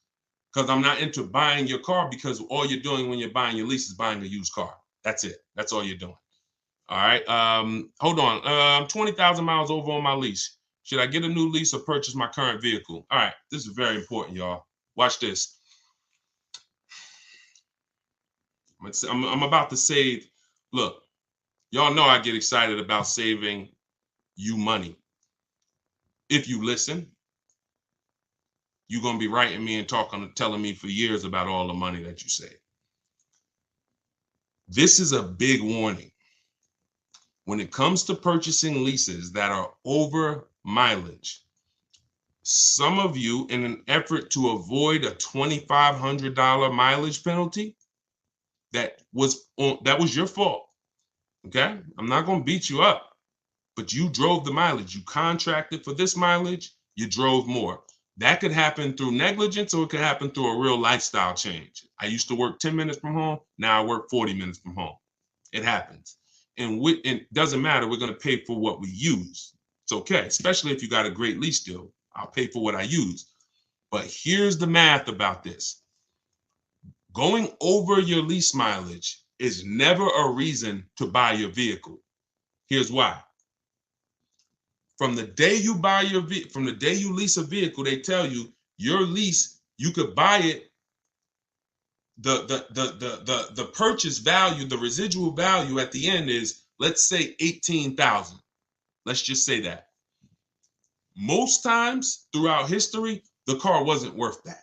because I'm not into buying your car, because all you're doing when you're buying your lease is buying a used car. That's it. That's all you're doing. All right. Hold on. I'm 20,000 miles over on my lease. Should I get a new lease or purchase my current vehicle? All right. This is very important, y'all. Watch this. I'm about to save. Look, y'all know I get excited about saving you money. If you listen, you're going to be writing me and telling me for years about all the money that you save. This is a big warning. When it comes to purchasing leases that are over mileage, some of you, in an effort to avoid a $2,500 mileage penalty, that was your fault. Okay? I'm not going to beat you up, but you drove the mileage. You contracted for this mileage, you drove more. That could happen through negligence, or it could happen through a real lifestyle change. I used to work 10 minutes from home. Now I work 40 minutes from home. It happens. And it doesn't matter. We're going to pay for what we use. It's okay, especially if you got a great lease deal. I'll pay for what I use. But here's the math about this. Going over your lease mileage is never a reason to buy your vehicle. Here's why. From the day you lease a vehicle, they tell you your lease, you could buy it. The purchase value, the residual value at the end is, let's say, $18,000. Let's just say that. Most times throughout history, the car wasn't worth that.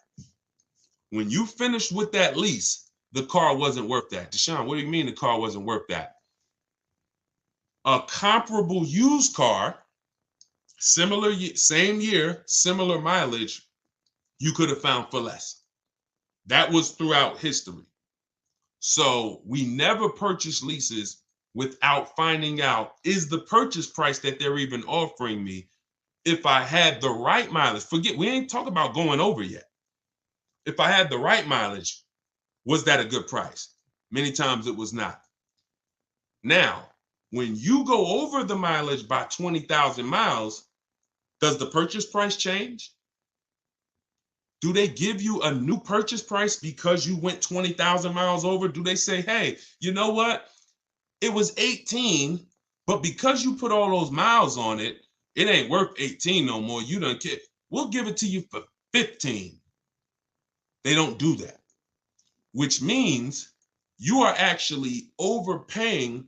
When you finished with that lease, the car wasn't worth that. Deshone, what do you mean the car wasn't worth that? A comparable used car, similar, same year, similar mileage, you could have found for less. That was throughout history. So we never purchase leases without finding out, is the purchase price that they're even offering me, if I had the right mileage. Forget, we ain't talking about going over yet. If I had the right mileage, was that a good price? Many times it was not. Now, when you go over the mileage by 20,000 miles, does the purchase price change? Do they give you a new purchase price because you went 20,000 miles over? Do they say, hey, you know what? It was 18, but because you put all those miles on it, it ain't worth 18 no more. You don't care. We'll give it to you for 15. They don't do that, which means you are actually overpaying,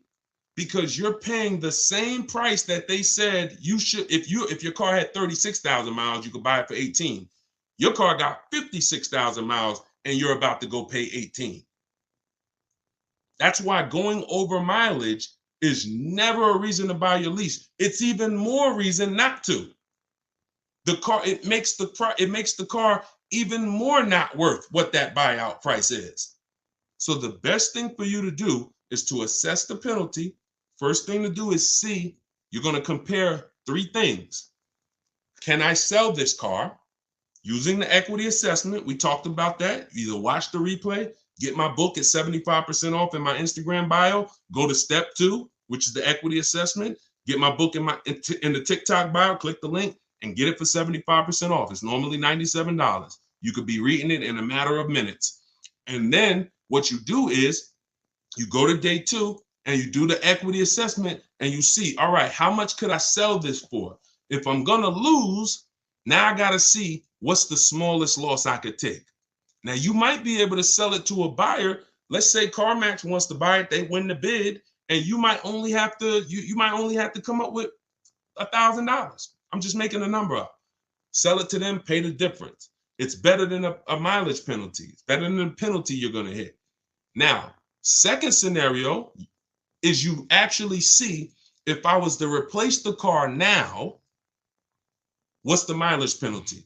because you're paying the same price that they said you should. If your car had 36,000 miles, you could buy it for 18. Your car got 56,000 miles and you're about to go pay 18. That's why going over mileage is never a reason to buy your lease. It's even more reason not to. It makes the car even more not worth what that buyout price is. So the best thing for you to do is to assess the penalty. First thing to do is see, you're going to compare 3 things. Can I sell this car? Using the equity assessment, we talked about that. Either watch the replay, get my book at 75% off in my Instagram bio, go to step 2, which is the equity assessment, get my book in the TikTok bio, click the link and get it for 75% off. It's normally $97. You could be reading it in a matter of minutes. And then what you do is you go to day 2 and you do the equity assessment and you see, all right, how much could I sell this for? If I'm gonna lose, now I gotta see what's the smallest loss I could take. Now you might be able to sell it to a buyer. Let's say CarMax wants to buy it, they win the bid, and you might only have to come up with $1,000. I'm just making a number up. Sell it to them, pay the difference. It's better than a mileage penalty. It's better than the penalty you're gonna hit. Now, second scenario is you actually see, if I was to replace the car now, what's the mileage penalty?